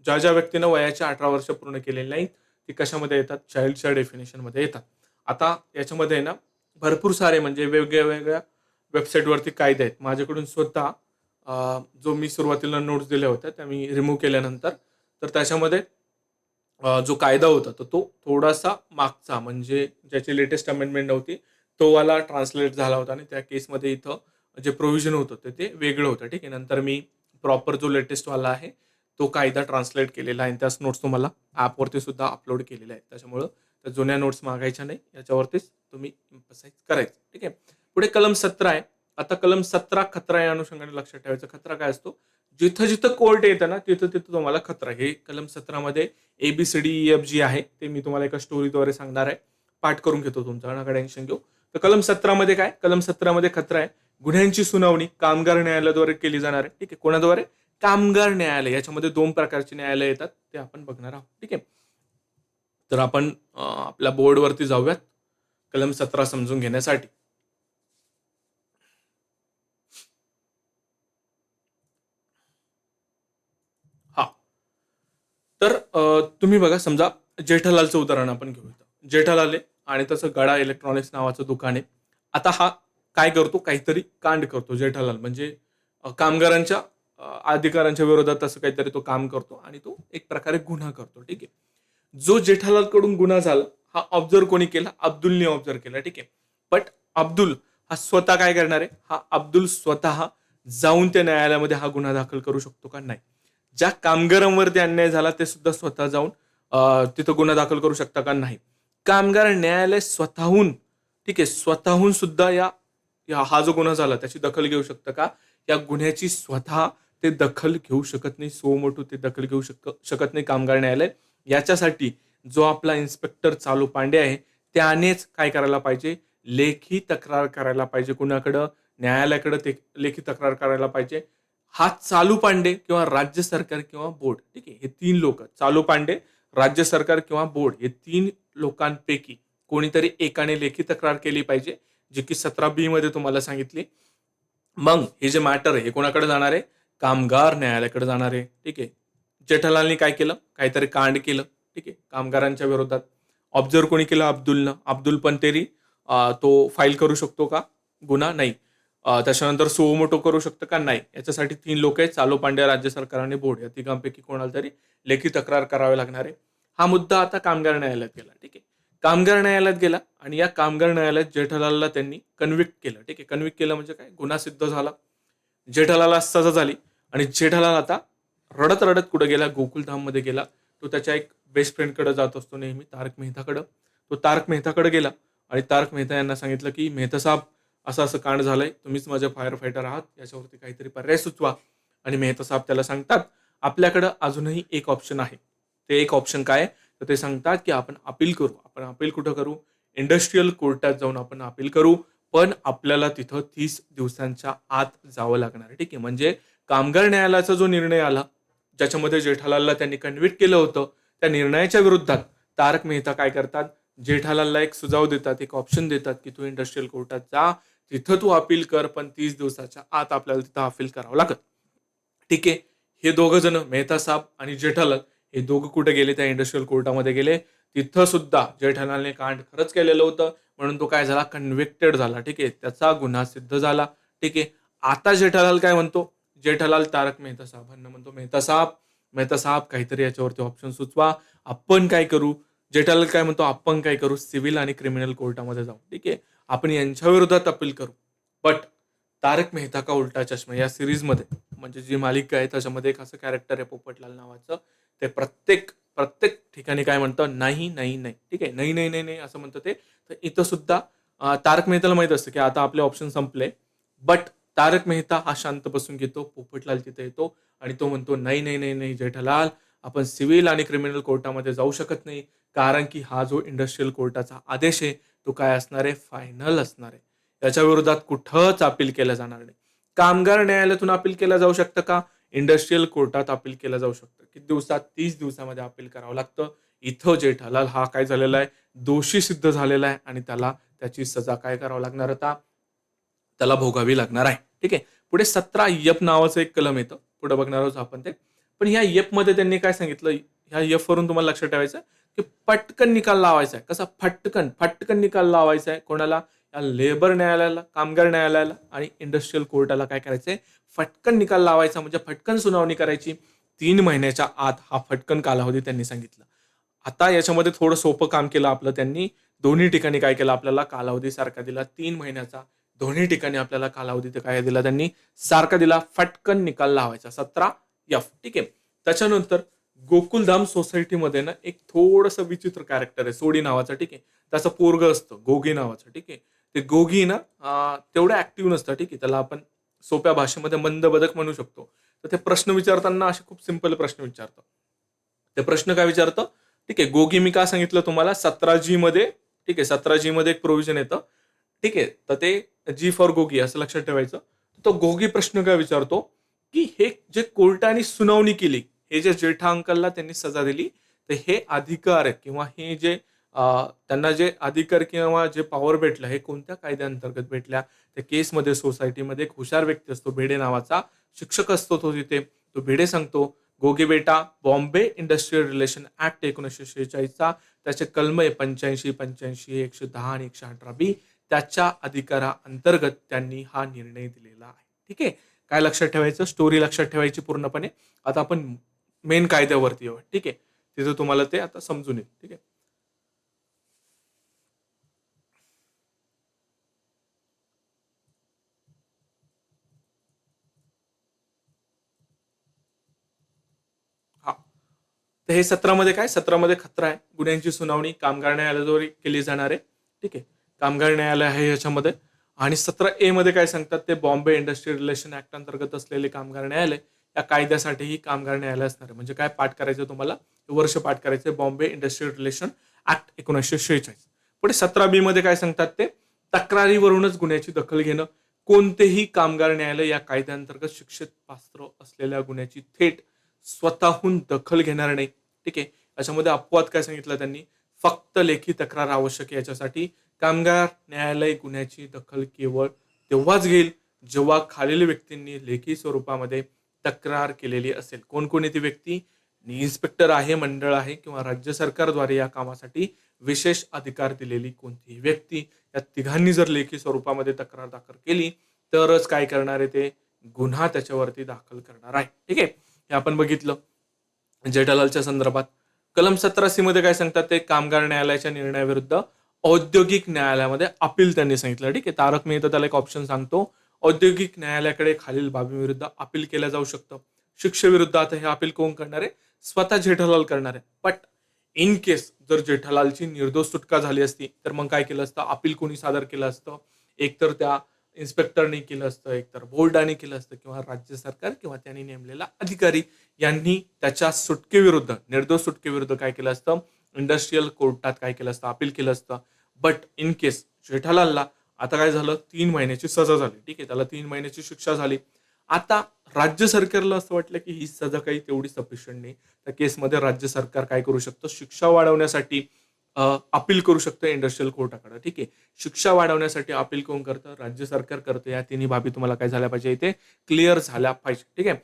ज्या व्यक्तीनं वयाच्या 18 वर्ष पूर्ण केलेली नाही ती कशामध्ये येतात? चाइल्डच्या डेफिनेशनमध्ये येतात. आता याच्यामध्ये ना भरपूर सारे म्हणजे वेगवेगळ्या वेबसाईटवरती कायदे आहेत. माझ्याकडून स्वतः जो मी सुरुवातीला नोट्स दिल्या होत्या त्या मी रिमूव्ह केल्यानंतर तर त्याच्यामध्ये जो कायदा होता तर तो थोडासा मागचा म्हणजे ज्याची लेटेस्ट अमेंडमेंट नव्हती तो वाला ट्रान्सलेट झाला होता आणि त्या केसमध्ये इथं जे प्रोव्हिजन होतं ते वेगळं होतं. ठीक आहे. नंतर मी प्रॉपर जो लेटेस्ट वाला आहे तो कायदा ट्रान्सलेट केलेला आहे आणि त्याच नोट्स तुम्हाला ॲपवरती सुद्धा अपलोड केलेल्या आहेत. त्याच्यामुळं त्या जुन्या नोट्स मागायच्या नाही याच्यावरतीच तुम्ही एम्फसाइज करायचं. ठीक आहे. पुढे कलम 17 आहे. आता कलम 17 खतरा या अनुषंगाने लक्षात ठेवायचं. खतरा काय असतो? जिथं जिथं कोर्ट येतं ना तिथं तिथं तुम्हाला खतरा. हे कलम 17 मध्ये ABCDEFG आहे ते मी तुम्हाला एका स्टोरीद्वारे सांगणार आहे. पाठ करून घेतो तुमच्याकडे टेन्शन घेऊ. तर कलम 17 मध्ये काय? कलम 17 मध्ये खतरा आहे. गुन्ह्यांची सुनावणी कामगार न्यायालयाद्वारे केली जाणार आहे. ठीक आहे. कोणाद्वारे? कामगार न्यायालय. याच्यामध्ये 2 प्रकारची न्यायालय येतात ते आपण बघणार आहोत. ठीक आहे. तर आपण आपल्या बोर्डवरती जाऊयात कलम 17 समजून घेण्यासाठी. हा तर तुम्ही बघा समजा जेठालालचं उदाहरण आपण घेऊ. जेठालाल आहे आणि त्याचं गडा इलेक्ट्रॉनिक्स नावाचं दुकान आहे. आता हा काय करतो? काहीतरी कांड करतो जेठालाल म्हणजे कामगारांच्या अधिकारांच्या विरोधात असं काहीतरी तो काम करतो आणि तो एक प्रकारे गुन्हा करतो. ठीक आहे. जो जेठालाल कडून गुन्हा झाला हा ऑब्झर्व कोणी केला? अब्दुलने ऑब्झर्व केला. ठीक आहे. बट अब्दुल हा स्वतः काय करणार आहे? हा अब्दुल स्वतः जाऊन त्या न्यायालयामध्ये हा गुन्हा दाखल करू शकतो का? नाही. ज्या कामगारांवरती अन्याय झाला ते सुद्धा स्वतः जाऊन तिथं गुन्हा दाखल करू शकता का? नाही. कामगार न्यायालय स्वतःहून ठीक आहे स्वतःहून सुद्धा हा जो गुन्हा झाला त्याची दखल घेऊ शकतं का? या गुन्ह्याची स्वतः ते दखल घेऊ शकत नाही. सो मोठू ते दखल घेऊ शकत नाही कामगार न्यायालय. याच्यासाठी जो आपला इन्स्पेक्टर चालू पांडे आहे त्यानेच काय करायला पाहिजे? लेखी तक्रार करायला पाहिजे. कुणाकडं? न्यायालयाकडे ते लेखी तक्रार करायला पाहिजे. हा चालू पांडे किंवा राज्य सरकार किंवा बोर्ड ठीक आहे हे 3 लोक चालू पांडे, राज्य सरकार किंवा बोर्ड हे 3 लोकांपैकी कोणीतरी एकाने लेखी तक्रार केली पाहिजे जी की 17B मध्ये तुम्हाला सांगितली. मग हे जे मॅटर आहे हे कोणाकडे जाणार आहे? कामगार न्यायालयाकडे जाणार आहे. ठीक आहे. जेठालालने काय केलं? काहीतरी कांड केलं. ठीक आहे. कामगारांच्या विरोधात. ऑब्झर्व कोणी केलं? अब्दुलनं. अब्दुल पंतेरी तो फाईल करू शकतो का? गुन्हा? नाही. त्याच्यानंतर सुमोटो करू शकतं का? नाही. याच्यासाठी 3 लोक आहेत चालू पांड्या, राज्य सरकार आणि बोर्ड या तिघांपैकी कोणाला तरी लेखी तक्रार करावी लागणार आहे. हा मुद्दा आता कामगार न्यायालयात गेला. ठीक आहे. कामगार न्यायालयात गेला आणि या कामगार न्यायालयात जेठालालला त्यांनी कन्व्हिक्ट केलं. ठीक आहे. कन्व्हिक्ट केलं म्हणजे काय? गुन्हा सिद्ध झाला. जेठालालला सजा झाली आणि जेठालाल आता रडत रडत कुठे गेला? गोकुलधाममध्ये गेला. तो त्याच्या एक बेस्ट फ्रेंडकडे जात असतो नेहमी तारक मेहताकडं. तो तारक मेहताकडे गेला आणि तारक मेहता यांना सांगितलं की मेहता साहेब असं असं कांड झालंय. तुम्हीच माझे फायर फायटर आहात. याच्यावरती काहीतरी पर्याय सुचवा. आणि मेहता साहेब त्याला सांगतात आपल्याकडं अजूनही एक ऑप्शन आहे. ते एक ऑप्शन काय? तर ते सांगतात की आपण अपील करू. आपण अपील कुठं करू? इंडस्ट्रियल कोर्टात जाऊन आपण अपील करू. पण आपल्याला तिथं 30 दिवसांच्या आत जावं लागणार आहे. ठीक आहे. म्हणजे कामगार न्यायालयाचा जो निर्णय आला ज्याच्यामध्ये जेठालालला त्यांनी कन्व्हिक्ट केलं होतं त्या निर्णयाच्या विरोधात तारक मेहता काय करतात? जेठालालला एक सुझाव देतात, एक ऑप्शन देतात की तू इंडस्ट्रियल कोर्टात जा. तिथं तू अपील कर पण 30 दिवसाच्या आत आपल्याला तिथं अपील करावं लागत. ठीक आहे. हे दोघं जण मेहता साहेब आणि जेठालाल हे दोघं कुठे गेले? त्या इंडस्ट्रियल कोर्टामध्ये गेले. तिथं सुद्धा जेठालालने कांड खरंच केलेलं होतं म्हणून तो काय झाला? कन्व्हिक्टेड झाला. ठीक आहे. त्याचा गुन्हा सिद्ध झाला. ठीक आहे. आता जेठालाल काय म्हणतो? जेठालाल तारक मेहता साहेबांना म्हणतो मेहता साहेब मेहता साहेब काहीतरी याच्यावरती ऑप्शन सुचवा. आपण काय करू? जेठालाल काय म्हणतो, आपण काय करू? सिव्हिल आणि क्रिमिनल कोर्टामध्ये जाऊ. ठीक आहे. आपण यांच्या विरोधात अपील करू. बट तारक मेहता का उल्टा चष्मा या सीरीजमध्ये म्हणजे जी मालिका आहे त्याच्यामध्ये एक असं कॅरेक्टर आहे पोपटलाल नावाचं. ते प्रत्येक प्रत्येक ठिकाणी काय म्हणतं, "नाही, नाही, नाही." ठीक आहे. "नाही, नाही, नाही, नाही" असं म्हणतं ते. तर इथं सुद्धा तारक मेहताला माहीत असतं, की आता आपले ऑप्शन संपले. बट तारक मेहता हा शांत बसून घेतो. पोपटलाल तिथे येतो आणि तो म्हणतो, "नाही, नाही, नाही, नाही जेठालाल, आपण सिव्हिल आणि क्रिमिनल कोर्टामध्ये जाऊ शकत नाही. कारण की हा जो इंडस्ट्रियल कोर्टाचा आदेश आहे, तो काय असणार आहे? फायनल असणार आहे. त्याच्या विरोधात कुठंच अपील केलं जाणार नाही." कामगार न्यायालयातून अपील केलं जाऊ शकतं का? इंडस्ट्रियल कोर्टात अपील केलं जाऊ शकतं. किती दिवसात? 30 दिवसामध्ये अपील करावं लागतं. इथं जेठालाल हा काय झालेला आहे? दोषी सिद्ध झालेला आहे आणि त्याला त्याची सजा काय करावं लागणार आता? त्याला भोगावी लागणार आहे. ठीक आहे. पुढे 17 यप नावाचं एक कलम येतं. पुढे बघणार आहोत आपण ते. पण ह्या यपमध्ये त्यांनी काय सांगितलं, ह्या यफवरून तुम्हाला लक्षात ठेवायचं की पटकन निकाल लावायचा आहे. कसा? फटकन, फटकन निकाल लावायचा आहे. कोणाला? या लेबर न्यायालयाला, कामगार न्यायालयाला आणि इंडस्ट्रियल कोर्टाला काय करायचंय? फटकन निकाल लावायचा म्हणजे फटकन सुनावणी करायची. 3 महिन्याच्या आत हा फटकन कालावधी त्यांनी सांगितला. आता याच्यामध्ये थोडं सोपं काम केलं आपलं त्यांनी. दोन्ही ठिकाणी काय केलं आपल्याला कालावधी सारखा दिला 3 महिन्याचा. दोन्ही ठिकाणी आपल्याला कालावधी ते काय दिला त्यांनी सारखा दिला. फटकन निकाल लावायचा 17 एफ. ठीक आहे. त्याच्यानंतर गोकुलधाम सोसायटीमध्ये ना एक थोडंसं विचित्र कॅरेक्टर आहे सोडी नावाचा. ठीक आहे. त्याचं पोरगं असतं गोगी नावाचं. ठीक आहे. ते गोगी ना तेवढं ऍक्टिव्ह नसतं. ठीक आहे. त्याला आपण सोप्या भाषेमध्ये मंद बदक म्हणू शकतो. तर ते प्रश्न विचारताना असे खूप सिंपल प्रश्न विचारतं. ते प्रश्न काय विचारतं? ठीक आहे. गोगी मी का सांगितलं तुम्हाला 17G मध्ये ठीक आहे. 17G मध्ये एक प्रोव्हिजन येतं. ठीक आहे. तर ते जी फॉर गोगी असं लक्षात ठेवायचं. तो गोगी प्रश्न काय विचारतो, की हे जे कोर्टाने सुनावणी केली, हे जे जेठा अंकलला त्यांनी सजा दिली, तर हे अधिकार आहेत किंवा हे जे त्यांना जे अधिकार किंवा जे पॉवर भेटलं, हे कोणत्या कायद्याअंतर्गत भेटल्या? त्या केसमध्ये सोसायटीमध्ये एक हुशार व्यक्ती असतो, भिडे नावाचा शिक्षक असतो तो तिथे. तो भिडे सांगतो, "गोगी बेटा, बॉम्बे इंडस्ट्रियल रिलेशन ॲक्ट 1946चा त्याचे कलम आहे 85, 85, 110 आणि 118 त्याच्या अधिकाराअंतर्गत त्यांनी हा निर्णय दिलेला आहे." ठीक आहे. काय लक्षात ठेवायचं? स्टोरी लक्षात ठेवायची पूर्णपणे. आता आपण मेन कायद्यावरती येऊया. ठीक आहे. तिथं तुम्हाला ते आता समजून येईल. ठीक आहे. हां. तर हे 17 मध्ये काय? 17 मध्ये खतरा आहे. गुन्ह्यांची सुनावणी कामगार न्यायालयाद्वारे केली जाणार आहे. ठीक आहे. कामगार न्यायालय आहे याच्यामध्ये आणि 17A मध्ये काय सांगतात ते बॉम्बे इंडस्ट्रियल रिलेशन ॲक्ट अंतर्गत असलेले कामगार न्यायालय या कायद्यासाठीही कामगार न्यायालय असणार आहे. म्हणजे काय पाठ करायचं तुम्हाला? वर्ष पाठ करायचं बॉम्बे इंडस्ट्रियल रिलेशन ॲक्ट 1946. पुढे 17B मध्ये काय सांगतात ते? तक्रारीवरूनच गुन्ह्याची दखल घेणं. कोणतेही कामगार न्यायालय या कायद्याअंतर्गत शिक्षेत पात्र असलेल्या गुन्ह्याची थेट स्वतःहून दखल घेणार नाही. ठीक आहे. याच्यामध्ये अपवाद काय सांगितलं त्यांनी? फक्त लेखी तक्रार आवश्यक आहे याच्यासाठी. कामगार न्यायालय गुन्ह्याची दखल केवळ तेव्हाच घेईल, जेव्हा खालील व्यक्तींनी लेखी स्वरूपामध्ये तक्रार केलेली असेल. कोण-कोण आहे ती व्यक्ती? इन्स्पेक्टर आहे, मंडळ आहे किंवा राज्य सरकारद्वारे या कामासाठी विशेष अधिकार दिलेली कोणतीही व्यक्ती. या तिघांनी जर लेखी स्वरूपामध्ये तक्रार दाखल केली, तरच काय करणार आहे ते गुन्हा त्याच्यावरती दाखल करणार आहे. ठीक आहे. हे आपण बघितलं. जेठालालच्या संदर्भात. कलम 17C मध्ये काय सांगतात ते कामगार न्यायालयाच्या निर्णयाविरुद्ध औद्योगिक न्यायालयामध्ये अपील त्यांनी सांगितलं. ठीक आहे. तारक मेहता त्याला एक ऑप्शन सांगतो. औद्योगिक न्यायालयाकडे खालील बाबीविरुद्ध अपील केलं जाऊ शकतं. शिक्षेविरुद्ध आता हे अपील कोण करणार आहे? स्वतः जेठालाल करणार आहे. बट इन केस जर जेठालालची निर्दोष सुटका झाली असती, तर मग काय केलं असतं? अपील कोणी सादर केलं असतं? एकतर त्या इन्स्पेक्टरने केलं असतं, एकतर बोर्डाने केलं असतं किंवा राज्य सरकार किंवा त्यांनी नेमलेला अधिकारी यांनी त्याच्या सुटकेविरुद्ध, निर्दोष सुटकेविरुद्ध काय केलं असतं? इंडस्ट्रियल कोर्टात काय केलं असतं? अपील केलं असतं. बट इन केस जेठालालला आता काय झालं? 3 महिन्याची सजा झाली. ठीक आहे. त्याला 3 महिन्याची शिक्षा झाली. आता राज्य सरकारला असं वाटलं, की ही सजा काही तेवढी सफिशियंट नाही. त्या केसमध्ये राज्य सरकार काय करू शकतं? शिक्षा वाढवण्यासाठी अपील करू शकतं इंडस्ट्रियल कोर्टाकडे. ठीक आहे. शिक्षा वाढवण्यासाठी अपील कोण करतं? राज्य सरकार करतं. या तिन्ही बाबी तुम्हाला काय झाल्या पाहिजे इथे क्लिअर झाल्या पाहिजे. ठीक आहे.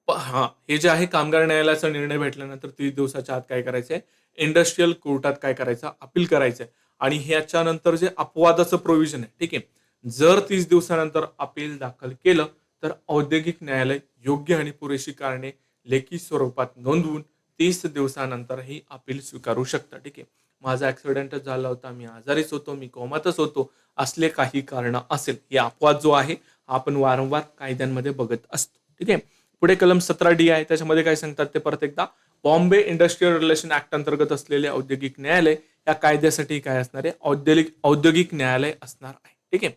हां, हे जे आहे कामगार न्यायालयाचा निर्णय भेटल्यानंतर 30 दिवसाच्या आत काय करायचंय? इंडस्ट्रियल कोर्टात काय करायचं? अपील करायचंय आणि ह्याच्यानंतर जे अपवादाचं प्रोव्हिजन आहे, ठीक आहे. जर 30 दिवसानंतर अपील दाखल केलं, तर औद्योगिक न्यायालय योग्य आणि पुरेशी कारणे लेखी स्वरूपात नोंदवून 30 दिवसानंतरही अपील स्वीकारू शकता. ठीक आहे. माझा ॲक्सिडेंटच झाला होता, मी आजारीच होतो, मी कोमातच होतो, असले काही कारण असेल. हे अपवाद जो आहे हा आपण वारंवार कायद्यांमध्ये बघत असतो. ठीक आहे. पुढे कलम 17D आहे. त्याच्यामध्ये काय सांगतात ते परत एकदा, बॉम्बे इंडस्ट्रियल रिलेशन ऍक्ट अंतर्गत असलेले औद्योगिक न्यायालय या कायद्यासाठी काय असणार आहे, औद्योगिक न्यायालय असणार आहे. ठीक आहे.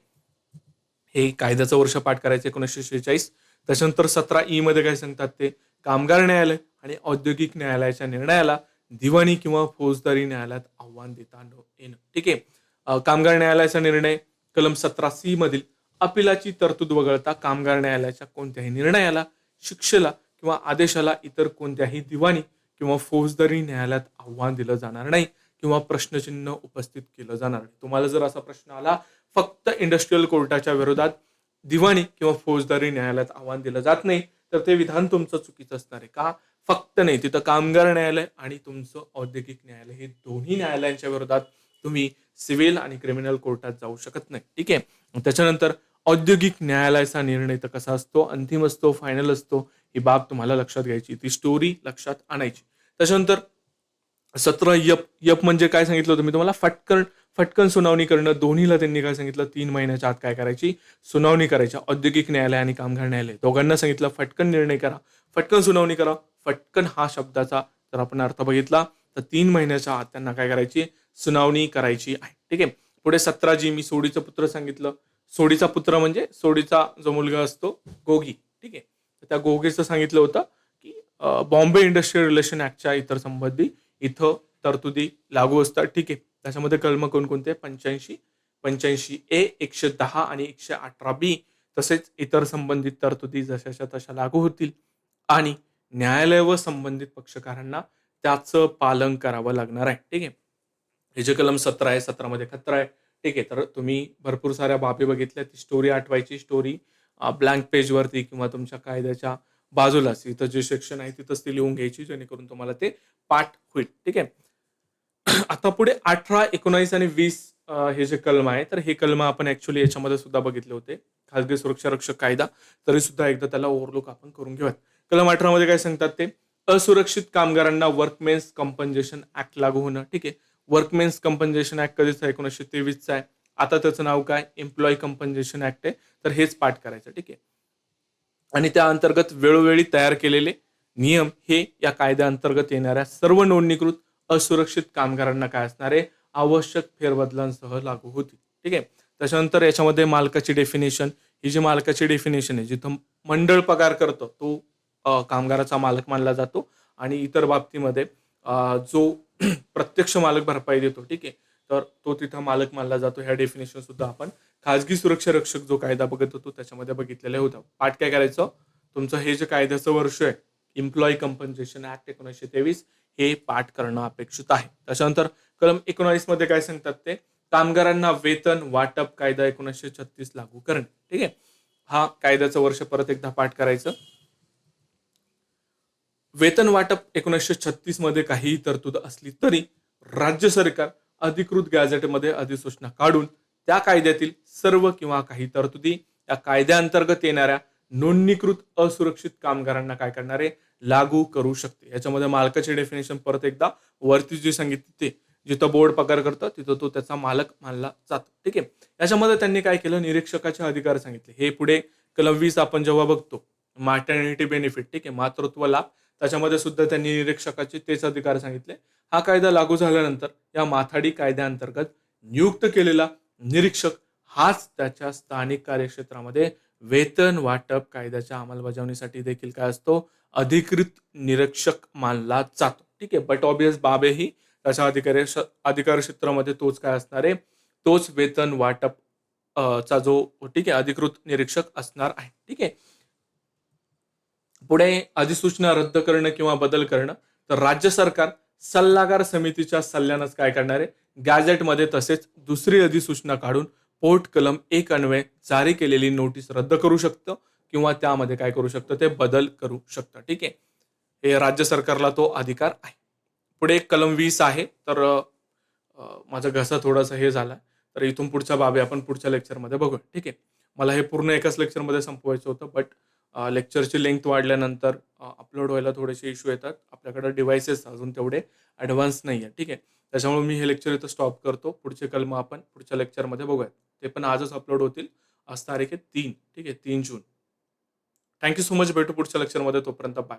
हे कायद्याचं वर्ष पाठ करायचं 1946. त्याच्यानंतर 17E मध्ये काय सांगतात ते, कामगार न्यायालय आणि औद्योगिक न्यायालयाच्या निर्णयाला दिवाणी किंवा फौजदारी न्यायालयात आव्हान देता येणं. ठीक आहे. कामगार न्यायालयाचा निर्णय कलम 17C मधील अपिलाची तरतूद वगळता कामगार न्यायालयाच्या कोणत्याही निर्णयाला, शिक्षेला किंवा आदेशाला इतर कोणत्याही दिवाणी किंवा फौजदारी न्यायालयात आव्हान दिलं जाणार नाही किंवा प्रश्नचिन्ह उपस्थित केलं जाणार नाही. तुम्हाला जर असा प्रश्न आला, फक्त इंडस्ट्रियल कोर्टाच्या विरोधात दिवाणी किंवा फौजदारी न्यायालयात आव्हान दिलं जात नाही, तर ते विधान तुमचं चुकीचं असणार आहे. का? फक्त नाही, तिथं कामगार न्यायालय आणि तुमचं औद्योगिक न्यायालय हे दोन्ही न्यायालयांच्या विरोधात तुम्ही सिव्हिल आणि क्रिमिनल कोर्टात जाऊ शकत नाही. ठीक आहे. त्याच्यानंतर औद्योगिक न्यायालयाचा निर्णय तर कसा असतो, अंतिम असतो, फायनल असतो. ही बाब तुम्हाला लक्षात घ्यायची, ती स्टोरी लक्षात आणायची. त्याच्यानंतर 17 म्हणजे काय सांगितलं होतं मी तुम्हाला, फटकन सुनावणी करणं. दोन्हीला त्यांनी काय सांगितलं, 3 महिन्याच्या आत काय करायची, सुनावणी करायची. औद्योगिक न्यायालय आणि कामगार न्यायालय दोघांना सांगितलं फटकन निर्णय करा, फटकन सुनावणी करा. फटकन हा शब्दाचा जर आपण अर्थ बघितला तर 3 महिन्याच्या आत त्यांना काय करायची, सुनावणी करायची आहे. ठीक आहे. पुढे 17G मी सोडीचं पुत्र सांगितलं. सोडीचा पुत्र म्हणजे सोडीचा जो मुलगा असतो, गोगी. ठीक आहे. त्या गोगेचं सांगितलं होतं की बॉम्बे इंडस्ट्रियल रिलेशन ऍक्टच्या इतर संबंधी इथं तरतुदी लागू असतात. ठीक आहे. त्याच्यामध्ये कलम कोणकोणते, 85A, 110 आणि 118B, तसेच इतर संबंधित तरतुदी जशाच्या तशा लागू होतील आणि न्यायालय व संबंधित पक्षकारांना त्याचं पालन करावं लागणार आहे. ठीक आहे. हे जे कलम 17 आहे, 17 मध्ये खतरा आहे. ठीक आहे. तर तुम्ही भरपूर साऱ्या बाबी बघितल्या, ती स्टोरी आठवायची. स्टोरी ब्लँक पेजवरती किंवा तुमच्या कायद्याच्या बाजूलाच इथं जे सेक्शन आहे तिथंच ती लिहून घ्यायची, जेणेकरून तुम्हाला ते पाठ होईल. ठीक आहे. आता पुढे 18, 19 आणि 20 हे जे कलम आहे, तर हे कलम आपण ऍक्च्युअली याच्यामध्ये सुद्धा बघितले होते, खासगी सुरक्षा रक्षक कायदा. तरी सुद्धा एकदा त्याला ओव्हरलुक आपण करून घेऊयात. कलम 18 मध्ये काय सांगतात ते, असुरक्षित कामगारांना वर्कमेन्स कॉम्पन्सेशन ऍक्ट लागू होणं. ठीक आहे. वर्कमेन्स कॉम्पन्सेशन ऍक्ट कधीच आहे, 1923चा आहे. आता त्याचं नाव काय, एम्प्लॉई कॉम्पन्सेशन ऍक्ट आहे. तर हेच पाठ करायचं. ठीक आहे. आणि त्या अंतर्गत वेळोवेळी तयार केलेले नियम हे या कायद्याअंतर्गत येणाऱ्या सर्व नोंदणीकृत असुरक्षित कामगारांना काय असणार आहे, आवश्यक फेरबदलांसह लागू होतील. ठीक आहे. त्याच्यानंतर याच्यामध्ये मालकाची डेफिनेशन, ही जी मालकाची डेफिनेशन आहे, जिथं मंडळ पगार करतो तो कामगाराचा मालक मानला जातो आणि इतर बाबतीमध्ये जो प्रत्यक्ष मालक भरपाई देतो, ठीक आहे, तर तो तिथं मालक मानला जातो. ह्या डेफिनेशन सुद्धा आपण खाजगी सुरक्षा रक्षक जो कायदा बघत होतो त्याच्यामध्ये बघितलेलं होतं. पाठ काय करायचं, तुमचं हे जे कायद्याचं वर्ष आहे, एम्प्लॉई कॉम्पन्सेशन ऍक्ट 1923, हे पाठ करणं अपेक्षित आहे. त्याच्यानंतर कलम 19 मध्ये काय सांगतात ते, कामगारांना वेतन वाटप कायदा 1936 लागू करणे. ठीक आहे. हा कायद्याचं वर्ष परत एकदा पाठ करायचं. वेतन वाटप 1936 मध्ये काहीही तरतूद असली तरी राज्य सरकार अधिकृत गॅझेटमध्ये अधिसूचना काढून त्या कायद्यातील सर्व किंवा काही तरतुदी या कायद्याअंतर्गत येणाऱ्या नोंदणीकृत असुरक्षित कामगारांना काय करणारे, लागू करू शकते. याच्यामध्ये मालकाची डेफिनेशन परत एकदा वरती जे सांगितले ते, जिथं बोर्ड पगार करतं तिथं तो त्याचा मालक मानला जातो. ठीक आहे. याच्यामध्ये त्यांनी काय केलं, निरीक्षकाचे अधिकार सांगितले. हे पुढे कलम 20 आपण जेव्हा बघतो, मॅटर्निटी बेनिफिट, ठीक आहे, मातृत्व लाभ, त्याच्यामध्ये सुद्धा त्यांनी निरीक्षकाचे तेच अधिकार सांगितले. हा कायदा लागू झाल्यानंतर या माथाडी कायद्याअंतर्गत नियुक्त केलेला निरीक्षक हाच त्याच्या स्थानिक कार्यक्षेत्रामध्ये वेतन वाटप कायद्याच्या अंमलबजावणीसाठी देखील काय असतो, अधिकृत निरीक्षक मानला जातो. ठीक आहे. बट ऑब्वियस बाब ही त्याच्या अधिकार क्षेत्रामध्ये तोच काय असणार आहे, तोच वेतन वाटप चा जो, ठीक आहे, अधिकृत निरीक्षक असणार आहे. ठीक आहे. पुढे अधिसूचना रद्द करणं किंवा बदल करणं, तर राज्य सरकार सल्लागार समितीच्या सल्ल्यानंच काय करणार आहे, गॅझेटमध्ये तसेच दुसरी अधिसूचना काढून पोर्ट कलम 1 अन्वये जारी केलेली नोटीस रद्द करू शकतं किंवा त्यामध्ये काय करू शकतं, ते बदल करू शकतं. ठीक आहे. हे राज्य सरकारला तो अधिकार आहे. पुढे कलम 20 आहे. तर माझा घसा थोडासा हे झाला, तर इथून पुढच्या बाबी आपण पुढच्या लेक्चरमध्ये बघूया. ठीक आहे. मला हे पूर्ण एकाच लेक्चरमध्ये संपवायचं होतं, बट लेक्चरची लेंग्थ वाढल्यानंतर अपलोड व्हायला थोडेसे इश्यू येतात. आपल्याकडे डिव्हाइसेस अजून तेवढे ॲडव्हान्स नाही आहे. ठीक आहे. त्याच्यामुळे मी हे लेक्चर इथं स्टॉप करतो. पुढचे कलम आपण पुढच्या लेक्चरमध्ये बघूयात. ते पण आजच अपलोड होतील. आज तारीख आहे 3. ठीक आहे, 3 जून. Thank so much. भेटू पुढच्या लेक्चरमध्ये. तोपर्यंत बाय.